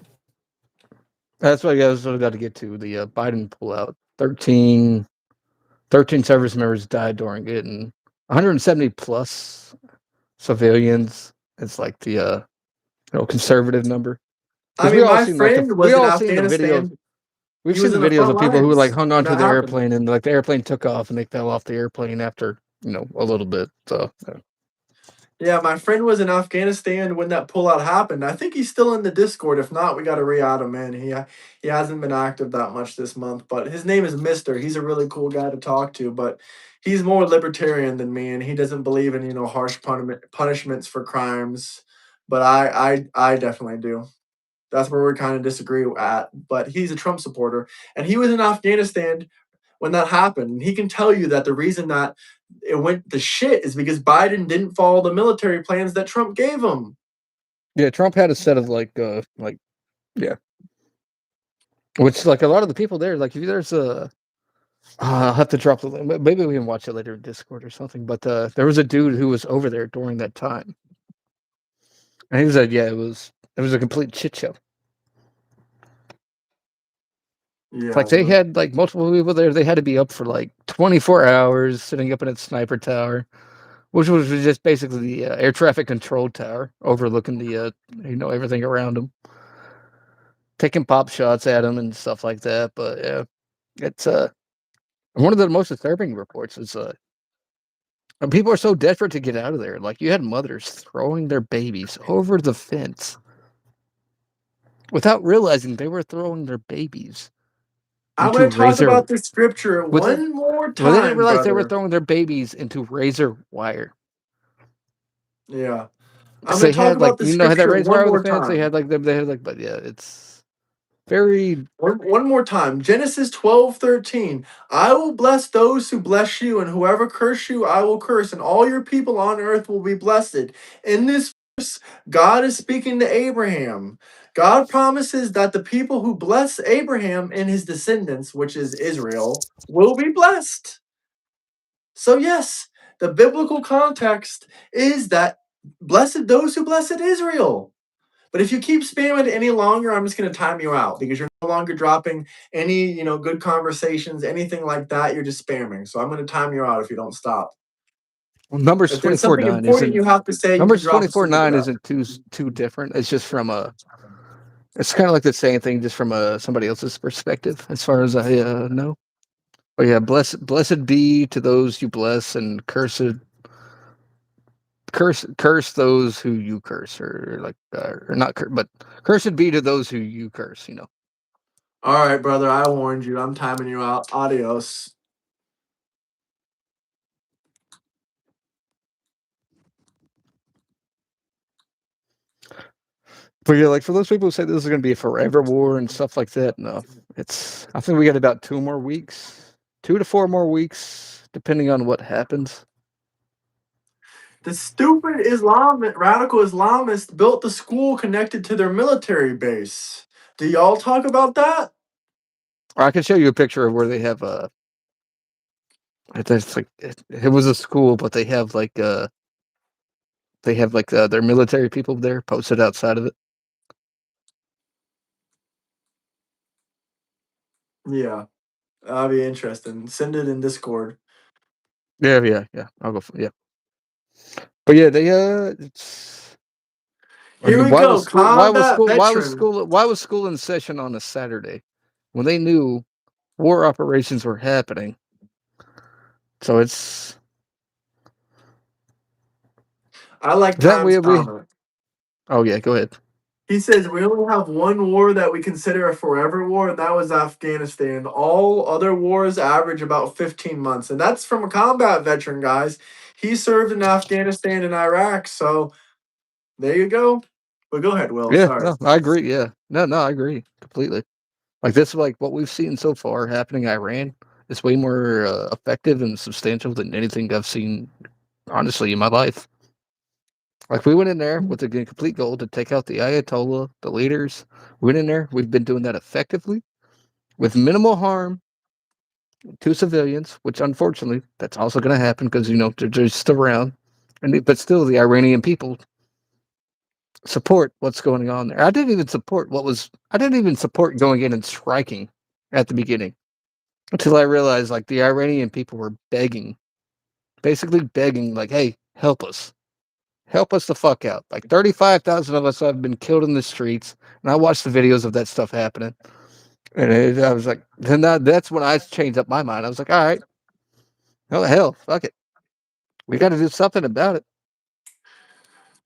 That's what I guys got to get to the Biden pullout. 13 service members died during it, and 170 plus civilians. It's the conservative number. I We mean, all my seen friend was we in all seen the videos. Afghanistan. We've He seen was the in the videos front of people who lines hung when onto that the happened. airplane and the airplane took off and they fell off the airplane after a little bit. So Yeah, my friend was in Afghanistan when that pullout happened. I think he's still in the Discord. If not, we got to re-add him in. He hasn't been active that much this month, but his name is Mister. He's a really cool guy to talk to, but he's more libertarian than me, and he doesn't believe in harsh punishments for crimes. But I definitely do. That's where we kind of disagree at. But he's a Trump supporter, and he was in Afghanistan when that happened. And he can tell you that the reason that it went to shit is because Biden didn't follow the military plans that Trump gave him. Yeah, Trump had a set of yeah, which like a lot of the people there, like if there's a, I'll have to drop the link. Maybe we can watch it later in Discord or something. But there was a dude who was over there during that time, and he said, yeah, it was a complete shit show. Yeah, Like they had like multiple people there. They had to be up for like 24 hours, sitting up in a sniper tower, which was just basically the air traffic control tower overlooking the everything around them, taking pop shots at them and stuff like that. But yeah, it's one of the most disturbing reports is people are so desperate to get out of there. Like you had mothers throwing their babies over the fence without realizing they were throwing their babies I'm into going to talk razor. about this scripture one more Well, they didn't time, realize they were brother. throwing their babies into razor wire. Yeah. I'm Because going they to talk had like about the had that scripture razor one wire over the more fence. time. But yeah, it's very. One more time. Genesis 12:13. I will bless those who bless you, and whoever curse you, I will curse, and all your people on earth will be blessed. In this verse, God is speaking to Abraham. God promises that the people who bless Abraham and his descendants, which is Israel, will be blessed. So, yes, the biblical context is that blessed those who blessed Israel. But if you keep spamming it any longer, I'm just going to time you out because you're no longer dropping any, good conversations, anything like that. You're just spamming. So I'm going to time you out if you don't stop. Well, Numbers If there's 24 something 9 important isn't you have to say, you can Numbers drop a 24 super 9 chat. isn't too different. It's just from a. It's kind of like the same thing, just from somebody else's perspective, as far as I know. Oh yeah, blessed be to those you bless, and curse those who you curse, or like or not, but cursed be to those who you curse. All right, brother. I warned you. I'm timing you out. Adios. But yeah, like for those people who say this is going to be a forever war and stuff like that, no, I think we got about 2 to 4 more weeks, depending on what happens. The stupid radical Islamists built the school connected to their military base. Do y'all talk about that? I can show you a picture of where they have it's like it was a school, but they have their military people there posted outside of it. Yeah, that'll be interesting. Send it in Discord. Yeah. I'll go for yeah. But yeah, they it's. Here we Why go. was school? Why was Combat school? Why was veteran. school? Why was school in session on a Saturday when they knew war operations were happening? So it's I like that Time's we. comment. Oh yeah, go ahead. He says we only have one war that we consider a forever war, and that was Afghanistan. All other wars average about 15 months, and that's from a combat veteran, guys. He served in Afghanistan and Iraq, so there you go. But go ahead, Will. Yeah, Sorry. no, I agree. Yeah, no, I agree completely. Like this, like what we've seen so far happening in Iran is way more effective and substantial than anything I've seen, honestly, in my life. Like we went in there with a complete goal to take out the Ayatollah, the leaders. We went in there. We've been doing that effectively with minimal harm to civilians, which unfortunately that's also going to happen because they're just around. But still, the Iranian people support what's going on there. I didn't even support going in and striking at the beginning until I realized like the Iranian people were basically begging, like, "Hey, help us." Help us the fuck out. Like 35,000 of us have been killed in the streets. And I watched the videos of that stuff happening. And I was like, then that's when I changed up my mind. I was like, all right, hell, fuck it. We got to do something about it.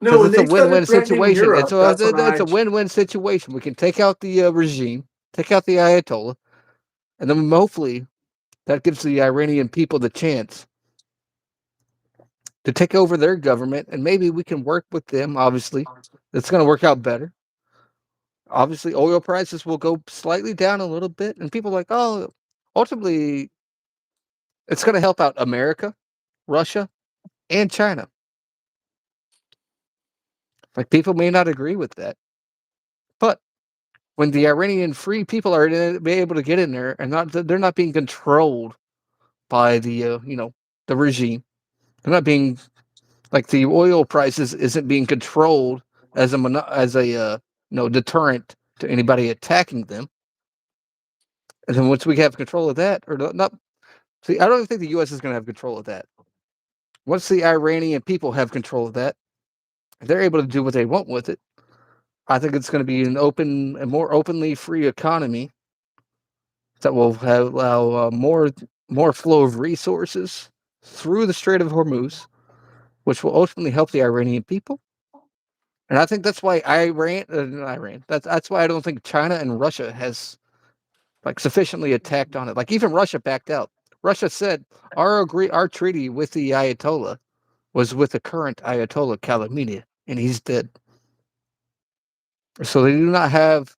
No, because when it's a they started win-win threatening situation. Europe, that's when It's a win-win situation. We can take out the regime, take out the Ayatollah, and then hopefully that gives the Iranian people the chance to take over their government, and maybe we can work with them. Obviously, it's going to work out better. Obviously, oil prices will go slightly down a little bit, and people are like, oh, ultimately, it's going to help out America, Russia, and China. Like, people may not agree with that, but when the Iranian free people are be able to get in there and they're not being controlled by the the regime. They're not being like the oil prices isn't being controlled as a deterrent to anybody attacking them. And then once we have control of that, or not, see, I don't think the U.S. is going to have control of that. Once the Iranian people have control of that, they're able to do what they want with it. I think it's going to be a more openly free economy that will allow more flow of resources through the Strait of Hormuz, which will ultimately help the Iranian people. And I think that's why That's why I don't think China and Russia has like sufficiently attacked on it. Like even Russia backed out. Russia said our treaty with the Ayatollah was with the current Ayatollah Khamenei, and he's dead. So they do not have.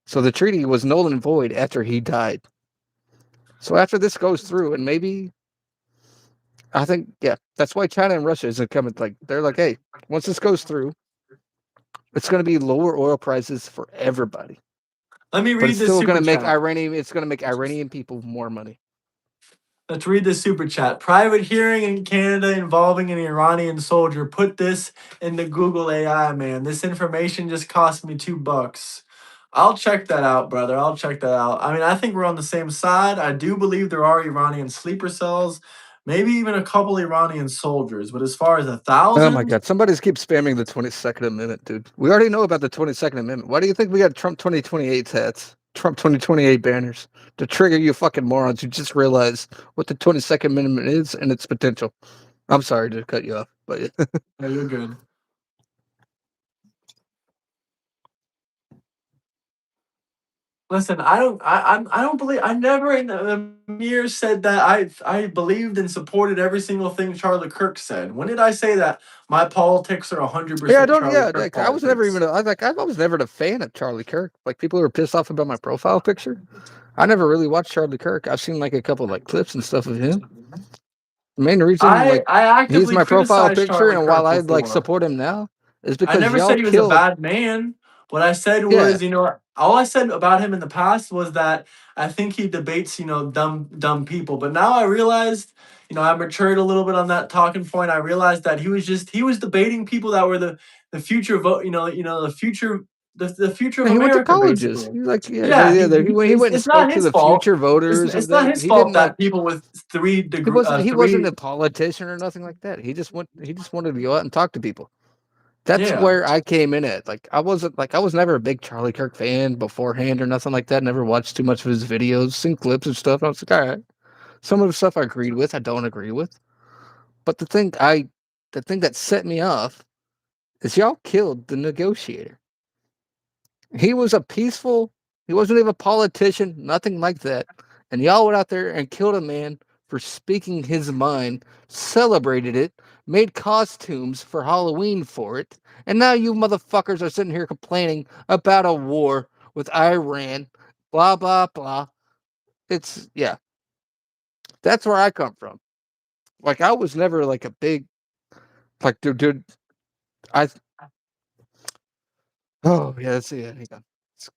So the treaty was null and void after he died. So after this goes through, and maybe I think that's why China and Russia isn't coming. Like they're like, hey, once this goes through, it's going to be lower oil prices for everybody. Let me But read it's this still super going to make chat. Iranian people more money. Let's read this super chat. Private hearing in Canada involving an Iranian soldier. Put this in the Google AI, man. This information just cost me $2. I'll check that out, brother. I'll check that out. I mean, I think we're on the same side. I do believe there are Iranian sleeper cells, maybe even a couple Iranian soldiers. But as far as Oh my 1,000, God. Somebody's keep spamming the 22nd Amendment, dude. We already know about the 22nd Amendment. Why do you think we got Trump 2028 hats? Trump 2028 banners to trigger you fucking morons who just realized what the 22nd Amendment is and its potential. I'm sorry to cut you off, but yeah, you're good. Listen, I don't believe. I never in a year said that I believed and supported every single thing Charlie Kirk said. When did I say that my politics are 100% Charlie Kirk like I was never even politics? I was never a fan of Charlie Kirk. Like people who were pissed off about my profile picture. I never really watched Charlie Kirk. I've seen like a couple like clips and stuff of him. The main reason like I he's actively my profile criticized picture, Charlie and while Kirk I like before. support him now, is I because never y'all said he was a killed. bad man. What I said Yeah, was, all I said about him in the past was that I think he debates, dumb people. But now I realized, I matured a little bit on that talking point. I realized that he was debating people that were the future vote, the future of he went to America, colleges. basically. He's like Yeah, he went and it's not spoke to his the fault. future voters of It's not that. his He fault didn't like. that people with He wasn't three. a politician or nothing like that. He just wanted to go out and talk to people. That's Yeah. where I came in at. Like I was never a big Charlie Kirk fan beforehand or nothing like that. Never watched too much of his videos, seen clips and stuff. I was like, all right. Some of the stuff I agreed with, I don't agree with. But the thing that set me off is y'all killed the negotiator. He was a peaceful, he wasn't even a politician, nothing like that. And y'all went out there and killed a man for speaking his mind, celebrated it, made costumes for Halloween for it, and now you motherfuckers are sitting here complaining about a war with Iran, blah, blah, blah. Yeah, that's where I come from. Like, I was never like a big, like, dude, I, oh, yeah, hang on.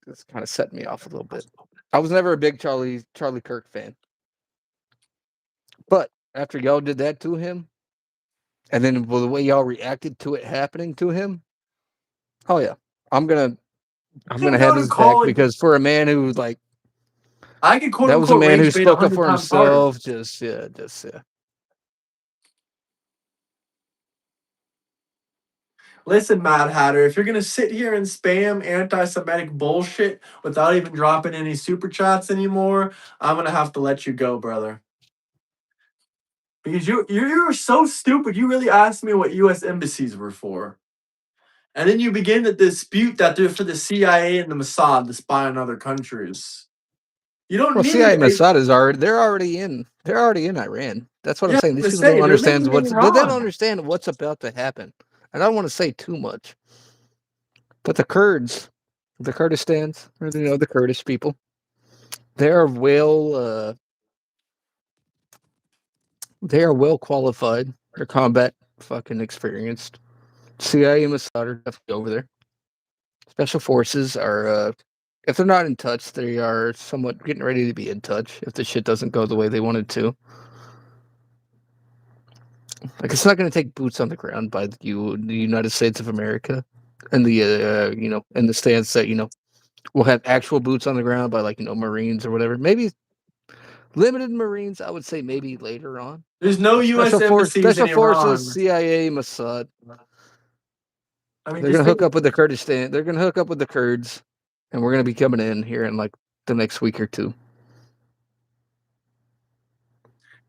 It's kind of set me off a little bit. I was never a big Charlie Kirk fan. But after y'all did that to him, and then the way y'all reacted to it happening to him, oh yeah, I'm gonna I I'm can gonna go have to his back college. because for a man who like I could quote that was a unquote man who rage bait a spoke up hundred for times harder. himself. Just yeah. Listen, Mad Hatter, if you're gonna sit here and spam anti-Semitic bullshit without even dropping any super chats anymore, I'm gonna have to let you go, brother. Because you were so stupid. You really asked me what U.S. embassies were for. And then you begin to dispute that they're for the CIA and the Mossad to spy on other countries. You don't Well, need CIA a. Mossad is they're already in Iran. That's what I'm Yeah, saying. I'm These gonna people say don't they're understand living in they don't Iran. understand what's about to happen. And I don't want to say too much, but the Kurds, the Kurdistans, or the Kurdish people, they are they are well qualified. They're combat fucking experienced. CIA and Mossad are definitely over there. Special forces are, if they're not in touch, they are somewhat getting ready to be in touch if the shit doesn't go the way they wanted to. Like, it's not going to take boots on the ground by the United States of America, and in the stance that we'll have actual boots on the ground by Marines or whatever. Maybe limited Marines, I would say maybe later on. There's no U.S. embassies in Special forces, Iran. CIA, Mossad. I mean, They're going to hook up with the Kurdistan. They're going to hook up with the Kurds, and we're going to be coming in here in like the next week or two.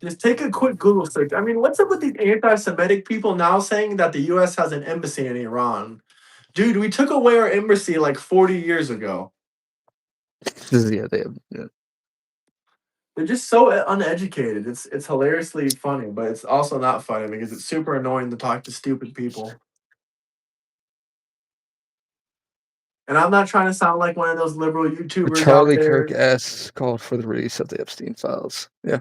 Just take a quick Google search. I mean, what's up with these anti-Semitic people now saying that the U.S. has an embassy in Iran? Dude, we took away our embassy like 40 years ago. Yeah. They're just so uneducated. It's hilariously funny, but it's also not funny because it's super annoying to talk to stupid people. And I'm not trying to sound like one of those liberal YouTubers out Charlie there. Kirk asks called for the release of the Epstein files. Yeah.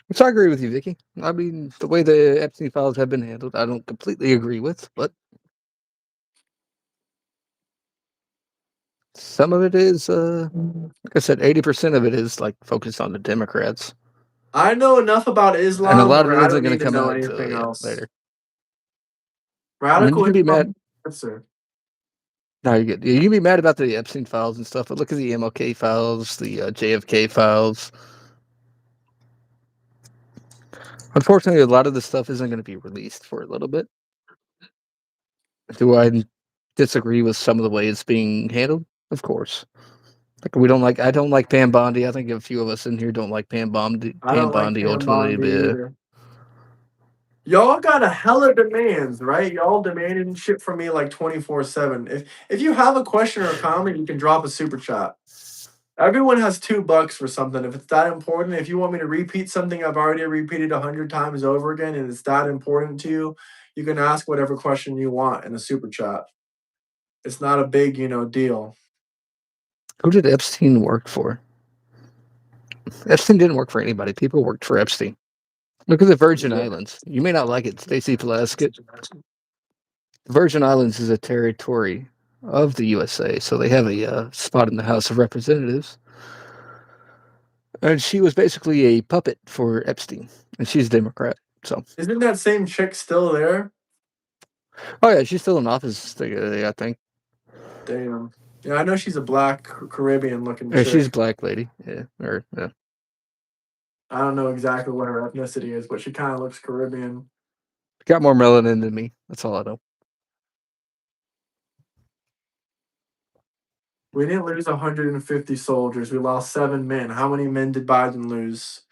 Which I agree with you, Vicky. I mean, the way the Epstein files have been handled, I don't completely agree with, but some of it is, like I said, 80% of it is like focused on the Democrats, I know enough about and a Islam lot of where it I isn't don't going need to to come know out until anything else. later. I mean, you Radical can be mad. Islam. Yes, sir. No, you can be mad about the Epstein files and stuff, but look at the MLK files, the JFK files. Unfortunately, a lot of the stuff isn't going to be released for a little bit. Do I disagree with some of the way it's being handled? Of course. Like I don't like Pam Bondi. I think a few of us in here don't like Pam Bondi. I Pam don't like Bondi Pam ultimately, Bondi either. Y'all got a hella demands, right? Y'all demanding shit from me like 24/7. If you have a question or a comment, you can drop a super chat. Everyone has $2 for something. If it's that important, if you want me to repeat something I've already repeated 100 times over again, and it's that important to you, you can ask whatever question you want in a super chat. It's not a big, deal. who did Epstein work for? Epstein didn't work for anybody. People worked for Epstein. Look at the Virgin Islands. You may not like it, Stacey Plaskett. The Virgin Islands is a territory of the USA, so they have a spot in the House of Representatives. And she was basically a puppet for Epstein, and she's a Democrat. So, Isn't that same chick still there? oh yeah, she's still in office. I think. Damn. Yeah, I know she's a black Caribbean looking Yeah, chick. she's a black lady. Yeah, yeah. I don't know exactly what her ethnicity is, but she kind of looks Caribbean. Got more melanin than me. That's all I know. We didn't lose 150 soldiers. We lost 7 men. How many men did Biden lose?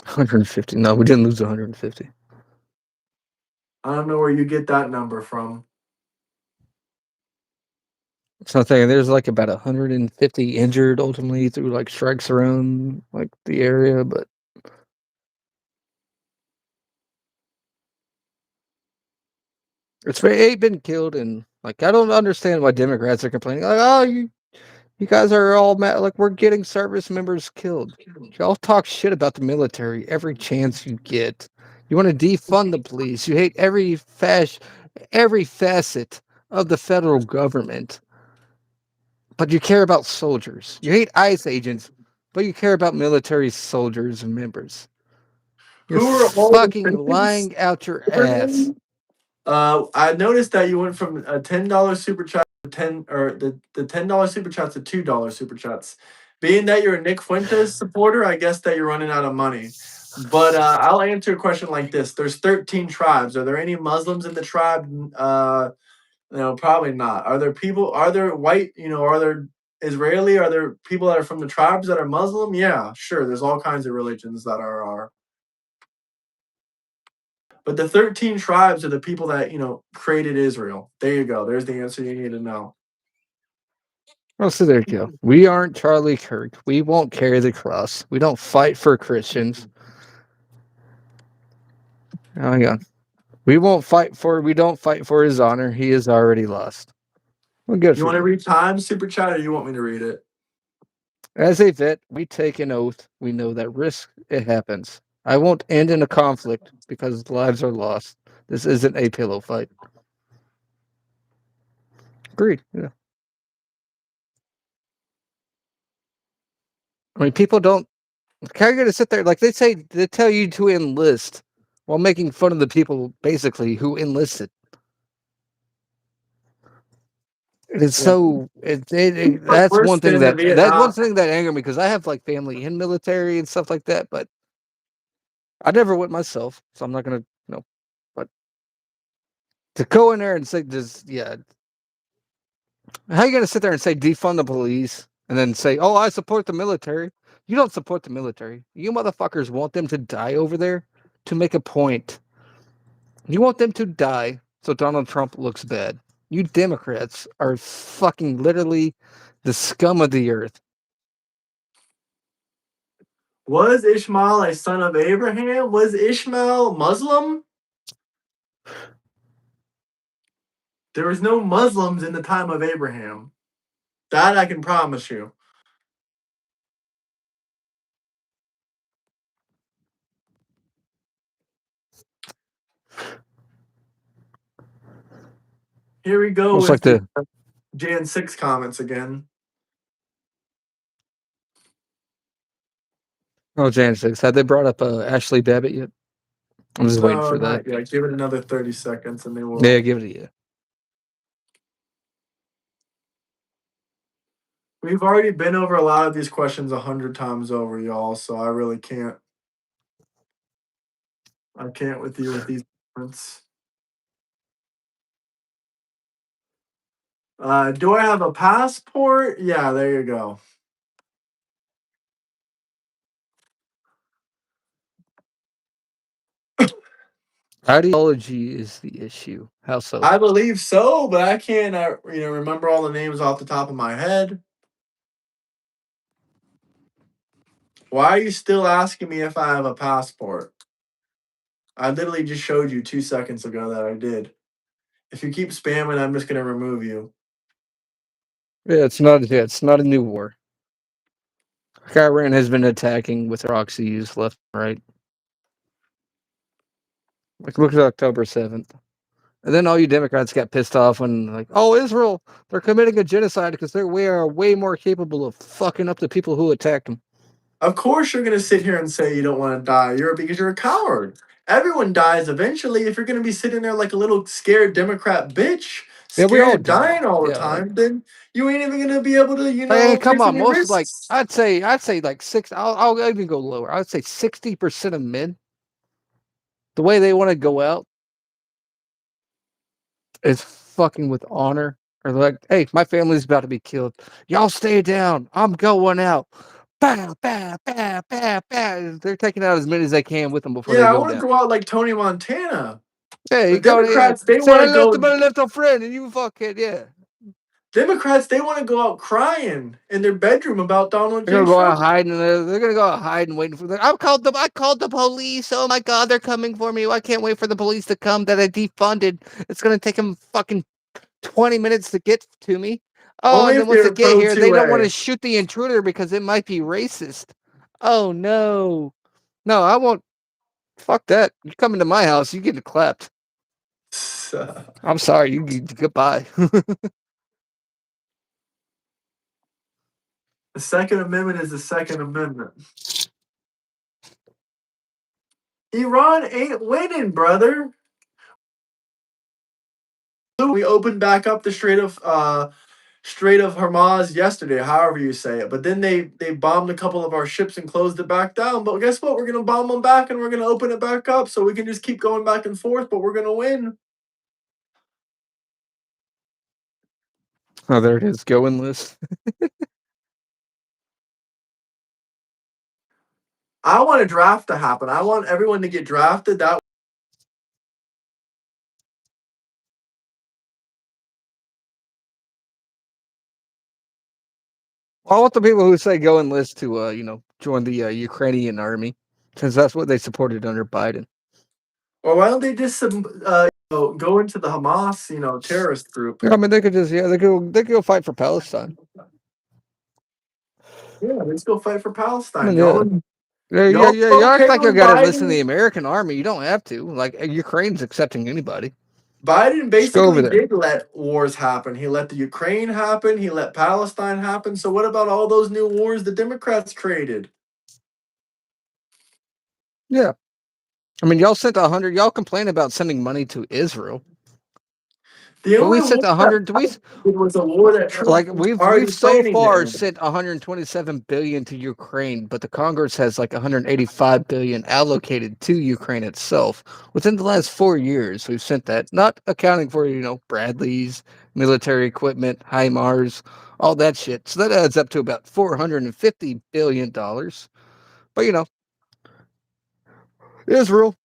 150. No, we didn't lose 150. I don't know where you get that number from. So I'm thinking there's like about 150 injured ultimately through like strikes around like the area, but it's ain't been killed. And like I don't understand why Democrats are complaining. Like, oh, you guys are all mad. Like we're getting service members killed. Y'all talk shit about the military every chance you get. You want to defund the police. You hate every facet of the federal government. But you care about soldiers. You hate ICE agents, but you care about military soldiers and members. You're Who are all the fucking lying out your ass. I noticed that you went from a $10 super chat to the $10 super chats to $2 super chats. Being that you're a Nick Fuentes supporter, I guess that you're running out of money. But I'll answer a question like this: there's 13 tribes. Are there any Muslims in the tribe? Probably not. Are there people? Are there white? Are there Israeli? Are there people that are from the tribes that are Muslim? Yeah, sure. There's all kinds of religions that are. But the 13 tribes are the people that, created Israel. There you go. There's the answer you need to know. Oh, so there you go. We aren't Charlie Kirk. We won't carry the cross. We don't fight for Christians. Hang on. We don't fight for his honor. He is already lost. Well, good. You want to read Times Super Chat, or you want me to read it? As a vet, we take an oath. We know that risk, it happens. I won't end in a conflict because lives are lost. This isn't a pillow fight. Agreed. Yeah. I mean, people don't. How are you going to sit there? Like they tell you to enlist while making fun of the people basically who enlisted. It's so that's one thing that angered me because I have like family in military and stuff like that, but I never went myself, so I'm not gonna But to go in there and say this, how are you gonna sit there and say defund the police and then say, oh, I support the military? You don't support the military. You motherfuckers want them to die over there to make a point. You want them to die so Donald Trump looks bad. You Democrats are fucking literally the scum of the earth. Was Ishmael a son of Abraham? Was Ishmael Muslim? There was no Muslims in the time of Abraham. That I can promise you. Here we go with the Jan 6 comments again. Oh, Jan 6. Have they brought up Ashley Babbitt yet? I'm just waiting for that. Yeah, give it another 30 seconds and they will. Yeah, give it a yeah. We've already been over a lot of these questions 100 times over, y'all, so I really can't. I can't with you with these comments. Do I have a passport? Yeah, there you go. Ideology is the issue. How so? I believe so, but I can't remember all the names off the top of my head. Why are you still asking me if I have a passport? I literally just showed you 2 seconds ago that I did. If you keep spamming, I'm just going to remove you. Yeah, it's not a new war. Iran has been attacking with proxies left and right. Like, look at October 7th. And then all you Democrats got pissed off when, like, oh, Israel, they're committing a genocide because we are way more capable of fucking up the people who attacked them. Of course you're going to sit here and say you don't want to die because you're a coward. Everyone dies eventually. If you're going to be sitting there like a little scared Democrat bitch, scared of dying all the time, then you ain't even going to be able to, Hey, come on, most like I'd say like 6. I'll even go lower. I'd say 60% of men, the way they want to go out is fucking with honor. Or like, hey, my family's about to be killed. Y'all stay down. I'm going out. Bah, bah, bah, bah, bah. They're taking out as many as they can with them before they go down. I want to go out like Tony Montana. Yeah, you go Democrats, they want to go. I left a friend, and you fucking Democrats, they want to go out crying in their bedroom about Donald J. They're Trump. Go out hiding. They're gonna go out hiding, waiting for them. I called the police. Oh my god, they're coming for me. I can't wait for the police to come. That I defunded. It's gonna take them fucking 20 minutes to get to me. Oh, only and then once they get here, they don't want to shoot the intruder because it might be racist. Oh no, I won't. Fuck that. You come into my house, you get clapped. I'm sorry. You goodbye. The Second Amendment is the Second Amendment. Iran ain't winning, brother. We opened back up the Strait of Hamas yesterday, however you say it. But then they bombed a couple of our ships and closed it back down. But guess what? We're gonna bomb them back and we're gonna open it back up so we can just keep going back and forth. But we're gonna win. Oh, there it is. Going list. I want a draft to happen. I want everyone to get drafted. That I want the people who say go enlist to, join the Ukrainian army, since that's what they supported under Biden. Or why don't they just go into the Hamas, terrorist group? I mean, they could just, they could go fight for Palestine. Yeah, let's go fight for I Palestine. mean, Y'all, yeah. You act okay like you with got to listen to Biden? the American army. You don't have to. Like, Ukraine's accepting anybody. Biden Just go over basically there. did let wars happen. He let the Ukraine happen. He let Palestine happen. So what about all those new wars the Democrats created? Yeah. I mean, y'all sent 100. Y'all complain about sending money to Israel, The but we only sent war that 100. it was a war that Trump Like was we've already so planning far there. sent 127 billion to Ukraine, but the Congress has like 185 billion allocated to Ukraine itself. Within the last 4 years, we've sent that, not accounting for Bradleys, military equipment, HIMARS, all that shit. So that adds up to about $450 billion. But Israel,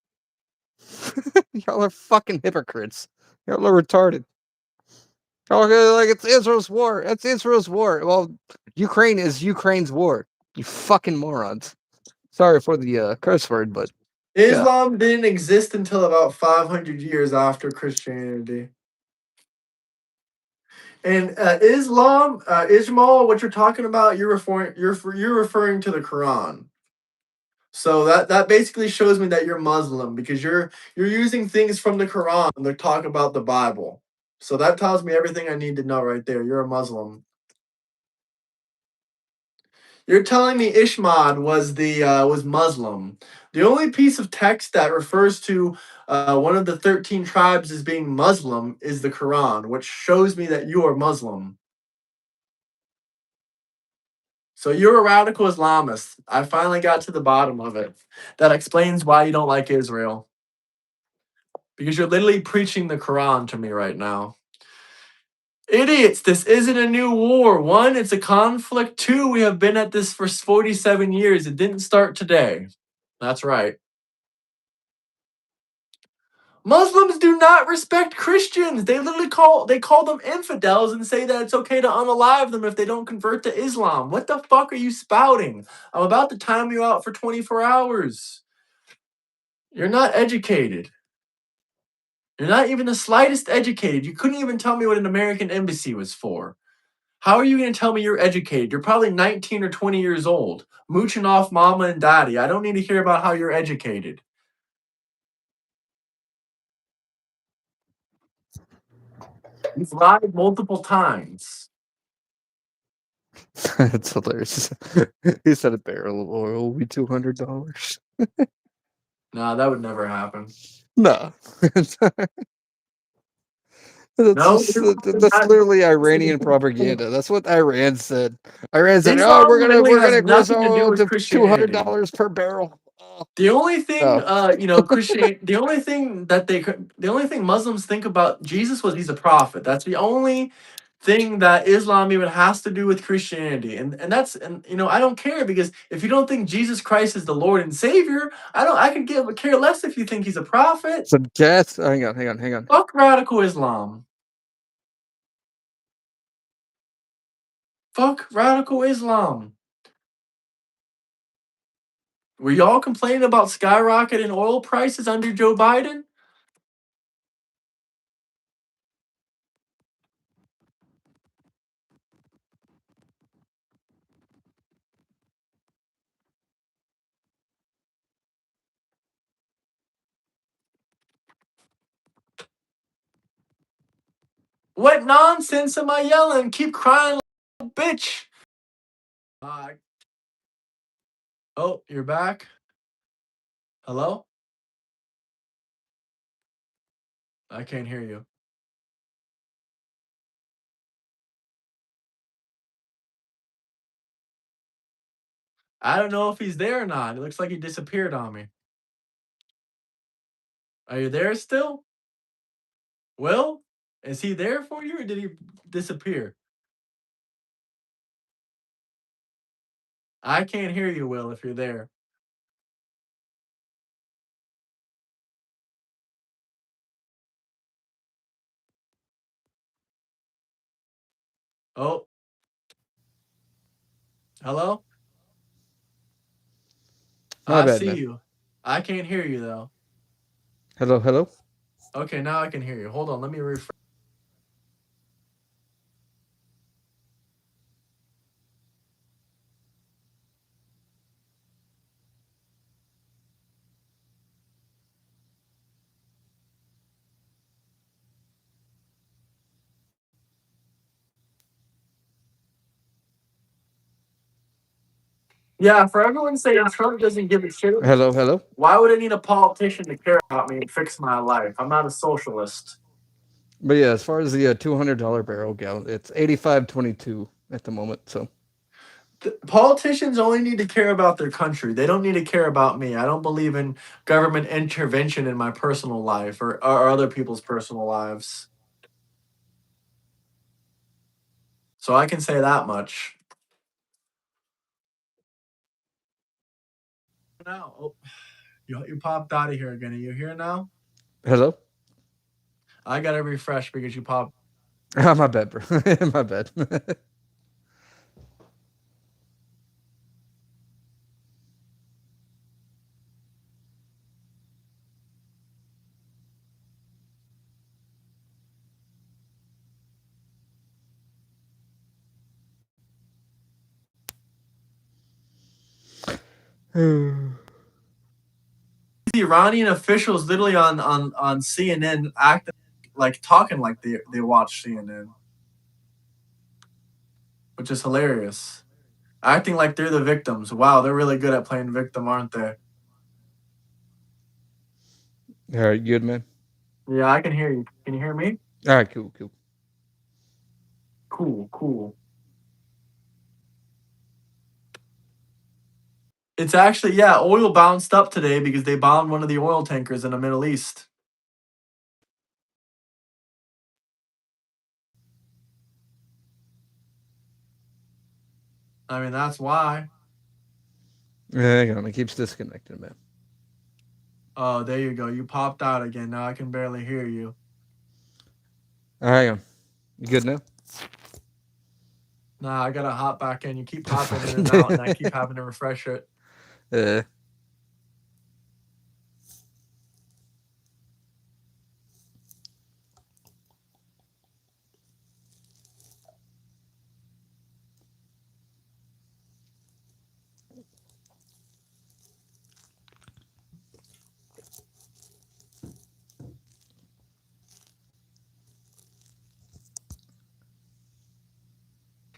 y'all are fucking hypocrites. Y'all are retarded. Okay, like it's Israel's war. It's Israel's war. Well, Ukraine is Ukraine's war. You fucking morons. Sorry for the curse word, but yeah. Islam didn't exist until about 500 years after Christianity. And Ismail, what you're talking about, you're referring to the Quran. So that basically shows me that you're Muslim because you're using things from the Quran to talk about the Bible. So that tells me everything I need to know right there. You're a Muslim. You're telling me Ishmael was Muslim. The only piece of text that refers to one of the 13 tribes as being Muslim is the Quran, which shows me that you are Muslim. So you're a radical Islamist. I finally got to the bottom of it. That explains why you don't like Israel. Because you're literally preaching the Quran to me right now. Idiots, this isn't a new war. One, it's a conflict. Two, we have been at this for 47 years. It didn't start today. That's right. Muslims do not respect Christians. They literally call them infidels and say that it's okay to unalive them if they don't convert to Islam. What the fuck are you spouting? I'm about to time you out for 24 hours. You're not educated. You're not even the slightest educated. You couldn't even tell me what an American embassy was for. How are you going to tell me you're educated? You're probably 19 or 20 years old, mooching off mama and daddy. I don't need to hear about how you're educated. You've lied multiple times. It's hilarious. He said a barrel of oil will be $200. Nah, that would never happen. No. No, That's literally Iranian propaganda. That's what Iran said. Iran said, "Oh, Islam literally we're has gonna increase nothing to do oil with to Christianity. $200 per barrel." Oh, The only thing, no. Christian, the only thing Muslims think about Jesus was he's a prophet. That's the only thing that Islam even has to do with Christianity, and I don't care because if you don't think Jesus Christ is the Lord and Savior, I could care less if you think he's a prophet. So gas. Hang on. Fuck radical Islam. Fuck radical Islam. Were y'all complaining about skyrocketing oil prices under Joe Biden? What nonsense am I yelling? Keep crying like a bitch. Oh, you're back? Hello? I can't hear you. I don't know if he's there or not. It looks like he disappeared on me. Are you there still? Will? Is he there for you or did he disappear? I can't hear you, Will, if you're there. Oh, Hello? My I bad, see man. you. I can't hear you though. Hello, hello. Okay, now I can hear you. Hold on, let me refresh. Yeah, for everyone saying Trump doesn't give a shit, Hello, hello. why would I need a politician to care about me and fix my life? I'm not a socialist. But yeah, as far as the $200 barrel gallon, it's 85.22 at the moment. So Politicians only need to care about their country. They don't need to care about me. I don't believe in government intervention in my personal life or other people's personal lives. So I can say that much. Now, oh, you popped out of here again. Are you here now? hello. I gotta refresh because you popped. My bad, bro. My bad. The Iranian officials literally on CNN acting like talking like they watch CNN, which is hilarious. Acting like they're the victims. Wow, they're really good at playing victim, aren't they? All right, good, man. Yeah, I can hear you. Can you hear me? All right, cool, cool. Cool, cool. It's actually, yeah, oil bounced up today because they bombed one of the oil tankers in the Middle East. I mean, that's why. Hang on, it keeps disconnecting, man. Oh, there you go. You popped out again. Now I can barely hear you. All right, hang on. You good now? Nah, I gotta hop back in. You keep popping in and out, and I keep having to refresh it. Uh,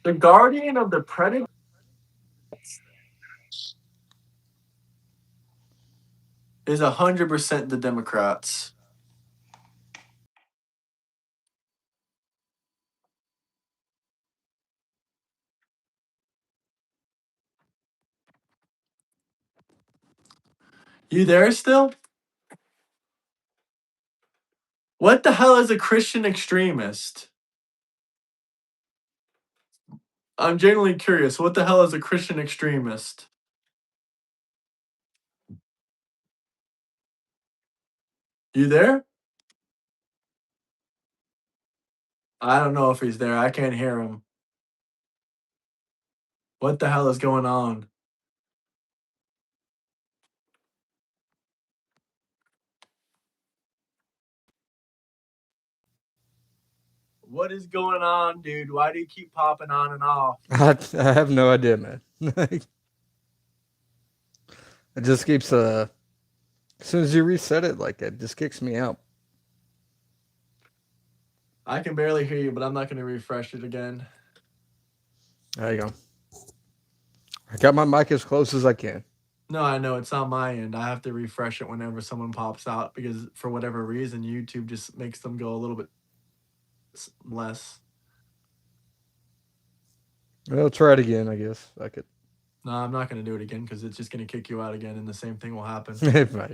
The guardian of the predator is 100% the Democrats. You there still? What the hell is a Christian extremist? I'm genuinely curious. What the hell is a Christian extremist? You there? I don't know if he's there. I can't hear him. What the hell is going on? What is going on, dude? Why do you keep popping on and off? I have no idea, man. It just keeps as soon as you reset it, like it just kicks me out. I can barely hear you, but I'm not going to refresh it again. There you go. I got my mic as close as I can. No, I know it's on my end. I have to refresh it whenever someone pops out because for whatever reason, YouTube just makes them go a little bit less. Well, try it again, I guess. I could. No, I'm not going to do it again because it's just going to kick you out again and the same thing will happen. It might.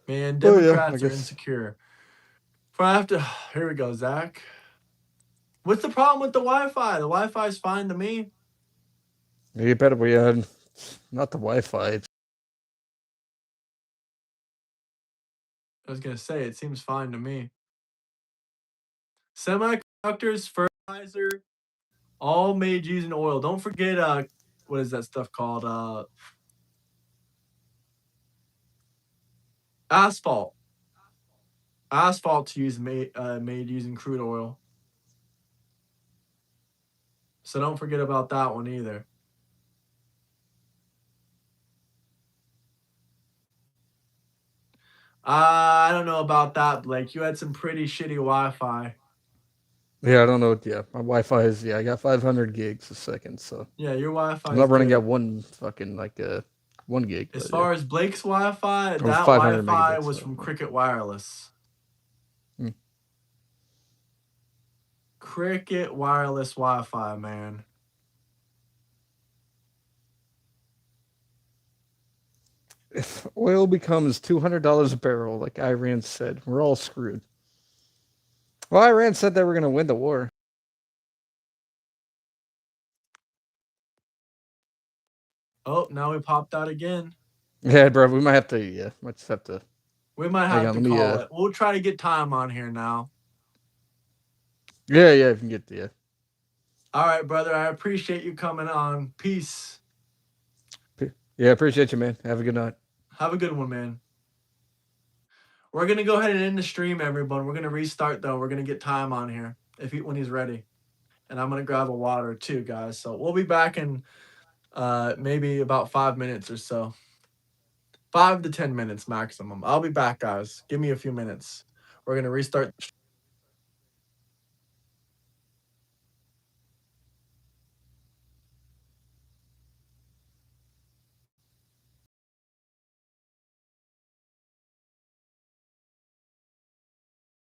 Man, Oh, yeah, Democrats I are guess. insecure. But I have to. Here we go, Zach. What's the problem with the Wi-Fi? The Wi-Fi is fine to me. You better be on. Not the Wi-Fi. It's I was gonna say it seems fine to me. Semiconductors, fertilizer, all made using oil. Don't forget, what is that stuff called? Asphalt. Asphalt's made using crude oil. So don't forget about that one either. I don't know about that, Blake. You had some pretty shitty Wi-Fi. Yeah, I don't know. Yeah, my Wi-Fi is. Yeah, I got 500 gigs a second, so Yeah, your Wi-Fi. I'm not running good. at 1 gig. As far as Blake's Wi-Fi, Or that 500 Wi-Fi megabits, was so, from yeah. Cricket Wireless. Hmm. Cricket Wireless Wi-Fi, man. If oil becomes $200 a barrel, like Iran said, we're all screwed. Well, Iran said they were going to win the war. Oh, now we popped out again. Yeah, bro, we might have to. Yeah, might just have to. We might Hang have on, to let me, call it. We'll try to get time on here now. Yeah, if you can get the. All right, brother. I appreciate you coming on. Peace. Yeah, appreciate you, man. Have a good night. Have a good one, man. We're gonna go ahead and end the stream, everyone. We're gonna restart though. We're gonna get time on here when he's ready, and I'm gonna grab a water too, guys. So we'll be back in maybe about 5 minutes or so. 5 to 10 minutes maximum. I'll be back, guys. Give me a few minutes. We're gonna restart.